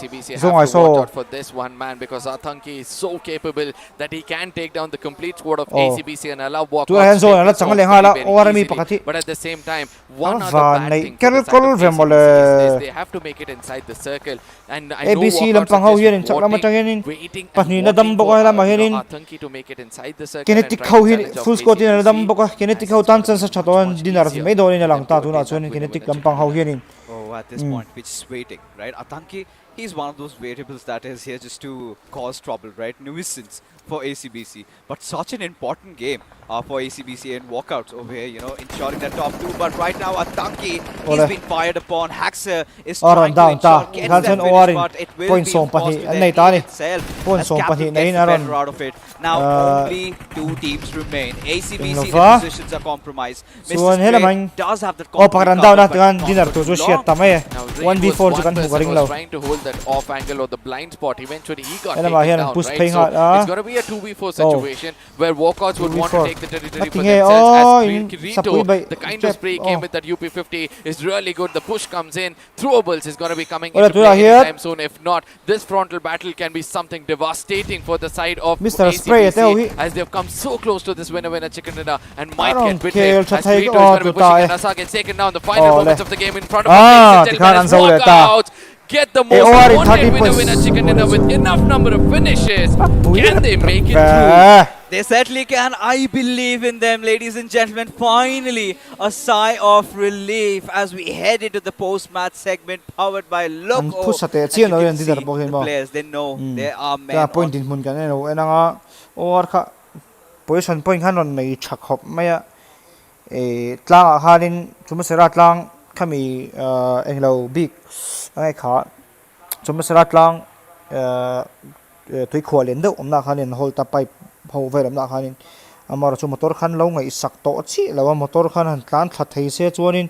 ACBC zong have I to watch saw out for this one man because Athanki is so capable that he can take down the complete squad of Oh. ACBC and allow walkouts Tu han to zo take ala this chang off le hala very, very ORM easily. pakati But at the same time, one Ah, other van bad nei thing for the kerel side of kol ve ACBC mole. is they have to make it inside the circle. And I know ABC walkouts lampang are hau hian in just chakla ma waiting, tangin waiting and pani na dam watching boka for, hala ma you know, hian Athanki to make it inside the circle and kinetic try khau to hi challenge off full score tin ACBC. dam boka kinetic khau tan san sa chaton dinar mai do ni lang ta tu na chon kinetic lampang hau hian in Oh, at this point, which is waiting, right? Athanki, he's one of those variables that is here just to cause trouble, right? Nuisance for ACBC. But such an important game for ACBC and walkouts over here, you know, ensuring that top two. But right now, Athanki, he's Ole. been fired upon. Haxer is Aron trying to down ensure ta gets kan that san finish, orin but it will point be song forced pahi to an their nei team ta ni itself point as song Captain pahi gets nei the aron better out of it. Now, only two teams remain. ACBC, Innova. the positions are compromised. Suan hela man does have that o pakaran daw na but tuan not dinar for to too jo shit long. tamay Now, Rain 1v4 was ju kan one hu person garing who lo was trying to hold that off angle or the blind spot. Eventually, he got Ela taken ma hian down, push right? pay So nga it's going to be a 2v4 situation where walkouts would want to 2v4. take the territory for Nating eh, themselves. oh, As in Kirito, sapui bay- the kind chep, of spray he came oh. with that UP50 is really good. The push comes in. Throwables is going to be coming Ola, into tu dah play hit. anytime soon. If not, this frontal battle can be something devastating for the side of Mr. Spray, tell ACBC he- as they've come so close to this winner chicken dinner and might don't get bit care, late. As chatay Kirito is ko, going to be tu pushing tae. and Asa gets taken down. The final Oh, moments le. of the game in front of Ah, us. Ladies and tikhan gentlemen, as ang zaule ta. walkouts get the most Eh, Ori, 30 wanted winner points. chicken dinner with enough number of finishes. Can they make it through? Eh, They certainly can. I believe in them, ladies and gentlemen. Finally, a sigh of relief as we head into the post-match segment powered by an Loco. push sa te As chian you no can yan dinar see, bo hin the mo players, they know they are men ta point on din mun kan no ena nga or kha position point hanon nei chak hop maya tlang hanin chumasera tlang khami englo big ai kha chumasera tlang tui khwalen do omna khanin hol ta pipe ho velam na khanin amar chu motor khan lo ngai sak to chi lawa motor khan han tlan thla thei se chuanin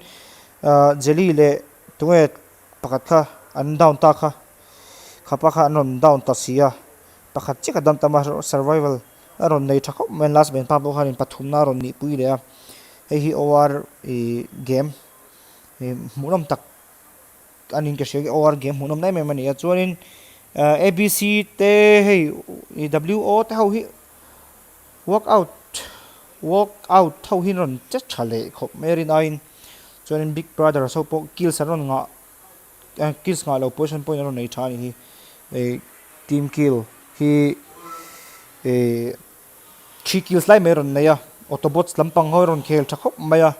jeli le tunge pakat kha an down ta kha khapa kha anon down ta sia pakhat chi kadam tama survival aron nei thakho men last ben pa bo khanin pathum na ron ni pui le hi OR game munom tak anin ke shege OR game munom nai me mani chuanin ABC te hey WO te ho hi walk out thau hin ron che chale khop merin ain chuanin Big Brother so po kills aron nga kills nga lo position point aron nei thani hi team kill hi 3 kills lai meron na ya Autobots lampang horon khel thakop maya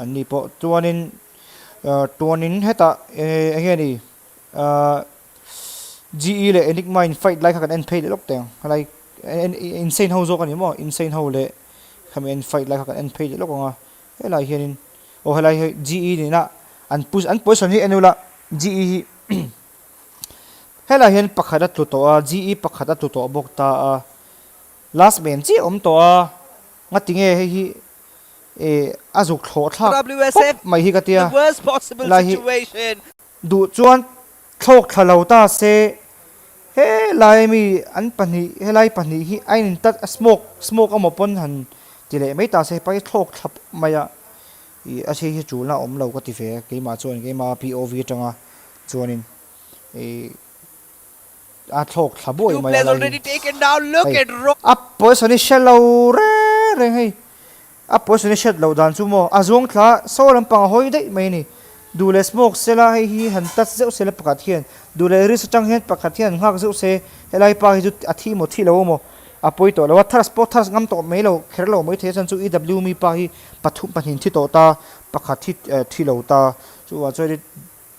ani po tuanin heta engeni GE le enigma in fight like kan en pay le lok teng like insane how zo kan mo insane how le kami en fight like kan en pay le lok nga hela hianin o hela GE ni na an position hi enula GE hela hian pakhada tu to a GE pakhada tu to bok ta last man chi to a ngatinge hi azuk thlo thla WSF, mai hi katia the worst possible Lai hi- situation. du chuan thlok thalo ta se he lai mi an pani he lai pani hi ain tat smoke amopon han tile mai ta se pai thlok thap maya I a se hi chulna om lo ka ti fe ke ma chuan ke ma POV tanga chuanin a thlok thaboi mai la already taken down. Look at up person is shallow re hey up person is shallow dan chu mo azong thla so lam pang hoi dei mai ni dule smoke sela hi han tat zeu sela pakhat hian dule ris tang hian pakhat hian ngak zeu se helai pa hi chu athi mo thi lo mo apoi to lo thar sport thar ngam to mai lo kher lo mai the chan chu EW mi pa hi pathu panin thi to ta pakhat thi lo ta chu wa choi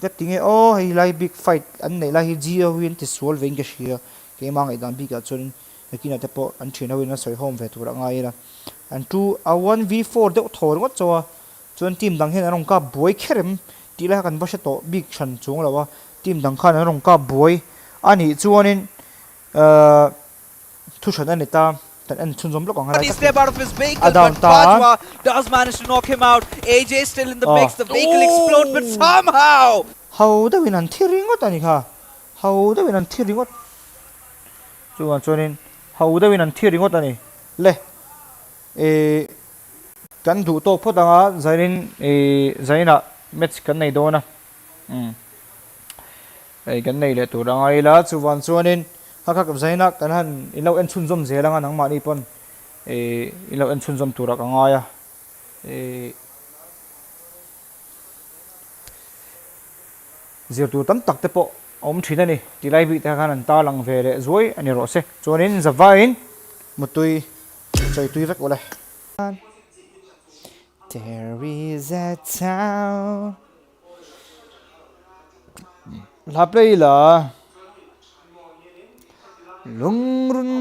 that thing oh hi lai big fight an nei la hi geo win ti sol veng ke shia ke mang ai dan big a chun nakina te po an thina win na soi home ve tur ngai la and two a 1v4 de thor ngot chawa chun team dang hen arong ka boy kherem ti la kan ba sha to big chan chung lawa team dang khan arong ka boy ani chuanin thu shan ani ta tan an chun zom lok ang He step out of his vehicle, but Bajwa does manage to knock him out. AJ still in the mix. The vehicle explodes, but somehow how the win an thiringot ani kha how the win an thiringot chuan chuanin how the win an thiringot ani le kan du to photanga zairin zaina match kan nei dona kan nei le turangai la chuan chuanin hakak zaina kan han ilo en chunjom zelanga nang mani pon ilo en chunjom tura ka ngaya zirtu tam tak te po om thina ni tilai bi ta kan an ta lang ve le zoi ani ro se chuanin zawain mutui choi tui vek ole there is a town la play la lungrun